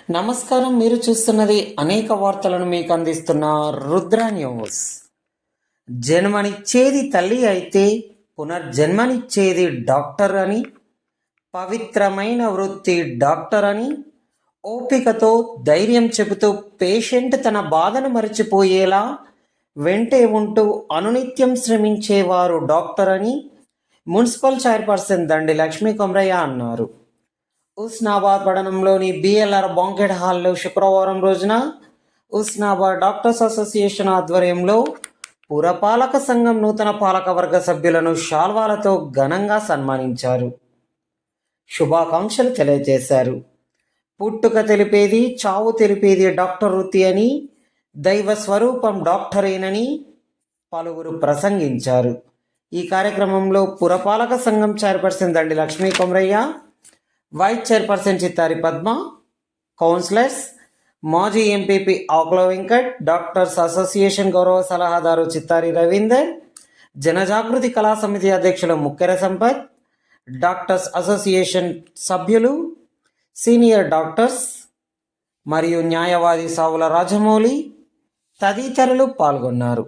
నమస్కారం. మీరు చూస్తున్నది అనేక వార్తలను మీకు అందిస్తున్న రుద్ర న్యూస్. జన్మనిచ్చేది తల్లి అయితే పునర్జన్మనిచ్చేది డాక్టర్ అని, పవిత్రమైన వృత్తి డాక్టర్ అని, ఓపికతో ధైర్యం చెబుతూ పేషెంట్ తన బాధను మరచిపోయేలా వెంటే ఉంటూ అనునిత్యం శ్రమించేవారు డాక్టర్ అని మున్సిపల్ చైర్పర్సన్ దండి లక్ష్మీ కొమరయ్య అన్నారు. ఉస్నాబాద్ పట్టణంలోని బిఎల్ఆర్ బాంకెట్ హాల్లో శుక్రవారం రోజున ఉస్నాబాద్ డాక్టర్స్ అసోసియేషన్ ఆధ్వర్యంలో పురపాలక సంఘం నూతన పాలకవర్గ సభ్యులను శాల్వాలతో ఘనంగా సన్మానించారు. శుభాకాంక్షలు తెలియజేశారు. పుట్టుక తెలిపేది, చావు తెలిపేది డాక్టర్ వృత్తి అని, దైవ స్వరూపం డాక్టరేనని పలువురు ప్రసంగించారు. ఈ కార్యక్రమంలో పురపాలక సంఘం chairperson Dandi Lakshmi Komaraiah, vice chairperson Chittari Padma, councillors, మాజీ MPP Akula Venkat, doctors association గౌరవ సలహాదారు చిత్తారి రవీందర్, జనజాగృతి కళా సమితి అధ్యక్షులు ముక్కెర సంపత్, డాక్టర్స్ అసోసియేషన్ సభ్యులు, సీనియర్ డాక్టర్స్ మరియు న్యాయవాది సావుల రాజమౌళి తదితరులు పాల్గొన్నారు.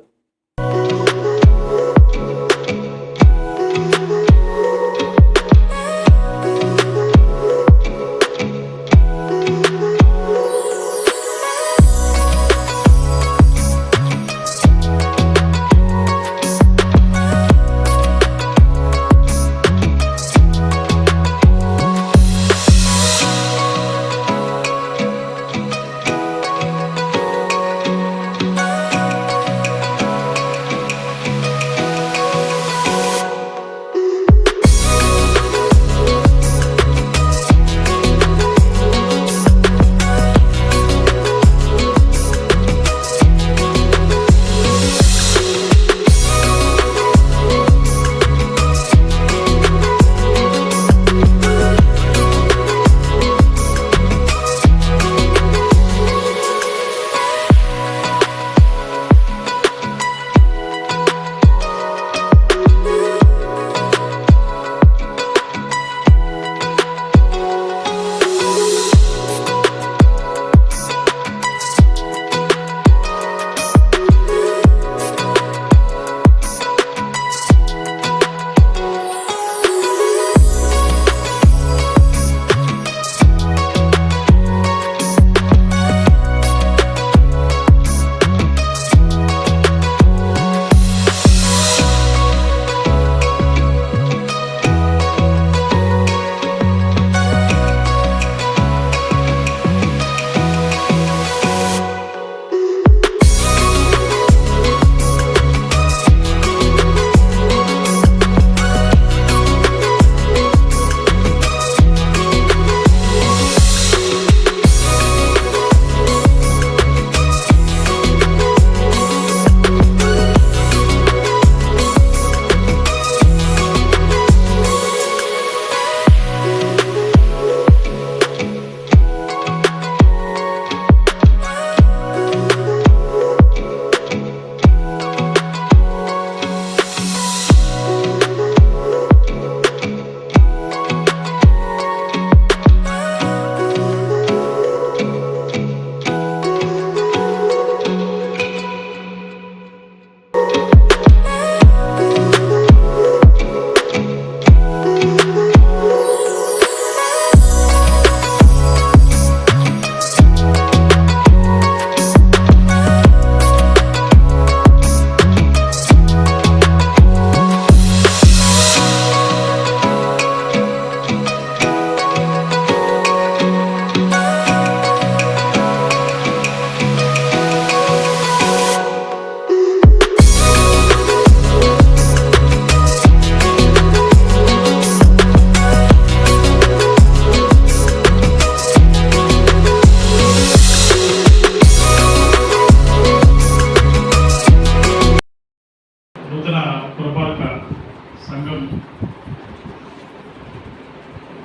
సంఘం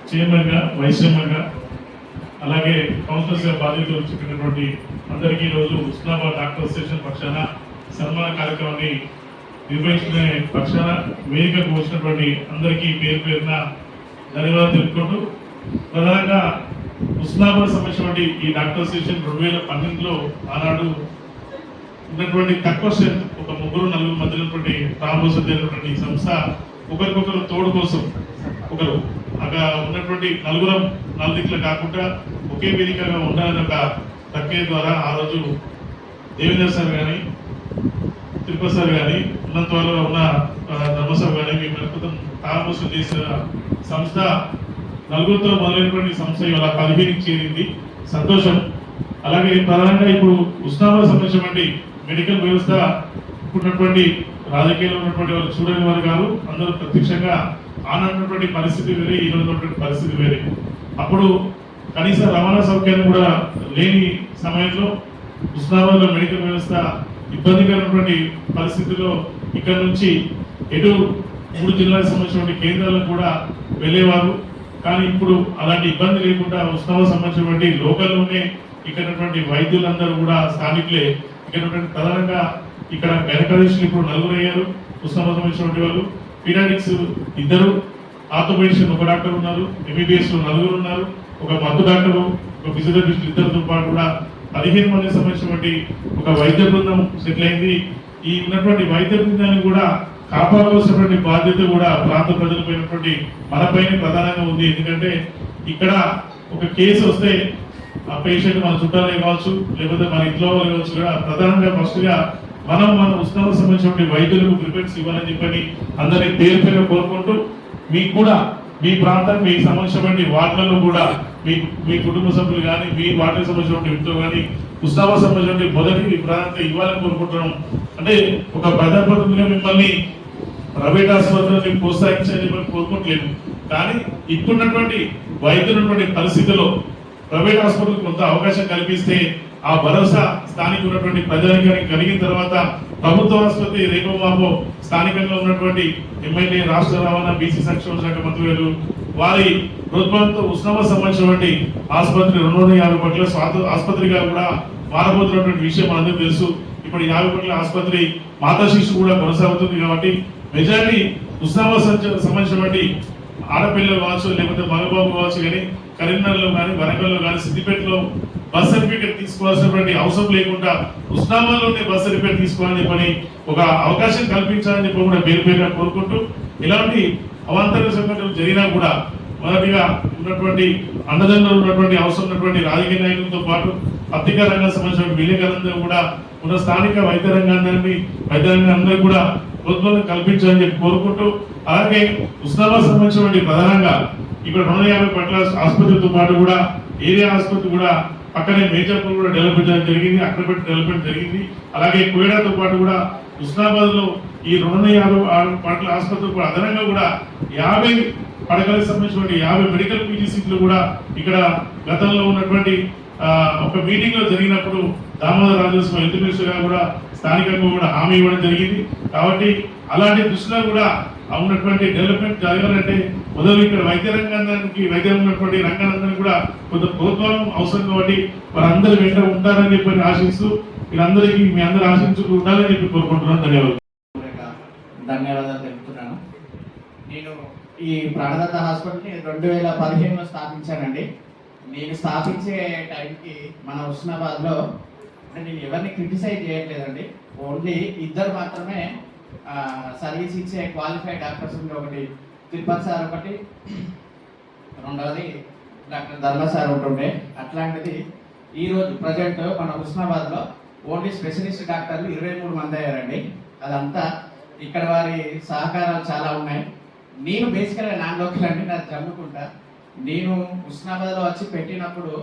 చైర్మన్గా, వైస్ చైర్మన్గా, అలాగే కౌన్సిలర్స్గా బాధ్యతలు చెప్పినటువంటి అందరికీ ఈరోజు ఉస్నాబాద్ డాక్టర్ అసోసియేషన్ పక్షాన సన్మాన కార్యక్రమాన్ని నిర్వహించుకునే పక్షాన వేదికకు వచ్చినటువంటి అందరికీ పేరు పేరున ధన్యవాదాలు తెలుపుకుంటూ, ప్రధానంగా ఉస్మానాబాద్ సంబంధించినటువంటి ఈ డాక్టర్ అసోసియేషన్ 2012లో ఆనాడు ఉన్నటువంటి తక్కువ స్ట్రెంత్ ఒక 3-4 మధ్య ఉన్నటువంటి ప్రారంభోత్సవం జరిగినటువంటి ఈ సంస్థ ఒకరికొకరు తోడు కోసం ఒకరు అక్కడ ఉన్నటువంటి నాలుగు కాకుండా ఒకే వేదికగా ఉండాలని ఒక ప్రక్రియ ద్వారా ఆ రోజు దేవేంద్ర సార్ కానీ తిరుపతి సార్ కానీ ఉన్నంత వల్ల ఉన్న ధర్మసభ కానీ మేము ప్రస్తుతం ప్రారంభోత్సవం చేసిన సంస్థ నలుగురితో మొదలైనటువంటి సంస్థ ఇవాళ 15కి చేరింది. సంతోషం. అలాగే ప్రధానంగా ఇప్పుడు ఉస్మానాబాద్ సంబంధించినటువంటి మెడికల్ వ్యవస్థ ఇప్పుడున్నటువంటి రాజకీయాల్లో ఉన్నటువంటి వారు చూడని వారు కాదు, అందరూ ప్రత్యక్షంగా ఆనటువంటి పరిస్థితి వేరే, ఈ రోజు ఉన్నటువంటి పరిస్థితి వేరే. అప్పుడు కనీస రవాణా సౌకర్యం కూడా లేని సమయంలో ఉస్మానాబాద్లో మెడికల్ వ్యవస్థ ఇబ్బందికరమైనటువంటి పరిస్థితుల్లో ఇక్కడ నుంచి ఎటు 3 జిల్లాలకు సంబంధించినటువంటి కేంద్రాలకు కూడా వెళ్ళేవారు. కానీ ఇప్పుడు అలాంటి ఇబ్బంది లేకుండా ఉస్మానాబాద్ సంబంధించినటువంటి లోకల్లోనే ఇక్కడ వైద్యులందరూ కూడా స్థానికులే. ఇక్కడ ప్రధానంగా ఇక్కడ గైనకాలజిస్టులు ఇప్పుడు 4 అయ్యారు. ఉస్మానాబాద్ సంబంధించినటువంటి వాళ్ళు పీడియాట్రిక్స్ 2, ఆర్థోపెడిషన్ 1 డాక్టర్ ఉన్నారు, ఎంబీబీఎస్ 4 ఉన్నారు, ఒక మత్తు డాక్టరు, ఒక ఫిజియోథెరపిస్ట్ 2తో పాటు కూడా 15 మందికి సంబంధించినటువంటి ఒక వైద్య బృందం సెటిల్ అయింది. ఈ ఉన్నటువంటి వైద్య బృందాన్ని కూడా కాపాడవలసినటువంటి బాధ్యత కూడా ప్రాంత ప్రజలపైనటువంటి మనపైన ప్రధానంగా ఉంది. ఎందుకంటే ఇక్కడ ఒక కేసు వస్తే ఆ పేషెంట్ మన చుట్టాలే కావచ్చు, లేకపోతే మన ఇంట్లో వాళ్ళు కావచ్చు, కూడా ప్రధానంగా ఫస్ట్ గా మన ఉస్మానాబాద్ సంబంధించిన వైద్యులకు ప్రిఫరెన్స్ ఇవ్వాలని చెప్పని అందరినీ పేరు కోరుకుంటూ, మీకు కూడా మీ ప్రాంతం మీకు సంబంధించినటువంటి వార్డులలో కూడా మీ కుటుంబ సభ్యులు కానీ మీ వార్డుకు సంబంధించినటువంటి వ్యక్తులు కానీ ఉస్మానాబాద్ సంబంధించినటువంటి మొదటి ప్రాంతం ఇవ్వాలని కోరుకుంటున్నాం. అంటే ఒక ప్రజాప్రతినిధిగా మిమ్మల్ని ప్రైవేట్ ఆసుపత్రులను ప్రోత్సహించాలని కోరుకోవట్లేదు. కానీ ఇప్పుడున్నటువంటి వైద్యులున్నటువంటి పరిస్థితుల్లో ప్రైవేట్ ఆసుపత్రులకు కొంత అవకాశం కల్పిస్తే ఆ భరోసా స్థానిక ఉన్నటువంటి ప్రజానికానికి కలిగిన తర్వాత ప్రభుత్వ ఆసుపత్రి రేపో మాపో స్థానికంగా ఉన్నటువంటి ఎమ్మెల్యే, రాష్ట్ర రవాణా, బీసీ సంక్షేమ శాఖ మంత్రులు వారి ప్రోత్సాహంతో ఉస్మానాబాద్ సంబంధించినటువంటి ఆసుపత్రి 250 కోట్ల ఆసుపత్రిగా కూడా మారబోతున్నటువంటి విషయం మనందరికీ తెలుసు. ఇప్పుడు 50 కోట్ల ఆసుపత్రి మాతా శిశు కూడా కొనసాగుతుంది. కాబట్టి మెజారిటీ ఉస్మానాబాద్ సంబంధించినటువంటి ఆడపిల్లలు కావచ్చు, లేకపోతే మగబాబు కావచ్చు, కానీ కరీంనగర్లో కానీ, వరంగల్లో కానీ, సిద్దిపేటలో బస్ సర్టిఫికేట్ తీసుకోవాల్సినటువంటి అవసరం లేకుండా ఉస్మానాబాద్లోనే బస్ సర్టిఫికేట్ తీసుకోవాలని చెప్పని ఒక అవకాశం కల్పించాలని చెప్పి కూడా పేరుగా కోరుకుంటూ, ఇలాంటి అవాంతర సంఘటనలు జరిగినా కూడా మొదటిగా ఉన్నటువంటి అండదండలు ఉన్నటువంటి అవసరం ఉన్నటువంటి రాజకీయ నాయకులతో పాటు పత్రికా రంగానికి సంబంధించిన విలేకరులందరూ కూడా ఉన్న స్థానిక వైద్య రంగాన్ని అందరూ కూడా ప్రోత్సాహం కల్పించాలని చెప్పి కోరుకుంటూ, అలాగే ఉస్మానాబాద్ సంబంధించినటువంటి ప్రధానంగా ఇక్కడ 250 కోట్ల ఆసుపత్రితో పాటు కూడా ఏరియా ఆసుపత్రి కూడా పక్కనే మేజర్పూర్ కూడా డెవలప్మెంట్ చేయడం జరిగింది, అక్కడ పెట్టి డెవలప్మెంట్ జరిగింది. అలాగే కోయడాతో పాటు కూడా ఉస్మానాబాద్ లో ఈ 256 కోట్ల ఆసుపత్రి కూడా అదనంగా కూడా 50 పడకలకు సంబంధించినటువంటి 50 మెడికల్ పీజీ సీట్లు కూడా ఇక్కడ గతంలో ఉన్నటువంటి ఒక మీటింగ్ లో జరిగినప్పుడు దామోదర రాజస్వామి హెల్త్ మినిస్టర్ గారు కూడా స్థానికంగా కూడా హామీ ఇవ్వడం జరిగింది. కాబట్టి అలాంటి దృష్టిలో కూడా ఉన్నటువంటి డెవలప్మెంట్ జరగాలంటే మొదలు ఇక్కడ వైద్య రంగానికి ఉన్నటువంటి రంగాలందరినీ కూడా కొంత ప్రోత్సాహం అవసరం. కాబట్టి వారందరూ వెంట ఉంటారని చెప్పి ఆశిస్తూ వీరందరికీ మీ అందరూ ఆశించుకు ఉండాలని చెప్పి కోరుకుంటున్నాను. ధన్యవాదాలు తెలుపుతున్నాను. నేను ఈ ప్రాణదాత హాస్పిటల్ని 2015లో స్థాపించానండి. నేను స్థాపించే టైంకి మన ఉస్మానాబాద్లో అంటే నేను ఎవరిని క్రిటిసైజ్ చేయట్లేదండి, ఓన్లీ 2 మాత్రమే సర్వీస్ ఇచ్చే క్వాలిఫైడ్ డాక్టర్స్ ఉండే, ఒకటి తిరుపతి సార్, ఒకటి రెండవది డాక్టర్ ధర్మ సార్ ఉంటుండే. అట్లాంటిది ఈరోజు ప్రజెంట్ మన ఉస్మానాబాద్లో ఓన్లీ స్పెషలిస్ట్ డాక్టర్లు 23 మంది అయ్యారండి. అదంతా ఇక్కడ వారి సహకారాలు చాలా ఉన్నాయి. నేను బేసికల్గా నాన్ లోకల్ అండి, నాకు జమ్ముకుంటా. నేను ఉస్మానాబాద్లో వచ్చి పెట్టినప్పుడు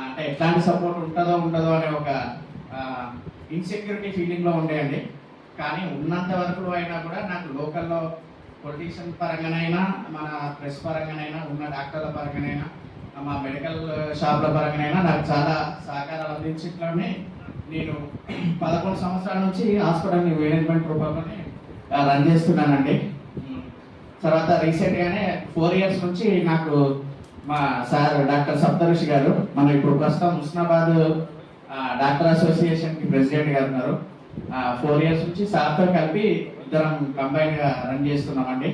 అంటే ఎట్లాంటి సపోర్ట్ ఉంటుందో ఉండదో అనే ఒక ఇన్సెక్యూరిటీ ఫీలింగ్లో ఉండేయండి. కానీ ఉన్నంత వరకు అయినా కూడా నాకు లోకల్లో పొలిటీషియన్ పరంగానైనా, మన ప్రెస్ పరంగానైనా, ఉన్న డాక్టర్ల పరంగానైనా, మా మెడికల్ షాప్ల పరంగానైనా నాకు చాలా సహకారాలు అందించట్లోనే నేను 11 సంవత్సరాల నుంచి హాస్పిటల్ని మేనేజ్మెంట్ రూపంలోనే రన్ చేస్తున్నానండి. తర్వాత రీసెంట్గానే 4 ఇయర్స్ నుంచి నాకు మా సార్ డాక్టర్ సప్తఋషి గారు, మన ఇప్పుడు ప్రస్తుతం ఉస్మానాబాద్ డాక్టర్ అసోసియేషన్కి ప్రెసిడెంట్ గారు ఉన్నారు. 4 ఇయర్స్ నుంచి సార్తో కలిపి ఇద్దరం కంబైన్గా రన్ చేస్తున్నామండి.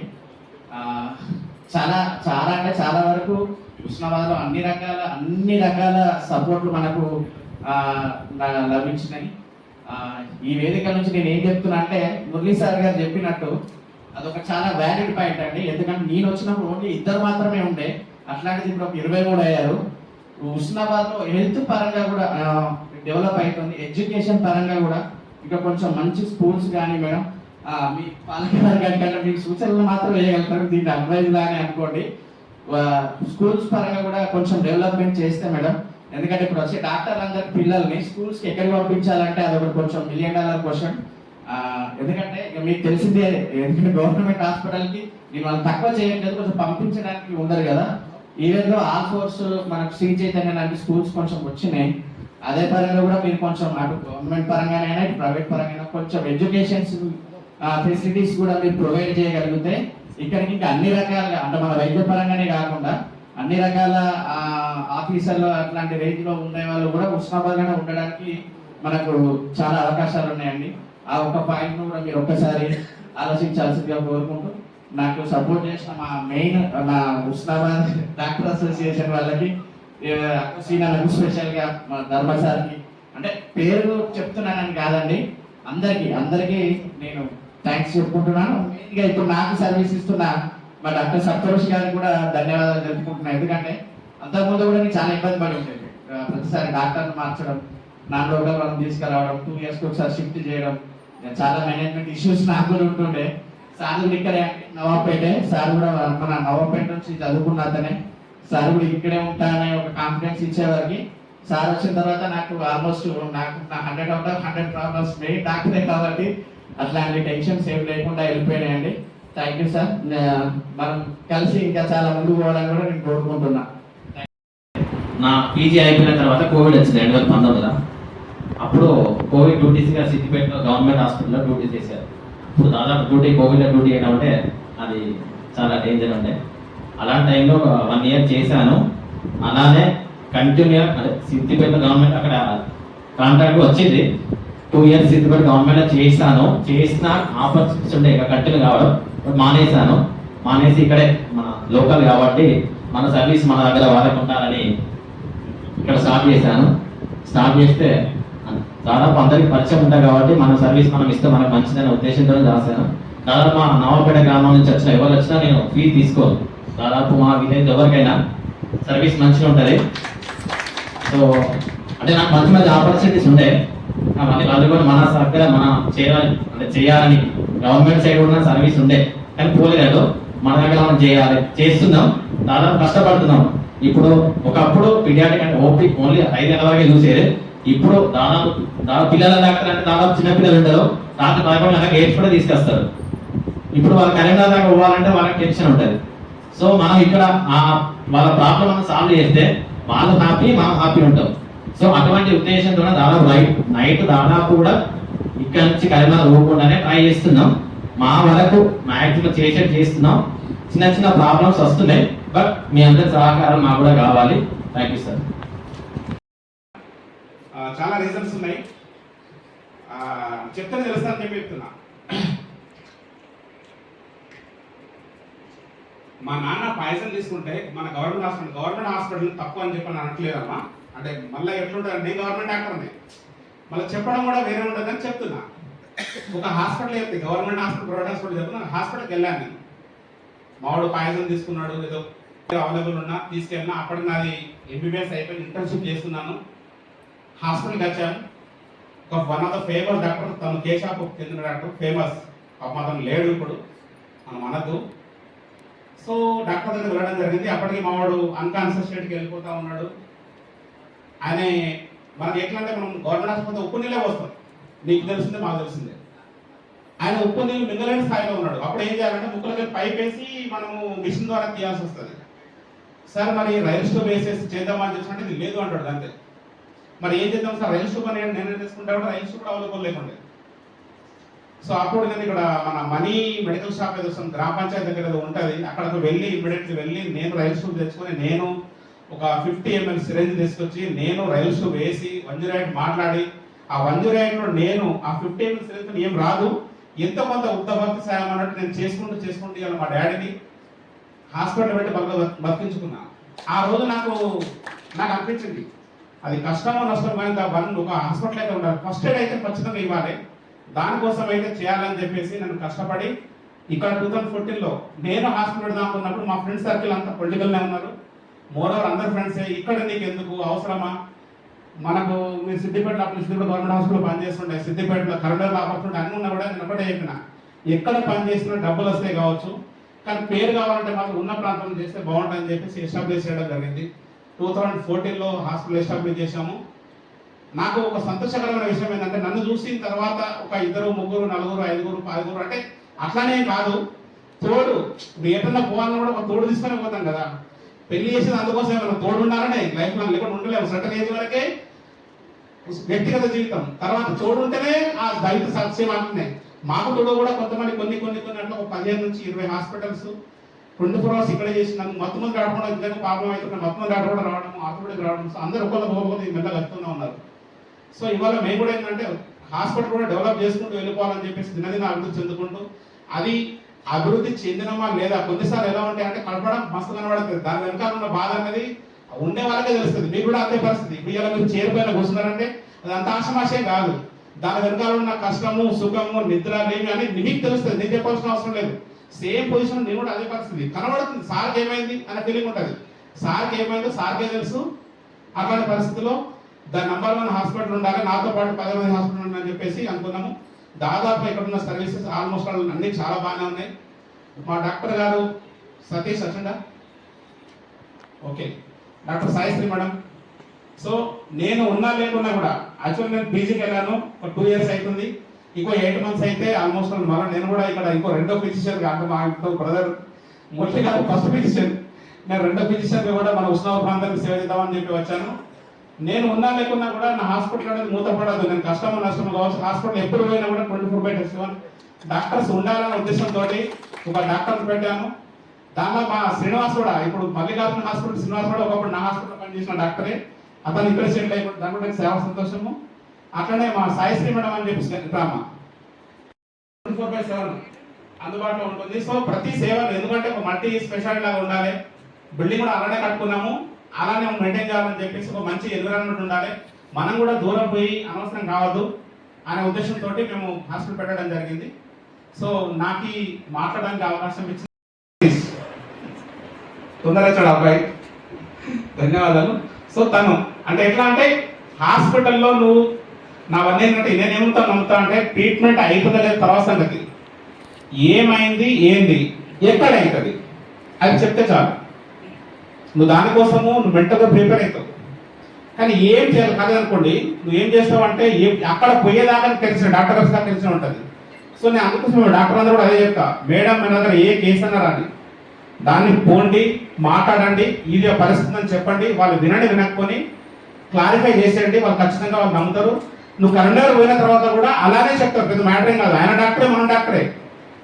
చాలా చాలా అంటే చాలా వరకు హుస్నాబాద్లో అన్ని రకాల సపోర్ట్లు మనకు లభించినాయి. ఈ వేదిక నుంచి నేను ఏం చెప్తున్నా అంటే మురళీ సార్ గారు చెప్పినట్టు అదొక చాలా వ్యాలిడ్ పాయింట్ అండి. ఎందుకంటే నేను వచ్చినప్పుడు ఓన్లీ 2 మాత్రమే ఉండే, అట్లాంటిది ఇప్పుడు ఒక 23 అయ్యారు. హుస్నాబాద్లో హెల్త్ పరంగా కూడా డెవలప్ అవుతుంది, ఎడ్యుకేషన్ పరంగా కూడా ఇంకా కొంచెం మంచి స్కూల్స్ కానీ మేడం మీ పాలకవర్గానికి కంటే మీకు సూచనలు మాత్రం వేయగలుగుతారు, దీన్ని అడ్వైజ్ లానే అనుకోండి. స్కూల్స్ పరంగా కూడా కొంచెం డెవలప్మెంట్ చేస్తే మేడం, ఎందుకంటే ఇప్పుడు వచ్చే డాక్టర్లందరి పిల్లల్ని స్కూల్స్కి ఎక్కడికి పంపించాలంటే అదొకటి కొంచెం $1 మిలియన్ క్వశ్చన్. ఎందుకంటే ఇక మీకు తెలిసిందే, ఎందుకంటే గవర్నమెంట్ హాస్పిటల్కి నేను వాళ్ళు తక్కువ చేయట్లేదు, కొంచెం పంపించడానికి ఉండదు కదా. ఈవెన్ ఆల్ ఫోర్స్ మనకు శ్రీ చైతన్య లాంటి స్కూల్స్ కొంచెం వచ్చినాయి. అదే పరంగా కూడా మీరు కొంచెం అటు గవర్నమెంట్ పరంగానైనా ఇటు ప్రైవేట్ పరంగా కొంచెం ఎడ్యుకేషన్స్ ఫెసిలిటీస్ కూడా మీరు ప్రొవైడ్ చేయగలిగితే ఇక్కడికి ఇంకా అన్ని రకాలుగా, అంటే మన వైద్య పరంగానే కాకుండా అన్ని రకాల ఆఫీసర్లు అట్లాంటి రేంజ్లో ఉండే వాళ్ళు కూడా హుస్నాబాద్గానే ఉండడానికి మనకు చాలా అవకాశాలు ఉన్నాయండి. ఆ ఒక్క పాయింట్ కూడా మీరు ఒక్కసారి ఆలోచించాల్సిందిగా కోరుకుంటూ, నాకు సపోర్ట్ చేసిన మా హుస్నాబాద్ డాక్టర్ అసోసియేషన్ వాళ్ళకి, శ్రీనాథ్ స్పెషల్గా మా ధర్మ సార్కి, అంటే పేరు చెప్తున్నానని కాదండి, అందరికీ నేను థ్యాంక్స్ చెప్పుకుంటున్నాను. మెయిన్గా ఇప్పుడు నాకు సర్వీస్ ఇస్తున్న మా డాక్టర్ సప్తరోషి గారికి కూడా ధన్యవాదాలు తెలుపుకుంటున్నాను. ఎందుకంటే అంతకుముందు కూడా నేను చాలా ఇబ్బంది పడి ఉండేది, ప్రతిసారి డాక్టర్ని మార్చడం, నాన్ లోకల్ వాళ్ళని తీసుకురావడం, 2 ఇయర్స్కి ఒకసారి షిఫ్ట్ చేయడం, చాలా మేనేజ్మెంట్ ఇష్యూస్ నాకు కూడా ఉంటుండే. సార్ కూడా ఇక్కడే నవాబ్పేటే, సార్ కూడా మన నవాబ్పేట నుంచి చదువుకున్న అతనే, సార్ కూడా ఇక్కడే ఉంటానని ఒక కాన్ఫిడెన్స్ ఇచ్చేవారికి, సార్ వచ్చిన తర్వాత నాకు ఆల్మోస్ట్ నా 100 out of 100 ప్రాబ్లమ్స్ మెయిన్ డాక్టరే కాబట్టి అట్లాంటి టెన్షన్స్ ఏమి లేకుండా వెళ్ళిపోయినాయండి. Thank you sir. మనం కలిసి ఇంకా చాలా ముందుకు పోవాలని కూడా నేను కోరుకుంటున్నా. నా పీజీ అయిపోయిన తర్వాత కోవిడ్ వచ్చింది 2019లో. అప్పుడు కోవిడ్ డ్యూటీస్గా సిద్దిపేటలో గవర్నమెంట్ హాస్పిటల్లో డ్యూటీ చేశారు. ఇప్పుడు దాదాపు కోవిడ్లో డ్యూటీ అయినా ఉంటే అది చాలా డేంజర్ ఉండే. అలాంటి టైంలో 1 year చేశాను. అలానే కంటిన్యూగా అదే సిద్దిపేట గవర్నమెంట్ అక్కడ కాంట్రాక్ట్ వచ్చింది. 2 years సిద్దిపేట గవర్నమెంట్లో చేసిన ఆపర్చునిటీస్ ఉండే ఇక కంటిన్యూ కావడం, మానేసి ఇక్కడే మన లోకల్ కాబట్టి మన సర్వీస్ మన దగ్గర వాళ్ళకు ఉంటారని ఇక్కడ స్టార్ట్ చేస్తే దాదాపు అందరికి పరిచయం ఉంటాయి కాబట్టి మన సర్వీస్ మనం ఇస్తే మనకు మంచిదనే ఉద్దేశంతో రాశాను. దాదాపు మా నవాపేట గ్రామం నుంచి వచ్చిన ఎవరు వచ్చినా నేను ఫీ తీసుకోను. దాదాపు మా విలేజ్ ఎవరికైనా సర్వీస్ మంచిగా ఉంటుంది. సో అంటే నాకు మంచి ఆపర్చునిటీస్ ఉండే, వాళ్ళు కూడా మన దగ్గర మనం చేయాలని గవర్నమెంట్ సైడ్ కూడా సర్వీస్ ఉండే, కానీ పోలేదు. మన దగ్గర మనం చేస్తున్నాం, దాదాపు కష్టపడుతున్నాం. ఇప్పుడు ఒకప్పుడు పీడియాట్రిక్ అంటే ఓన్లీ 5 గంటల వరకే చూసేది. ఇప్పుడు దాదాపు పిల్లల డాక్టర్ అంటే దాదాపు చిన్నపిల్లలు ఉంటారు, రాత్రి 11 గంటలకు ఏడ్స్ కూడా తీసుకొస్తారు. ఇప్పుడు వాళ్ళ కరీంనగర్ దాకా పోవాలంటే వాళ్ళకి టెన్షన్ ఉంటుంది. సో మనం ఇక్కడ వాళ్ళ ప్రాబ్లం మనం సాల్వ్ చేస్తే వాళ్ళు హ్యాపీ, మనం హ్యాపీ ఉంటాం. సో అటువంటి ఉద్దేశంతో దాదాపు నైట్ దాదాపు కూడా ఇక్కడ నుంచి కరీంనగర్ పోకుండానే ట్రై చేస్తున్నాం. మా వరకు మ్యాక్సిమం చేస్తున్నాం. చిన్న ప్రాబ్లమ్స్ వస్తున్నాయి, బట్ మీ అందరి సహకారం మాకు కూడా కావాలి. Thank you sir. చాలా రీజన్స్ ఉన్నాయి, చెప్తే తెలుస్తాను చెప్పి చెప్తున్నా. మా నాన్న పాయసం తీసుకుంటే మన గవర్నమెంట్ హాస్పిటల్ తక్కువ అని చెప్పి అనట్లేదమ్మా. అంటే మళ్ళీ ఎట్లుంటుంది, నేను గవర్నమెంట్ డాక్టర్ని, మళ్ళీ చెప్పడం కూడా వేరే ఉంటుందని చెప్తున్నా. ఒక హాస్పిటల్ చెప్తే గవర్నమెంట్ హాస్పిటల్, ప్రైవేట్ హాస్పిటల్ చెప్తున్నా. హాస్పిటల్కి వెళ్ళాను నేను, మావాడు పాయసం తీసుకున్నాడు, ఏదో అవైలబుల్ ఉన్నా తీసుకెళ్ళినా. అప్పటికి నాది MBBS అయిపోయి ఇంటర్న్షిప్ చేస్తున్నాను. హాస్పిటల్కి వచ్చాను. ఒక one of the famous doctor, తను కేశాపు చెందిన డాక్టర్, ఫేమస్. అతను లేడు ఇప్పుడు, మనం అనద్దు. సో డాక్టర్ దగ్గర వెళ్ళడం జరిగింది. అప్పటికి మావాడు అన్కాన్షియస్ స్టేట్కి వెళ్ళిపోతా ఉన్నాడు. ఆయన మనకి ఎట్లా అంటే మనం గవర్నమెంట్ హాస్పిటల్ ఉప్పు నీళ్ళే వస్తాం, నీకు తెలిసిందే మాకు తెలిసిందే. ఆయన ఉప్పు నీళ్ళు మింగలేని స్థాయిలో ఉన్నాడు. అప్పుడు ఏం చేయాలంటే ముక్కులకి పైప్ వేసి మనము మిషన్ ద్వారా తీయాల్సి వస్తుంది. సార్ మరి రైల్ స్టోవ్ వేసేసి చేద్దామని చెప్పి ఇది లేదు అంటాడు. అంతే. మరి ఏం చేద్దాం సార్, రైల్ స్టోవ్ నేను తీసుకుంటా కూడా రైల్ స్టోవ్ కూడా అవైలబుల్ లేకుండే. సో అప్పుడు నేను ఇక్కడ మన మనీ మెడికల్ షాప్ ఏదో గ్రామ పంచాయతీ దగ్గర ఏదో ఉంటుంది, అక్కడికి వెళ్ళి ఇమ్మీడియట్లీ వెళ్ళి నేను రైల్ స్టోవ్ తెచ్చుకొని నేను ఒక 50 ml సిరంజ్ తీసుకొచ్చి నేను రైల్ స్టోవ్ వేసి 108 మాట్లాడి ఆ 108లో నేను ఆ 50 ml సిరంజ్ ఏం రాదు, ఎంత కొంత ఉత్తభక్తి సాయం అన్నట్టు నేను చేసుకుంటూ ఇవాళ మా డాడీని హాస్పిటల్ పెట్టి బతికించుకున్నా. ఆ రోజు నాకు అనిపించింది అది కష్టమో నష్టమో కానీ ఒక హాస్పిటల్ అయితే ఉండాలి, ఫస్ట్ ఎయిడ్ అయితే ఖచ్చితంగా ఇవ్వాలి, దానికోసం అయితే చేయాలని చెప్పేసి నేను కష్టపడి ఇక్కడ 2014లో నేను హాస్పిటల్ పెడదామన్నప్పుడు మా ఫ్రెండ్స్ సర్కిల్ అంతా పొలిటికల్నే ఉన్నారు. మోరోవర్ అందరు ఫ్రెండ్సే, ఇక్కడ నీకు ఎందుకు అవసరమా, మనకు మీరు సిద్దిపేటలో అప్పుడు సిద్దిపేట గవర్నమెంట్ హాస్పిటల్ పనిచేస్తుండే, సిద్దిపేటలో కరెంటర్ ఆపర్చునిటీ అన్నీ ఉన్నా కూడా నేను ఒకటే చెప్పిన, ఎక్కడ పని చేసినా డబ్బులు వస్తాయి కావచ్చు కానీ పేరు కావాలంటే మాత్రం ఉన్న ప్రాంతంలో చేస్తే బాగుంటుందని చెప్పేసి ఎస్టాబ్లిష్ చేయడం జరిగింది. 2014లో హాస్పిటల్ ఎస్టాబ్లిష్ చేశాము. నాకు ఒక సంతోషకరమైన విషయం ఏంటంటే నన్ను చూసిన తర్వాత ఒక 2, 3, 4, 5, 10 అంటే అట్లానే కాదు, తోడు ఎటన్నా పోవాలని కూడా ఒక తోడు తీసుకొని పోతాం కదా, పెళ్లి చేసేది అందుకోసమే మనం తోడు ఉండాలనే, లైఫ్ లాంగ్ లేకుండా ఉండలేము, సర్టన్ ఏజ్ వరకే వ్యక్తిగత జీవితం, తర్వాత తోడు ఉంటేనే ఆ దళిత సత్యం అంటున్నాయి. మాకు తోడు కూడా కొంతమంది కొన్ని అట్లా ఒక 15 నుంచి 20 హాస్పిటల్స్ 24 hours ఇక్కడ చేసినాము. మొత్తం మంది రావడం ఇంకొక ప్రాబ్లం అవుతుంది, మొత్తం మంది కూడా రావడం, ఆర్థోపెడిక్ రావడం, అందరూ ఒక్కొక్క మెల్లగా వస్తూనే ఉన్నారు. సో ఇవాళ మేము కూడా ఏంటంటే హాస్పిటల్ కూడా డెవలప్ చేసుకుంటూ వెళ్ళిపోవాలని చెప్పేసి దినదిన అభివృద్ధి చెందుకుంటూ, అది అభివృద్ధి చెందినమా లేదా కొన్నిసార్లు ఎలా ఉంటాయి అంటే కలపడం మస్తు కనబడుతుంది, దాని వెనకాల ఉన్న బాధ అనేది ఉండే వాళ్ళకే తెలుస్తుంది. మీకు కూడా అదే పరిస్థితి, ఇలా మీరు చేరిపోయిన కూర్చున్నారంటే అది అంత ఆశమాషే కాదు, దాని వెనకాల ఉన్న కష్టము సుఖము నిద్ర లేమి అని మీకు తెలుస్తుంది, నేను చెప్పాల్సిన అవసరం లేదు. సేమ్ పొజిషన్ నేను కూడా అదే పరిస్థితి కనబడుతుంది, సార్కి ఏమైంది అనే ఫీలింగ్ ఉంటుంది, సార్కి ఏమైందో సార్కే తెలుసు. అట్లాంటి పరిస్థితిలో దాని నంబర్ 1 హాస్పిటల్ ఉండాలి, నాతో పాటు 10 మంది హాస్పిటల్ ఉండాలని చెప్పేసి అనుకున్నాము. దాదాపు ఇక్కడ ఉన్న సర్వీసెస్ ఆల్మోస్ట్ అన్ని చాలా బాగానే ఉన్నాయి. మా డాక్టర్ గారు సతీష్ వచ్చిందా, okay, doctor Saisri madam. So నేను ఉన్నా లేకున్నా కూడా యాక్చువల్ నేను పీజీకి వెళ్ళాను, ఒక 2 years అవుతుంది, ఇంకో 8 months అయితే ఆల్మోస్ట్ మళ్ళీ నేను కూడా ఇక్కడ ఇంకో రెండో ఫిజిషియన్ అంటే మా ఇంట్లో బ్రదర్ మురళి గారు ఫస్ట్ ఫిజిషియన్, నేను రెండో ఫిజిషియన్ కూడా మన ఉష్ణవ ప్రాంతానికి సేవ చేద్దామని చెప్పి వచ్చాను. నేను ఉన్నా లేకున్నా కూడా నా హాస్పిటల్ అనేది మూతపడదు, నేను కష్టమో నష్టమో కావచ్చు, హాస్పిటల్ ఎప్పుడు పోయినా కూడా 24/7 డాక్టర్స్ ఉండాలనే ఉద్దేశంతో ఒక డాక్టర్ పెట్టాము. దానిలో మా శ్రీనివాస్ కూడా, ఇప్పుడు మల్లికార్జున హాస్పిటల్ శ్రీనివాస్ కూడా ఒకప్పుడు నా హాస్పిటల్ పనిచేసిన డాక్టరే, అతను ఇక్కడ సెటిల్ అయిపోయి దాని కూడా సేవ సంతోషము. అట్లనే మా సాయిశ్రీ మేడం అని చెప్పి డ్రామా 24/7 అందుబాటులో ఉంటుంది. సో ప్రతి సేవలు ఎందుకంటే ఒక మల్టీ స్పెషాలిటీ లాగా ఉండాలి, బిల్డింగ్ కూడా అలానే కట్టుకున్నాము, అలానే మెయింటైన్ చేయాలని చెప్పేసి ఒక మంచి ఎన్విరాన్మెంట్ ఉండాలి, మనం కూడా దూరం పోయి అనవసరం కావద్దు అనే ఉద్దేశంతో మేము హాస్పిటల్ పెట్టడం జరిగింది. సో నాకు మాట్లాడడానికి అవకాశం ఇచ్చింది తొందరగా అబ్బాయి, ధన్యవాదాలు. సో తను అంటే ఎట్లా అంటే హాస్పిటల్లో నువ్వు నావన్నీ ఏంటంటే నేనేమంతా నమ్ముతా అంటే ట్రీట్మెంట్ అయిపోతుంది లేదు తర్వాత సంగతి, ఏమైంది ఏంది ఎక్కడ అవుతుంది అది చెప్తే చాలు, నువ్వు దానికోసము నువ్వు మెంటల్గా ప్రిపేర్ అవుతావు. కానీ ఏం చేయాలి కాదనుకోండి, నువ్వు ఏం చేస్తావు అంటే అక్కడ పోయేదాకా తెలిసిన డాక్టర్ గారి దాకా తెలిసిన ఉంటుంది. సో నేను అందుకోసం డాక్టర్ అందరూ కూడా అదే చెప్తా, మేడం మన దగ్గర ఏ కేసు అన్నా రాని దాన్ని పోండి మాట్లాడండి, ఇది పరిస్థితి అని చెప్పండి, వాళ్ళు వినకపోని క్లారిఫై చేసేయండి, వాళ్ళు ఖచ్చితంగా వాళ్ళు నమ్ముతారు. నువ్వు కరెంట్ పోయిన తర్వాత కూడా అలానే చెప్తారు, పెద్ద మ్యాటర్ ఏం కాదు, ఆయన డాక్టరే మనం డాక్టరే,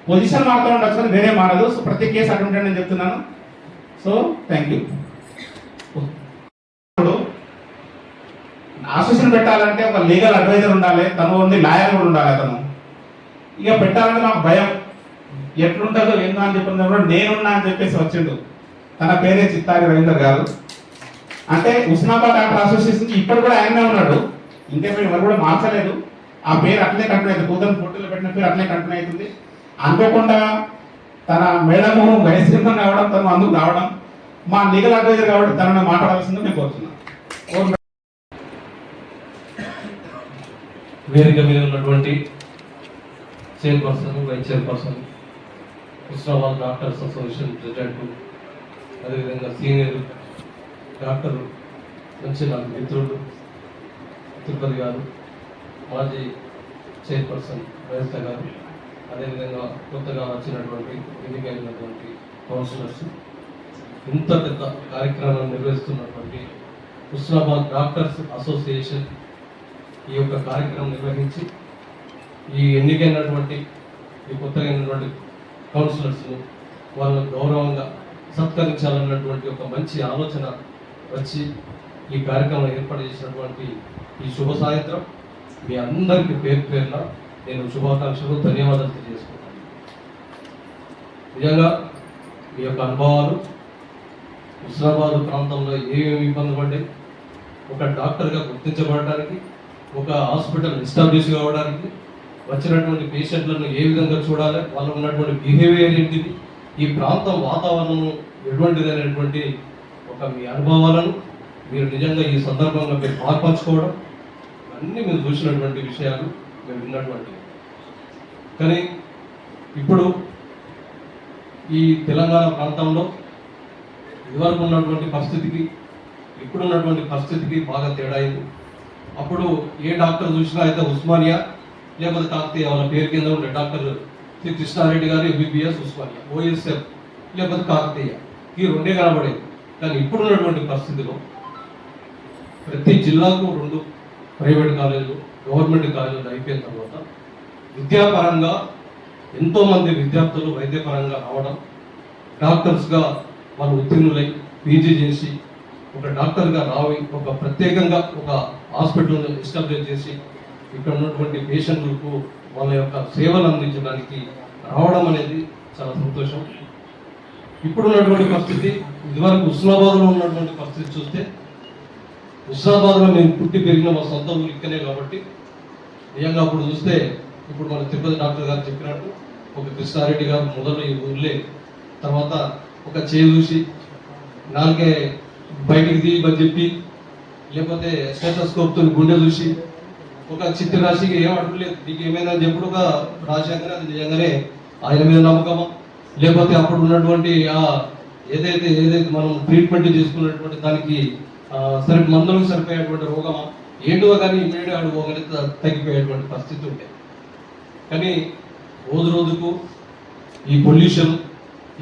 పొజిషన్ మారుతూ ఉండొచ్చు కానీ వేరే మారదు. సో ప్రతి కేసు అటువంటి నేను చెప్తున్నాను. So thank you. ఇప్పుడు అసోసియేషన్ పెట్టాలంటే ఒక లీగల్ అడ్వైజర్ ఉండాలి, తను ఉంది లాయర్ కూడా ఉండాలి. అతను ఇక పెట్టాలంటే నాకు భయం, ఎట్లుంటుందో ఏందో అని చెప్పినప్పుడు నేనున్నా అని చెప్పేసి వచ్చిండు. తన పేరే చిత్తారి రవీందర్ గారు, అంటే ఉస్మానాబాద్ డాక్టర్ అసోసియేషన్ ఇప్పుడు కూడా ఆయనే ఉన్నాడు, ఇంకేమైనా ఎవరు కూడా మార్చలేదు, ఆ పేరు అట్లే కంటిన్యూ అవుతుంది, 2014లో పెట్టిన పేరు అట్లే కంటిన్యూ అవుతుంది. అనుకోకుండా తన మేడము వయస్సుగా కావడం, తను అందుకు రావడం, మా లీగల్ అడ్వైజర్ కాబట్టి తనను మాట్లాడాల్సిందో నేను కోరుతున్నాను. వేదిక మీద ఉన్నటువంటి chairperson, vice chairperson, Osmanabad doctors association president, అదేవిధంగా సీనియర్ డాక్టర్ మంచి నాకు మిత్రుడు తిరుపతి గారు, మాజీ చైర్పర్సన్ వ్యవస్థ గారు, అదేవిధంగా కొత్తగా వచ్చినటువంటి ఎన్నికైనటువంటి కౌన్సిలర్స్, ఇంత పెద్ద కార్యక్రమాన్ని నిర్వహిస్తున్నటువంటి ఉస్మానాబాద్ డాక్టర్స్ అసోసియేషన్ ఈ యొక్క కార్యక్రమం నిర్వహించి ఈ ఎన్నికైనటువంటి ఈ కొత్తగా అయినటువంటి కౌన్సిలర్స్ను వాళ్ళను గౌరవంగా సత్కరించాలన్నటువంటి ఒక మంచి ఆలోచన వచ్చి ఈ కార్యక్రమం ఏర్పాటు చేసినటువంటి ఈ శుభ సాయంత్రం మీ అందరికీ పేరు పేరున నేను శుభాకాంక్షలు ధన్యవాదాలు తెలియజేసుకుంటాను. నిజంగా మీ యొక్క అనుభవాలు హుస్నాబాద్ ప్రాంతంలో ఏమేమి ఇబ్బంది పడ్డాయి, ఒక డాక్టర్గా గుర్తించబడడానికి, ఒక హాస్పిటల్ ఎస్టాబ్లిష్ కావడానికి, వచ్చినటువంటి పేషెంట్లను ఏ విధంగా చూడాలి, వాళ్ళు ఉన్నటువంటి బిహేవియర్ ఏంటిది, ఈ ప్రాంతం వాతావరణం ఎటువంటిది అనేటువంటి ఒక మీ అనుభవాలను మీరు నిజంగా ఈ సందర్భంగా మీరు పాల్పంచుకోవడం అన్నీ మీరు చూసినటువంటి విషయాలు, మీరు విన్నటువంటి. కానీ ఇప్పుడు ఈ తెలంగాణ ప్రాంతంలో ఇదివరకు ఉన్నటువంటి పరిస్థితికి ఇప్పుడు ఉన్నటువంటి పరిస్థితికి బాగా తేడా అయింది. అప్పుడు ఏ డాక్టర్ చూసినా అయితే ఉస్మానియా లేకపోతే కాకతీయ వాళ్ళ పేరు కింద ఉండే డాక్టర్ శ్రీ కృష్ణారెడ్డి గారు ఎంబీబీఎస్ ఉస్మానియా, ఓఎస్ఎఫ్ లేకపోతే కాకతీయ, ఈ రెండే కనబడేది. కానీ ఇప్పుడు ఉన్నటువంటి పరిస్థితిలో ప్రతి జిల్లాకు 2 ప్రైవేట్ కాలేజీలు, గవర్నమెంట్ కాలేజీలు అయిపోయిన తర్వాత విద్యాపరంగా ఎంతోమంది విద్యార్థులు వైద్యపరంగా రావడం, డాక్టర్స్గా వాళ్ళు ఉత్తీర్ణులై పీజీ చేసి ఒక డాక్టర్గా రావి ఒక ప్రత్యేకంగా ఒక హాస్పిటల్ ఎస్టాబ్లిష్ చేసి ఇక్కడ ఉన్నటువంటి పేషెంట్లకు వాళ్ళ యొక్క సేవలు అందించడానికి రావడం అనేది చాలా సంతోషం. ఇప్పుడు ఉన్నటువంటి పరిస్థితి, ఇదివరకు హుస్నాబాద్లో ఉన్నటువంటి పరిస్థితి చూస్తే, హుస్నాబాద్లో మేము పుట్టి పెరిగిన మా సొంత ఊరు ఇక్కనే కాబట్టి నిజంగా అప్పుడు చూస్తే, ఇప్పుడు మన తిరుపతి డాక్టర్ గారు చెప్పినట్టు ఒక కృష్ణారెడ్డి గారు మొదలు ఈ ఊర్లే, తర్వాత ఒక చూసి నాలుగే బయటికి తీయమని చెప్పి, లేకపోతే స్టెథోస్కోప్తో గుండె చూసి ఒక చిత్తి రాశికి ఏం అడగలేదు, నీకు ఏమైనా చెప్పుడు ఒక రాశాకనే అది నిజంగానే ఆయన మీద నమ్మకమా, లేకపోతే అప్పుడు ఉన్నటువంటి ఏదైతే మనం ట్రీట్మెంట్ చేసుకున్నటువంటి దానికి మందులకు సరిపోయేటువంటి రోగమా ఏంటో కానీ ఇమీడియట్గా అడుగుకోగలి తగ్గిపోయేటువంటి పరిస్థితి ఉండే. కానీ రోజు రోజుకు ఈ పొల్యూషన్,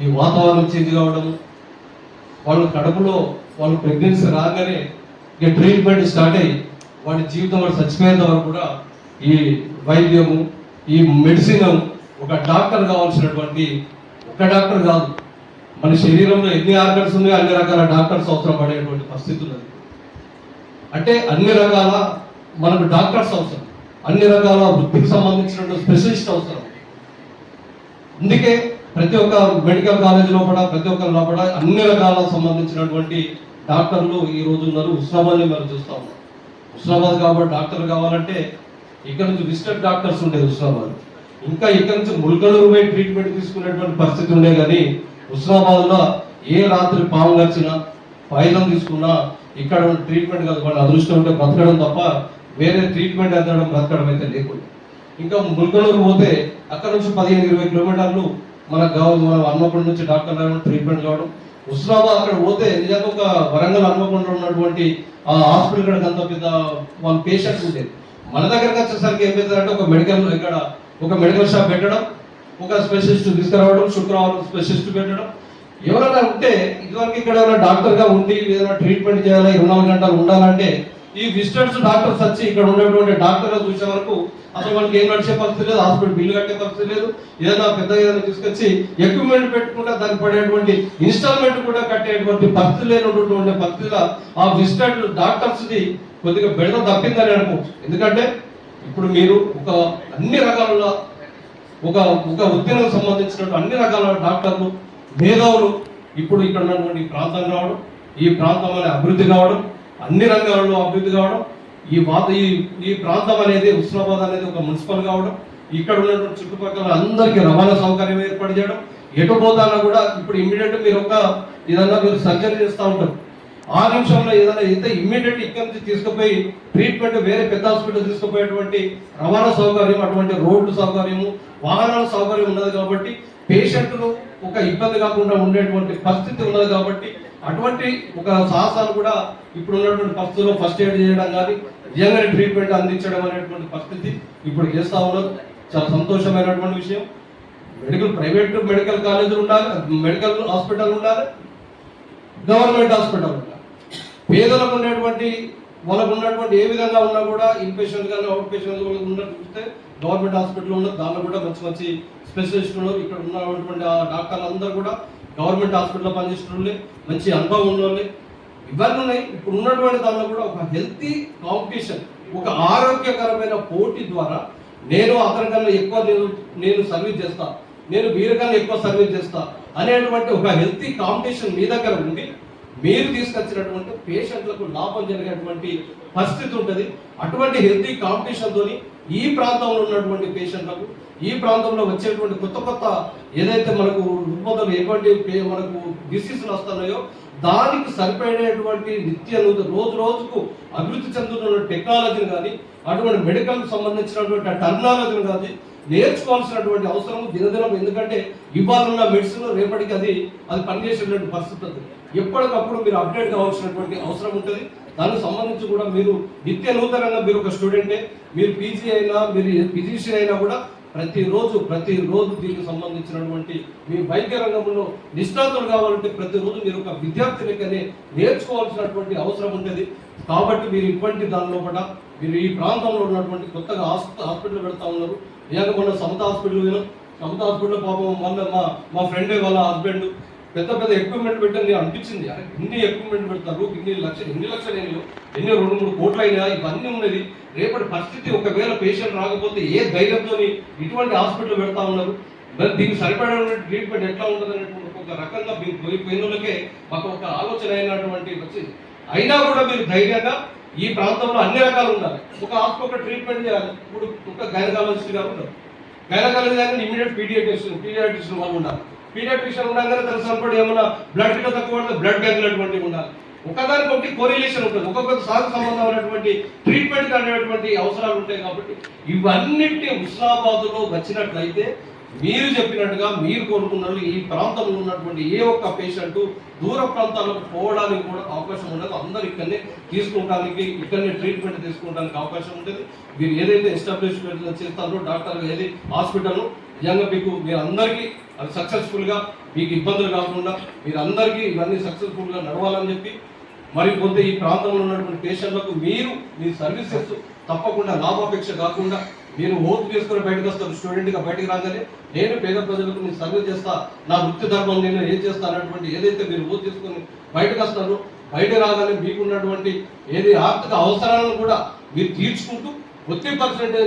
ఈ వాతావరణం చేంజ్ కావడం, వాళ్ళు కడుపులో వాళ్ళు ప్రెగ్నెన్సీ రాగానే ఇక ట్రీట్మెంట్ స్టార్ట్ అయ్యి వాడి జీవితం వాడు చచ్చిపోయేంత వరకు కూడా ఈ వైద్యము, ఈ మెడిసిన్, ఒక డాక్టర్ కావాల్సినటువంటి ఒక డాక్టర్ కాదు, మన శరీరంలో ఎన్ని ఆర్గన్స్ ఉన్నాయో అన్ని రకాల డాక్టర్స్ అవసరం పడేటువంటి పరిస్థితి ఉన్నది. అంటే అన్ని రకాల మనకు డాక్టర్స్ అవసరం, అన్ని రకాల వృత్తికి సంబంధించినటువంటి స్పెషలిస్ట్ అవసరం. అందుకే ప్రతి ఒక్క మెడికల్ కాలేజ్ లోపల, ప్రతి ఒక్కరి లోపల అన్ని రకాల సంబంధించినటువంటి డాక్టర్లు ఈ రోజు ఉన్నారు. హుస్నాబాద్ని మనం చూస్తా ఉన్నాం. హుస్నాబాద్ కాబట్టి డాక్టర్లు కావాలంటే ఇక్కడ నుంచి విజిటర్ డాక్టర్స్ ఉండేది హుస్నాబాద్, ఇంకా ఇక్కడ నుంచి ముల్కనూరు పోయి ట్రీట్మెంట్ తీసుకునేటువంటి పరిస్థితి ఉండే. కానీ హుస్నాబాద్లో ఏ రాత్రి పాము గడిచినా, పాయిజన్ తీసుకున్నా ఇక్కడ ట్రీట్మెంట్ కాదు, వాళ్ళ అదృష్టం ఉంటే బ్రతకడం తప్ప వేరే ట్రీట్మెంట్ అందడం బ్రతకడం అయితే లేకుండా. ఇంకా ముల్కనూరు పోతే అక్కడ నుంచి 15-20 కిలోమీటర్లు మన హన్మకొండ నుంచి డాక్టర్ ట్రీట్మెంట్ కావడం. హుస్నాబాద్ అక్కడ పోతే నిజంగా ఒక వరంగల్ హన్మకొండలో ఉన్నటువంటి ఆ హాస్పిటల్ కూడా అంత పెద్ద వాళ్ళ పేషెంట్స్ ఉండేది. మన దగ్గరకు వచ్చేసరికి ఏం చేస్తారంటే ఒక మెడికల్ షాప్ పెట్టడం, ఒక స్పెషలిస్ట్ తీసుకురావడం, శుక్రవారం స్పెషలిస్ట్ పెట్టడం. ఎవరైనా ఉంటే ఇదివరకు ఇక్కడ డాక్టర్గా ఉండి ఏదైనా ట్రీట్మెంట్ చేయాలి, 24 గంటలు ఉండాలంటే ఈ విజిటర్స్ డాక్టర్స్ వచ్చి ఇక్కడ ఉన్నటువంటి డాక్టర్ చూసే వరకు అసలు మనకి ఏం నడిచే పరిస్థితి లేదు, హాస్పిటల్ బిల్లు కట్టే పరిస్థితి లేదు. ఏదైనా ఏదైనా తీసుకొచ్చి ఎక్విప్మెంట్ పెట్టుకుంటే దానికి పడేటువంటి ఇన్స్టాల్మెంట్ కూడా కట్టేటువంటి పరిస్థితి లేనటువంటి పరిస్థితిలో ఆ విజిటర్ డాక్టర్స్ది కొద్దిగా బెడద తప్పిందని అనుకోవచ్చు. ఎందుకంటే ఇప్పుడు మీరు ఒక అన్ని రకాల ఒక ఉద్యోగం సంబంధించినటువంటి అన్ని రకాల డాక్టర్లు, మేధావులు ఇప్పుడు ఇక్కడ ఉన్నటువంటి ప్రాంతం రావడం, ఈ ప్రాంతం అనే అభివృద్ధి కావడం, అన్ని రంగాలలో అభివృద్ధి కావడం, ఈ ప్రాంతం అనేది హుస్నాబాద్ అనేది ఒక మున్సిపల్ కావడం, ఇక్కడ ఉన్నటువంటి చుట్టుపక్కల అందరికీ రవాణా సౌకర్యం ఏర్పాటు చేయడం. ఎటు పోతానా కూడా ఇప్పుడు ఇమ్మీడియట్ మీరు ఏదన్నా మీరు సర్జరీ చేస్తూ ఉంటారు, 6 నిమిషంలో ఏదైనా అయితే ఇమ్మీడియట్ ఇక్కడ నుంచి తీసుకుపోయి ట్రీట్మెంట్ వేరే పెద్ద హాస్పిటల్ తీసుకుపోయేటువంటి రవాణా సౌకర్యం, అటువంటి రోడ్డు సౌకర్యము, వాహనాల సౌకర్యం ఉన్నది కాబట్టి పేషెంట్లు ఒక ఇబ్బంది కాకుండా ఉండేటువంటి పరిస్థితి ఉన్నది. కాబట్టి అటువంటి ఒక సాహసాలు కూడా ఇప్పుడు ఉన్నటువంటి పరిస్థితుల్లో ఫస్ట్ ఎయిడ్ చేయడం కానీ నిజంగానే ట్రీట్మెంట్ అందించడం అనేటువంటి పరిస్థితి ఇప్పుడు చేస్తూ ఉన్నారు. చాలా సంతోషమైనటువంటి విషయం. ప్రైవేట్ మెడికల్ కాలేజీలు ఉండాలి, మెడికల్ హాస్పిటల్ ఉండాలి, గవర్నమెంట్ హాస్పిటల్ ఉండాలి. పేదలకు ఉండేటువంటి వాళ్ళకు ఉన్నటువంటి ఏ విధంగా ఉన్నా కూడా ఇన్పేషెంట్ కానీ అవుట్ పేషెంట్ ఉన్నట్టు చూస్తే గవర్నమెంట్ హాస్పిటల్ ఉన్నది, దాంట్లో కూడా మంచి స్పెషలిస్టులు ఇక్కడ ఉన్నటువంటి ఆ డాక్టర్లు అందరూ కూడా గవర్నమెంట్ హాస్పిటల్లో పనిచేస్తున్న మంచి అనుభవం ఉన్నోళ్ళే ఇవన్నీ ఉన్నాయి. ఇప్పుడు ఉన్నటువంటి దానిలో కూడా ఒక హెల్తీ కాంపిటీషన్, ఒక ఆరోగ్యకరమైన పోటీ ద్వారా నేను అతనికన్నా ఎక్కువ నేను సర్వీస్ చేస్తా, నేను వీరికన్నా ఎక్కువ సర్వీస్ చేస్తా అనేటువంటి ఒక హెల్తీ కాంపిటీషన్ మీ దగ్గర ఉండి మీరు తీసుకొచ్చినటువంటి పేషెంట్లకు లాభం జరిగేటువంటి పరిస్థితి ఉంటుంది. అటువంటి హెల్తీ కాంపిటీషన్తో ఈ ప్రాంతంలో ఉన్నటువంటి పేషెంట్లకు, ఈ ప్రాంతంలో వచ్చేటువంటి కొత్త కొత్త ఏదైతే మనకు రుగ్మతలు ఎటువంటి మనకు డిసీజులు వస్తున్నాయో దానికి సరిపడేటువంటి నిత్య రోజు రోజుకు అభివృద్ధి చెందుతున్న టెక్నాలజీని కానీ, అటువంటి మెడికల్ సంబంధించినటువంటి టెర్మినాలజీని కానీ నేర్చుకోవాల్సినటువంటి అవసరం దినదినం. ఎందుకంటే ఇవాళ మెడిసిన్ రేపటికి అది పనిచేసేటువంటి పరిస్థితి ఉంది. ఎప్పటికప్పుడు మీరు అప్డేట్ కావాల్సినటువంటి అవసరం ఉంటుంది. దానికి సంబంధించి కూడా మీరు నిత్య నూతనంగా మీరు ఒక స్టూడెంటే, మీరు పీజీ అయినా మీరు ఫిజిషియన్ అయినా కూడా ప్రతిరోజు దీనికి సంబంధించినటువంటి మీ వైద్య రంగంలో నిష్ణాతులు కావాలంటే ప్రతిరోజు మీరు ఒక విద్యార్థి లెక్కనే నేర్చుకోవాల్సినటువంటి అవసరం ఉంటుంది. కాబట్టి మీరు ఇటువంటి దానిలో కూడా మీరు ఈ ప్రాంతంలో ఉన్నటువంటి కొత్తగా హాస్పిటల్ పెడతా ఉన్నారు. ఇలాగ మొన్న సమత హాస్పిటల్ పాపం మళ్ళీ మా ఫ్రెండ్ వాళ్ళ హస్బెండ్ పెద్ద ఎక్విప్మెంట్ పెట్టని అనిపించింది. ఇన్ని ఎక్విప్మెంట్ పెడతారు, ఎన్ని లక్షలు ఎన్ని 2-3 కోట్లు అయినా ఇవన్నీ ఉన్నది. రేపటి పరిస్థితి ఒకవేళ పేషెంట్ రాకపోతే ఏ ధైర్యంతో ఇటువంటి హాస్పిటల్ పెడతా ఉన్నారు. మరి దీనికి సరిపడే ట్రీట్మెంట్ ఎట్లా ఉంటుంది అనేటువంటి ఒక రకంగా పోయినోళ్ళకే మాకు ఒక ఆలోచన అయినటువంటి వచ్చింది. అయినా కూడా మీరు ధైర్యంగా ఈ ప్రాంతంలో అన్ని రకాలు ఉండాలి. ఒక హాస్పిటల్ ట్రీట్మెంట్ చేయాలి. ఇప్పుడు ఒక గైనకాలజిస్ట్ గారు ఉన్నారు, గైనకాలజీ కానీ ఇమీడియట్ పీడియాట్రిషియన్ వాళ్ళు ఉండాలి. పీడియాట్రిషియన్ ఉండగానే తెలుసు ఏమన్నా బ్లడ్ తక్కువ బ్లడ్ బ్యాంకులు అటువంటి ఉండాలి. ఒకదానికి ఒకటి కోరిలేషన్ ఉంటుంది. ఒక్కొక్క సాగు సంబంధమైనటువంటి ట్రీట్మెంట్ అనేటువంటి అవసరాలు ఉంటాయి. కాబట్టి ఇవన్నిటిని హుస్నాబాద్లో వచ్చినట్లయితే మీరు చెప్పినట్టుగా మీరు కోరుకున్నారు ఈ ప్రాంతంలో ఉన్నటువంటి ఏ ఒక్క పేషెంట్ దూర ప్రాంతాలకు పోవడానికి కూడా అవకాశం ఉండదు. అందరు ఇక్కడనే తీసుకోవడానికి, ఇక్కడనే ట్రీట్మెంట్ తీసుకోవడానికి అవకాశం ఉంటుంది. మీరు ఏదైతే ఎస్టాబ్లిష్మెంట్ చేస్తారో డాక్టర్ ఏది హాస్పిటల్ నిజంగా మీకు అందరికీ అది సక్సెస్ఫుల్గా మీకు ఇబ్బందులు కాకుండా మీరందరికీ ఇవన్నీ సక్సెస్ఫుల్గా నడవాలని చెప్పి మరి కొంత ఈ ప్రాంతంలో ఉన్నటువంటి పేషెంట్లకు మీరు మీ సర్వీసెస్ తప్పకుండా లాభాపేక్ష కాకుండా మీరు ఓటు తీసుకుని బయటకు వస్తారు. స్టూడెంట్గా బయటకు రాగానే నేను పేద ప్రజలకు నేను సర్వీస్ చేస్తా, నా వృత్తి ధర్మం నేను ఏం చేస్తా అన్నటువంటి ఏదైతే మీరు ఓటు తీసుకొని బయటకు వస్తారో బయట రాగానే మీకున్నటువంటి ఏది ఆర్థిక అవసరాలను కూడా మీరు తీర్చుకుంటూ 30%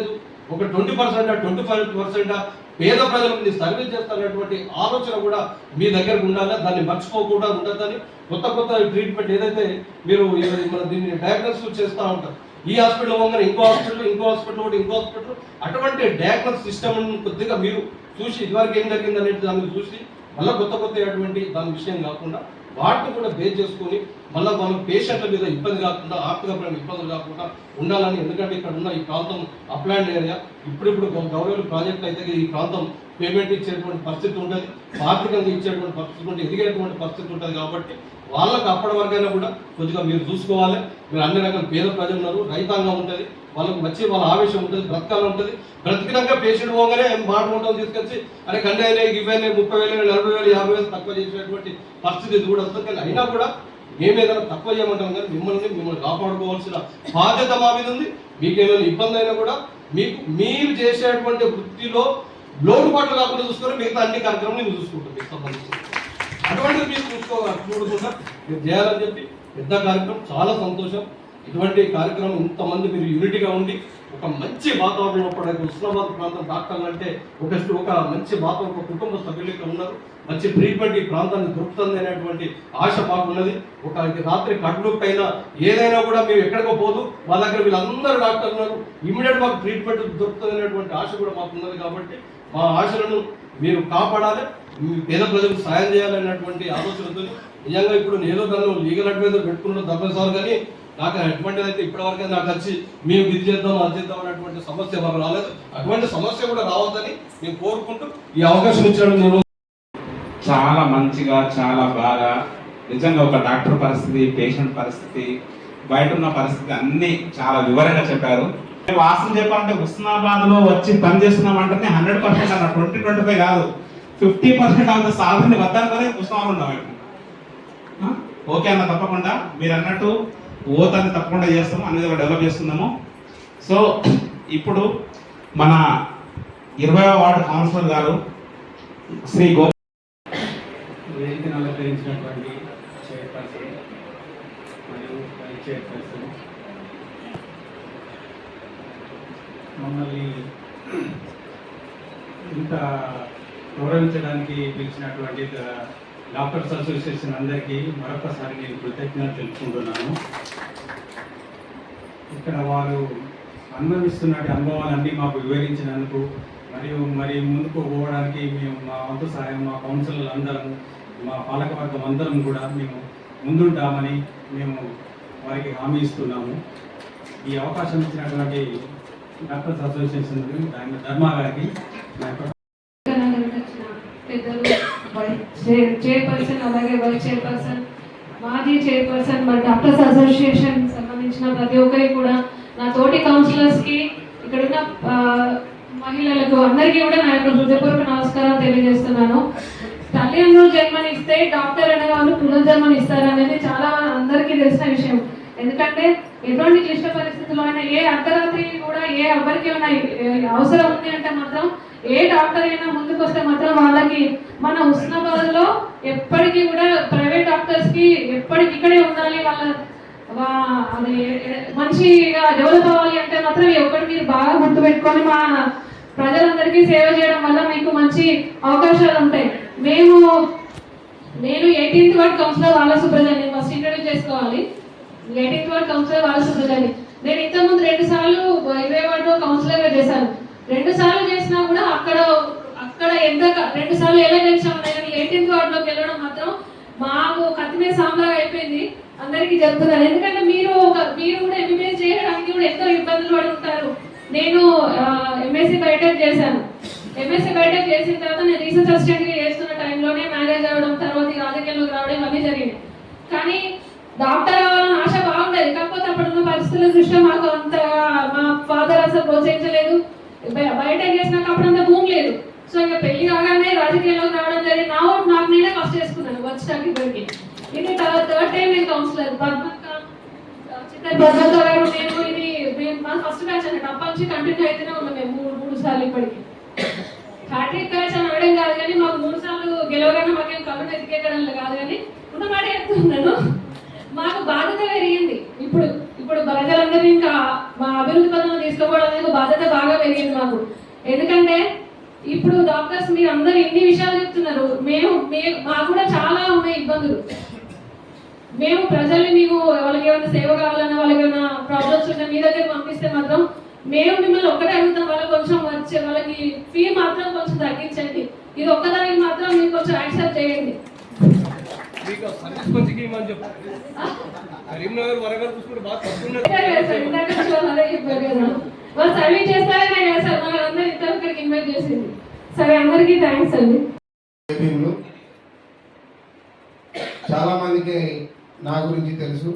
ఒక 20% 25% పేద ప్రజలకు మీరు సర్వీస్ చేస్తున్నటువంటి ఆలోచన కూడా మీ దగ్గర ఉండాలి. దాన్ని మర్చిపోకుండా ఉండదని కొత్త ట్రీట్మెంట్ ఏదైతే మీరు మన దీన్ని డయాగ్నోసిస్ చేస్తూ ఉంటారు. ఈ హాస్పిటల్ పోగానే ఇంకో హాస్పిటల్ అటువంటి డయాగ్నోసిస్ సిస్టమ్ కొద్దిగా మీరు చూసి ఇదివరకు ఏం జరిగింది అనేది దాన్ని చూసి మళ్ళీ కొత్త అటువంటి దాని విషయం కాకుండా వాటిని కూడా బేస్ చేసుకొని మళ్ళీ మన పేషెంట్ల మీద ఇబ్బంది కాకుండా, ఆర్థికపరమైన ఇబ్బందులు కాకుండా ఉండాలని. ఎందుకంటే ఇక్కడ ఉన్న ఈ ప్రాంతం అప్లాండ్ ఏరియా, ఇప్పుడు గవర్నమెంట్ ప్రాజెక్ట్ అయితే ఈ ప్రాంతం పేమెంట్ ఇచ్చేటువంటి పరిస్థితి ఉంటుంది, ఆర్థికంగా ఇచ్చేటువంటి పరిస్థితి ఉంటుంది, ఎదిగేటువంటి పరిస్థితి ఉంటుంది. కాబట్టి వాళ్ళకి అప్పటి వరకైనా కూడా కొద్దిగా మీరు చూసుకోవాలి. మీరు అన్ని రకాల పేద ప్రజలు ఉన్నారు, రైతాంగం ఉంటుంది, వాళ్ళకి వచ్చి వాళ్ళ ఆవేశం ఉంటుంది, బ్రతకాలు ఉంటుంది. బ్రతికినాక పేషెంట్ పోగానే మాట ఉండడం తీసుకొచ్చి అరే కన్యాయిలే ఇవ్వలే 30,000 40,000 50,000 తక్కువ చేసినటువంటి పరిస్థితి కూడా వస్తుంది. కానీ అయినా కూడా మేము ఏదైనా తక్కువ చేయమంటాం కానీ మిమ్మల్ని కాపాడుకోవాల్సిన బాధ్యత మా మీద ఉంది. మీకు ఏమైనా ఇబ్బంది అయినా కూడా మీరు చేసేటువంటి వృత్తిలో లోటుపాట్లు కాకుండా చూసుకొని మిగతా అన్ని కార్యక్రమాలు మేము చూసుకుంటాం. మీకు సంబంధించి అటువంటిది మీరు చూడకుండా మీరు చేయాలని చెప్పి పెద్ద కార్యక్రమం. చాలా సంతోషం. ఇటువంటి కార్యక్రమం ఇంతమంది మీరు యూనిటీగా ఉండి ఒక మంచి వాతావరణంలో పడే హుస్నాబాద్ ప్రాంతం డాక్టర్లు అంటే ఒక మంచి వాతావరణం, ఒక కుటుంబ సభ్యులు ఉన్నారు, మంచి ట్రీట్మెంట్ ఈ ప్రాంతానికి దొరుకుతుంది అనేటువంటి ఆశ మాకున్నది. ఒక రాత్రి కడుపునొప్పి అయినా ఏదైనా కూడా మేము ఎక్కడికో పోదు, వాళ్ళ దగ్గర వీళ్ళందరూ డాక్టర్లు ఉన్నారు, ఇమీడియట్ మాకు ట్రీట్మెంట్ దొరుకుతుంది అనేటువంటి ఆశ కూడా మాకున్నది. కాబట్టి మా ఆశలను మీరు కాపాడాలి, పేద ప్రజలకు సాయం చేయాలనేటువంటి ఆలోచనతో నిజంగా ఇప్పుడు నేను తను లీగల్ అడ్వైజర్ పెట్టుకున్న ధర్మసార్ కానీ నాకు అటువంటిది అయితే ఇప్పటివరకు నాకు వచ్చి మేము ఇది చేద్దాం అది చేద్దాం అనేటువంటి సమస్య మాకు రాలేదు. అటువంటి సమస్య కూడా రావద్దని నేను కోరుకుంటూ ఈ అవకాశం ఇచ్చాడు. నేను చాలా మంచిగా, చాలా బాగా నిజంగా ఒక డాక్టర్ పరిస్థితి, పేషెంట్ పరిస్థితి, బయట ఉన్న పరిస్థితి అన్ని చాలా వివరంగా చెప్పారు. వాస్తవం చెప్పాలంటే హుస్నాబాద్ లో వచ్చి పని చేస్తున్నామంటే 100% అన్న 20-25 కాదు 50% అంత సాధన వద్దనుకొని హుస్నాబాద్ ఉన్నాం. ఓకే అన్న, తప్పకుండా మీరు అన్నట్టు ఓతాన్ని తప్పకుండా చేస్తాము, అన్ని దగ్గర డెవలప్ చేస్తున్నాము. సో ఇప్పుడు మన 20వ వార్డు కౌన్సిలర్ గారు శ్రీ వేదికను అలంకరించినటువంటి చైర్పర్సన్ మరియు వైస్ చైర్పర్సన్, మమ్మల్ని ఇంత గౌరవించడానికి పిలిచినటువంటి డాక్టర్స్ అసోసియేషన్ అందరికీ మరొకసారి నేను కృతజ్ఞతలు తెలుపుకుంటున్నాను. ఇక్కడ వారు అనుభవిస్తున్న అనుభవాలన్నీ మాకు వివరించినందుకు మరి ముందుకు పోవడానికి మేము మా వంతు సహాయం మా కౌన్సిలర్లు అందరం మా పాలకవర్గం అందరం కూడా మేము ముందుంటామని మేము వారికి హామీ ఇస్తున్నాము. ఈ అవకాశం ఇచ్చినటువంటి డాక్టర్స్ అసోసియేషన్ ధర్మా గారికి పెద్దలు చైర్పర్సన్, అలాగే వైస్ చైర్పర్సన్, మాజీ చైర్పర్సన్, మరి డాక్టర్స్ అసోసియేషన్ సంబంధించిన ప్రతి ఒక్కరికి కూడా, నా తోటి కౌన్సిలర్స్కి, ఇక్కడున్న మహిళలకు అందరికీ కూడా నా యొక్క హృదయపూర్వక నమస్కారం తెలియజేస్తున్నాను. తల్లిదండ్రులు జన్మనిస్తే డాక్టర్ అనే వాళ్ళు పునర్జన్మని ఇస్తారనేది చాలా అందరికీ తెలిసిన విషయం. ఎందుకంటే ఎటువంటి క్లిష్ట పరిస్థితుల్లో అయినా, ఏ అర్ధరాత్రి కూడా ఏ ఎవరికి అవసరం ఉంది అంటే మాత్రం ఏ డాక్టర్ అయినా ముందుకు వస్తే మాత్రం వాళ్ళకి మన హుస్నాబాద్లో ఎప్పటికీ కూడా ప్రైవేట్ డాక్టర్స్కి ఎప్పటికి ఇక్కడే ఉండాలి. అది మంచిగా డెవలప్ అవ్వాలి అంటే మాత్రం ఒక్కటి మీరు బాగా గుర్తుపెట్టుకొని మా ప్రజలందరికీ సేవ చేయడం వల్ల మీకు మంచి అవకాశాలు ఉంటాయి. నేను 18th వార్డ్ కౌన్సిలర్ వాళ్ళ సుబ్రజాని ఫస్ట్ ఇంట్రడ్యూస్ చేసుకోవాలి. 18th వార్డ్ కౌన్సిలర్ వాళ్ళ సుబ్రజాని. నేను ఇంతకుముందు 2 సార్లు 20 వార్డులో కౌన్సిలర్గా చేశాను. 2 సార్లు చేసినా కూడా అక్కడ ఎంత 2 సార్లు ఎలా గెలిచామన్నా కానీ 18th వార్డులోకి వెళ్ళడం మాత్రం మాకు కత్తిమే సాంబ్లాగా అయిపోయింది. అందరికీ జరుగుతున్నారు. ఎందుకంటే మీరు కూడా ఎంబీబీఎస్ చేయడానికి కూడా ఎంతో ఇబ్బందులు పడి ఉంటారు. నేను ఎంఎస్సీ బయోటెక్ చేశాను. ఎంఎస్సీ బయోటెక్ చేసిన తర్వాత నేను రీసెర్చ్ అసిస్టెంట్గా చేస్తున్న టైంలోనే మ్యారేజ్ అవ్వడం, తర్వాత రాజకీయాల్లోకి రావడం ఇవన్నీ జరిగింది. కానీ డాక్టర్ అవ్వాలని ఆశ బాగుండేది. కాకపోతే అప్పుడున్న పరిస్థితుల దృష్ట్యా మాకు అంత మా ఫాదర్ అసలు ప్రోత్సహించలేదు. బయోటెక్ చేసినాక అప్పుడు అంత భూమి లేదు. సో ఇంకా పెళ్లి కాగానే రాజకీయాల్లోకి రావడం జరిగింది. నా ఓటు నాకు నేనే ఫస్ట్ చేసుకున్నాను వచ్చాక ఇప్పటికి. ఇది 3rd టైం నేను కౌన్సిలర్. పద్మక్క గారు మేము మా ఫస్ట్ బ్యాచ్ అన్నట్టు అప్పటి నుంచి కంటిన్యూ అయితేనే ఉన్నాం. మేము 3 సార్లు ఇప్పటికి హ్యాట్రిక్ బ్యాచ్ అని అడగడం కాదు కానీ మాకు 3 సార్లు గెలవగానే మాకేం కళ్ళు ఎదిగేయడం కాదు కానీ ఉన్నమాట చెప్తున్నాను. మాకు బాధ్యత పెరిగింది. ఇప్పుడు ప్రజలందరూ ఇంకా మా అభివృద్ధి పథకం తీసుకోవడం అనేది బాధ్యత బాగా పెరిగింది మాకు. ఎందుకంటే ఇప్పుడు డాక్టర్స్ మీరు అందరూ ఇన్ని విషయాలు చెప్తున్నారు. మాకు కూడా చాలా ఉన్నాయి ఇబ్బందులు. మేము ప్రజల్ని వాళ్ళకి ఏమైనా సేవ కావాలన్నా, వాళ్ళకి ఏమైనా ప్రాబ్లమ్స్ ఉన్నా మీ దగ్గర పంపిస్తే మాత్రం మేము మిమ్మల్ని ఒక్కటే అడుగుతాం, వాళ్ళకి ఫీ మాత్రం కొంచెం తగ్గించండి. ఇది ఒక్కదానికి మాత్రం మీరు కొంచెం యాక్సెప్ట్ చేయండి. వాళ్ళు సర్వీస్ చేస్తారనే కదా సార్ మనందరూ ఇక్కడికి ఇన్వైట్ చేసింది. సరే, అందరికీ థ్యాంక్స్ అండి. చాలా మందికి నా గురించి తెలుసు.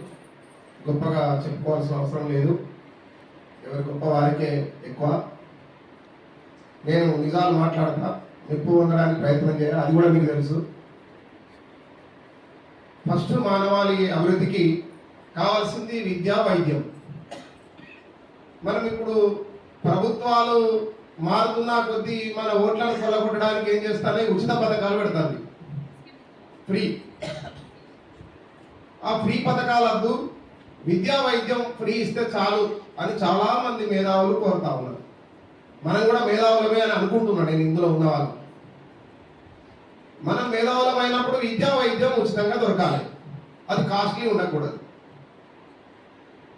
గొప్పగా చెప్పుకోవాల్సిన అవసరం లేదు. ఎవరి గొప్ప వారికే ఎక్కువ. నేను నిజాలు మాట్లాడతా, మెప్పు పొందడానికి ప్రయత్నం చేయాలి. అది కూడా మీకు తెలుసు. ఫస్ట్ మానవాళి అభివృద్ధికి కావాల్సింది విద్య, వైద్యం. మనం ఇప్పుడు ప్రభుత్వాలు మారుతున్న కొద్దీ మన ఓట్లను కొల్లగొట్టడానికి ఏం చేస్తానే ఉచిత పథకాలు పెడతారు. ఫ్రీ. ఆ ఫ్రీ పథకాలద్దు, విద్యా వైద్యం ఫ్రీ ఇస్తే చాలు అని చాలా మంది మేధావులు కోరుతా ఉన్నారు. మనం కూడా మేధావులమే అని అనుకుంటున్నాను నేను. ఇందులో ఉన్నవాళ్ళు మనం మేధావులమైనప్పుడు విద్యా వైద్యం ఉచితంగా దొరకాలి. అది కాస్ట్లీ ఉండకూడదు.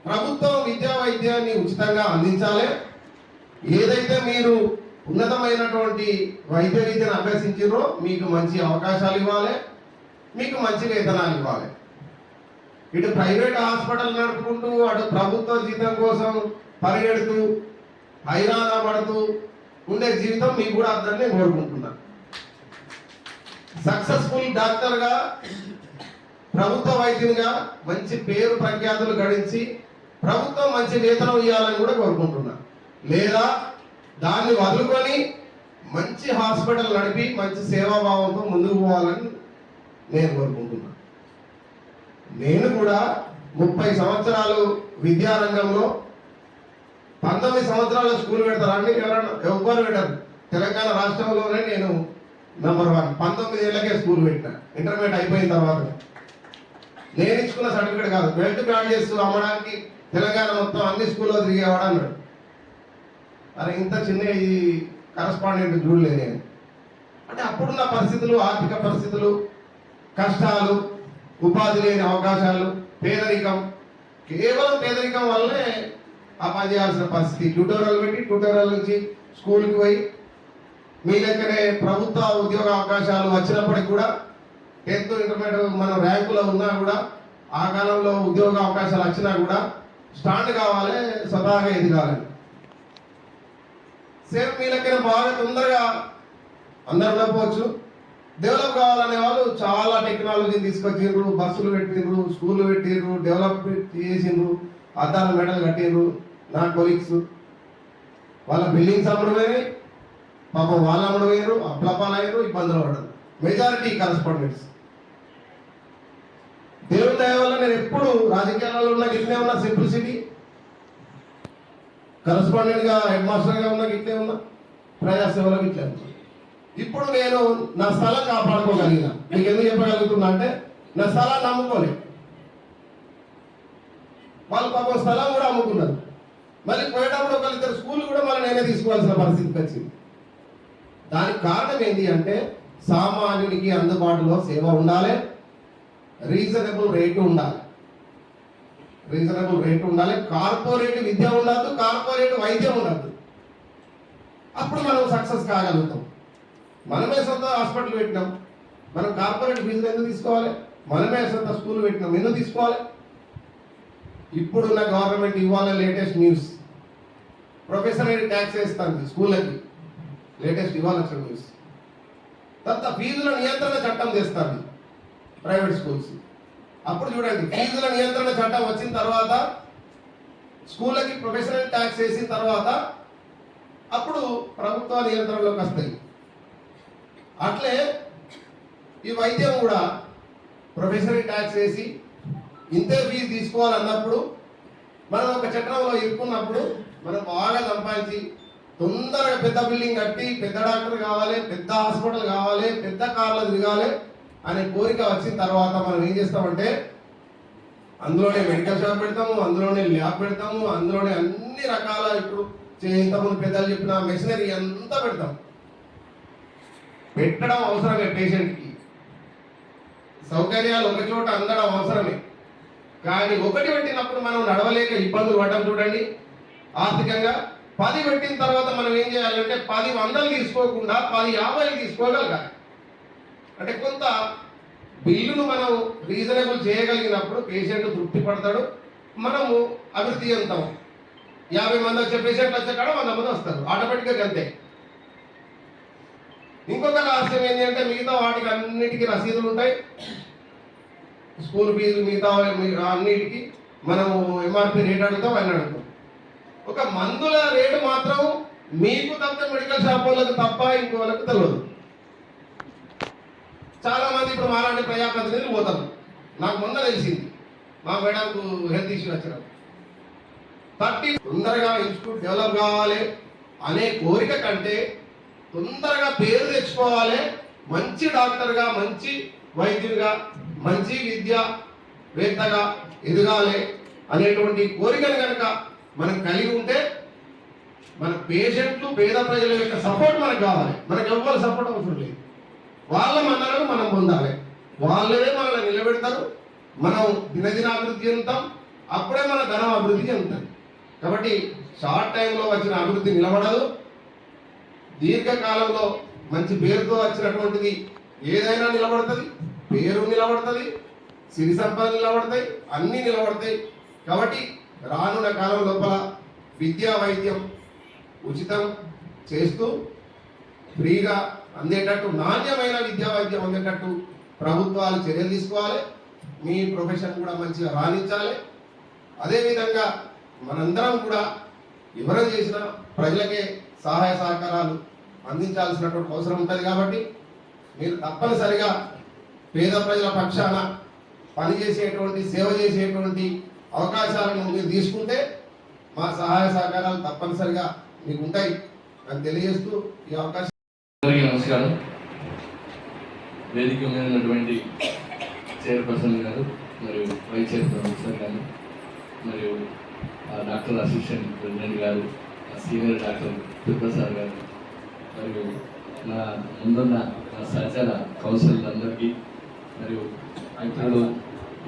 ప్రభుత్వం విద్యా వైద్యాన్ని ఉచితంగా అందించాలి. ఏదైతే మీరు ఉన్నతమైనటువంటి వైద్య విద్యను అభ్యసించారో మీకు మంచి అవకాశాలు ఇవ్వాలి, మీకు మంచి వేతనాలు ఇవ్వాలి. ఇటు ప్రైవేట్ హాస్పిటల్ నడుపుకుంటూ అటు ప్రభుత్వ జీతం కోసం పరిగెడుతూ హైరాణ పడుతూ ఉండే జీవితం మీకు కూడా అర్థం నేను కోరుకుంటున్నాను. సక్సెస్ఫుల్ డాక్టర్గా, ప్రభుత్వ వైద్యునిగా మంచి పేరు ప్రఖ్యాతులు గడించి ప్రభుత్వం మంచి వేతనం ఇవ్వాలని కూడా కోరుకుంటున్నాను. లేదా దాన్ని వదులుకొని మంచి హాస్పిటల్ నడిపి మంచి సేవాభావంతో ముందుకు పోవాలని నేను కోరుకుంటున్నాను. నేను కూడా 30 సంవత్సరాలు విద్యారంగంలో, 19 సంవత్సరాలు స్కూల్ పెడతారని ఎవ్వరు పెట్టారు. తెలంగాణ రాష్ట్రంలోనే నేను నంబర్ 1. 19 ఏళ్ళకే స్కూల్ పెట్టిన. ఇంటర్మీడియట్ అయిపోయిన తర్వాత నేను ఇచ్చుకున్న సర్టిఫికేట్ కాదు, బెల్ట్ బ్రాండ్ చేస్తూ అమ్మడానికి తెలంగాణ మొత్తం అన్ని స్కూల్లో తిరిగేవాడు అన్నాడు. అరే ఇంత చిన్న ఈ కరస్పాండెంట్ చూడలేదు నేను. అంటే అప్పుడున్న పరిస్థితులు, ఆర్థిక పరిస్థితులు కష్టాలు, ఉపాధి లేని అవకాశాలు, పేదరికం, కేవలం పేదరికం వల్లనే ఆ పని చేయాల్సిన పరిస్థితి. ట్యూటోరియల్ పెట్టి ట్యూటోరియల్ నుంచి స్కూల్కి పోయి మీ లెక్కనే ప్రభుత్వ ఉద్యోగ అవకాశాలు వచ్చినప్పటికి కూడా 10th ఇంటర్మీడియట్ మనం ర్యాంకులో ఉన్నా కూడా ఆ కాలంలో ఉద్యోగ అవకాశాలు వచ్చినా కూడా స్టాండ్ కావాలి, స్వతహాగా ఎదగాలని. సేమ్ మీ లెక్కన బాగా తొందరగా అందరు ఉండకపోవచ్చు, డెవలప్ కావాలనే వాళ్ళు చాలా టెక్నాలజీని తీసుకొచ్చిండ్రు, బస్సులు పెట్టిండ్రు, స్కూళ్ళు పెట్టిండ్రు, డెవలప్ చేసిండ్రు, అద్దాల మెడలు కట్టిండ్రు. నా కొలీగ్స్ వాళ్ళ బిల్డింగ్స్ అమ్ముడుపోయినాయి, పాపం వాళ్ళు అమ్ముడుపోయారు, అప్లపాలయ్యారు, ఇబ్బందులు పడ్డారు. Majority correspondents. దేవుని దయ వల్ల నేను ఎప్పుడు రాజకీయాలలో ఉన్న గిట్లే ఉన్నా, సింప్లిసిటీ కరస్పాండెంట్గా హెడ్ మాస్టర్గా ఉన్న గిట్లే ఉన్నా, ప్రజాసేవలో గిట్లే ఉన్నా. ఇప్పుడు నేను నా స్థలం కాపాడుకోగలిగిన. మీకు ఎందుకు చెప్పగలుగుతున్నా అంటే నా స్థలాన్ని నమ్ముకోలేదు. వాళ్ళు పాపం స్థలం కూడా అమ్ముకున్నారు. మళ్ళీ పోయేటప్పుడు ఒకరిద్దరు స్కూల్ కూడా మళ్ళీ నేనే తీసుకోవాల్సిన పరిస్థితికి వచ్చింది. దానికి కారణం ఏంటి అంటే సామాన్యుడికి అందుబాటులో సేవ ఉండాలి, రీజనబుల్ రేటు ఉండాలి. రీజనబుల్ రేటు ఉండాలి. కార్పొరేట్ విద్య ఉండద్దు, కార్పొరేట్ వైద్యం ఉండద్దు. అప్పుడు మనం సక్సెస్ కాగలుగుతాం. మనమే సొంత హాస్పిటల్ పెట్టినాం, మనం కార్పొరేట్ ఫీజులు ఎందుకు తీసుకోవాలి? మనమే సొంత స్కూల్ పెట్టినాం, ఎందుకు తీసుకోవాలి? ఇప్పుడున్న గవర్నమెంట్ ఇవాళ లేటెస్ట్ న్యూస్, ప్రొఫెషనల్ ట్యాక్స్ వేస్తుంది స్కూళ్ళకి. లేటెస్ట్ ఇవాళ వచ్చిన న్యూస్. తర్వాత ఫీజుల నియంత్రణ చట్టం చేస్తుంది ప్రైవేట్ స్కూల్స్. అప్పుడు చూడండి, ఫీజుల నియంత్రణ చట్టం వచ్చిన తర్వాత స్కూళ్ళకి ప్రొఫెషనల్ ట్యాక్స్ వేసిన తర్వాత అప్పుడు ప్రభుత్వ నియంత్రణలోకి వస్తాయి. అట్లే ఈ వైద్యం కూడా ప్రొఫెషనల్ ట్యాక్స్ వేసి ఇంతే ఫీజు తీసుకోవాలన్నప్పుడు మనం ఒక చట్టంలో ఇరుక్కున్నప్పుడు మనం బాగా సంపాదించి తొందరగా పెద్ద బిల్డింగ్ కట్టి పెద్ద డాక్టర్ కావాలి, పెద్ద హాస్పిటల్ కావాలి, పెద్ద కార్లు తిరగాలి అనే కోరిక వచ్చిన తర్వాత మనం ఏం చేస్తామంటే అందులోనే మెడికల్ షాప్ పెడతాము, అందులోనే ల్యాబ్ పెడతాము, అందులోనే అన్ని రకాల ఇప్పుడు ఇంతకుముందు పెద్దలు చెప్పిన మెషినరీ అంతా పెడతాం. పెట్టడం అవసరమే, పేషెంట్కి సౌకర్యాలు ఒక చోట అందడం అవసరమే. కానీ ఒకటి పెట్టినప్పుడు మనం నడవలేక ఇబ్బందులు పడ్డాం చూడండి ఆర్థికంగా. 10 పెట్టిన తర్వాత మనం ఏం చేయాలంటే 10 వందలు తీసుకోకుండా 10 50 తీసుకోగలగాలి. అంటే కొంత బిల్లును మనం రీజనబుల్ చేయగలిగినప్పుడు పేషెంట్ తృప్తి పడతాడు, మనము అభివృద్ధి చెందుతాం. 50 మంది వచ్చే పేషెంట్లు వచ్చే కాడ 100 మంది వస్తారు ఆటోమేటిక్గా. అంతే. ఇంకొక రహస్యం ఏంటి అంటే మిగతా వాటికి అన్నిటికీ రసీదులు ఉంటాయి. స్కూల్ ఫీజు మిగతా అన్నిటికీ మనము ఎంఆర్పి రేట్ అడుగుతాం, అని అడుగుతాం. ఒక మందుల రేటు మాత్రం మీకు తప్ప మెడికల్ షాప్ వాళ్ళకి తప్ప ఇంకో వాళ్ళకి తెలియదు. చాలా మంది ఇప్పుడు మాలాంటి ప్రజాప్రతినిధులు పోతారు. నాకు మొన్న తెలిసింది, మా మేడంకు హెల్త్ ఇష్యూ వచ్చినప్పుడు 30 తొందరగా ఇన్స్టిట్యూట్ డెవలప్ కావాలి అనే కోరిక కంటే తొందరగా పేరు తెచ్చుకోవాలి, మంచి డాక్టర్గా, మంచి వైద్యుడిగా, మంచి విద్యావేత్తగా ఎదగాలి అనేటువంటి కోరికను కనుక మనం కలిగి ఉంటే మన పేషెంట్లు, పేద ప్రజల యొక్క సపోర్ట్ మనకు కావాలి. మనకు ఎవ్వరు సపోర్ట్ అవసరం లేదు. వాళ్ళ మన్నలను మనం పొందాలి. వాళ్ళే మనల్ని నిలబెడతారు, మనం దినదిన అభివృద్ధి చెందుతాం, అప్పుడే మన ధనం అభివృద్ధి చెందుతుంది. కాబట్టి షార్ట్ టైంలో వచ్చిన అభివృద్ధి నిలబడదు. దీర్ఘకాలంలో మంచి పేరుతో వచ్చినటువంటిది ఏదైనా నిలబడుతుంది, పేరు నిలబడుతుంది, సిరి సంపద నిలబడతాయి, అన్నీ నిలబడతాయి. కాబట్టి రానున్న కాలం లోపల విద్యా వైద్యం ఉచితం చేస్తూ ఫ్రీగా అందేటట్టు, నాణ్యమైన విద్యా వైద్యం అందేటట్టు ప్రభుత్వాలు చర్యలు తీసుకోవాలి. మీ ప్రొఫెషన్ కూడా మంచిగా రాణించాలి. అదేవిధంగా మనందరం కూడా ఎవరైనా చేసినా ప్రజలకే సహాయ సహకారాలు అందించాల్సినటువంటి అవసరం ఉంటుంది. కాబట్టి మీరు తప్పనిసరిగా పేద ప్రజల పక్షాన పనిచేసేటువంటి, సేవ చేసేటువంటి అవకాశాలను మీరు తీసుకుంటే మా సహాయ సహకారాలు తప్పనిసరిగా మీకు ఉంటాయి అని తెలియజేస్తూ ఈ అవకాశం. అందరికీ నమస్కారం. వేదిక మీద ఉన్నటువంటి చైర్పర్సన్ గారు మరియు వైస్ చైర్పర్సన్ గారు మరియు డాక్టర్ అసిస్టెంట్ ప్రెసిడెంట్ గారు, సీనియర్ డాక్టర్ తిరుప్రసాద్ గారు మరియు నా ముందున్న నా సహచర కౌన్సిలర్లందరికీ మరియు మిత్రులు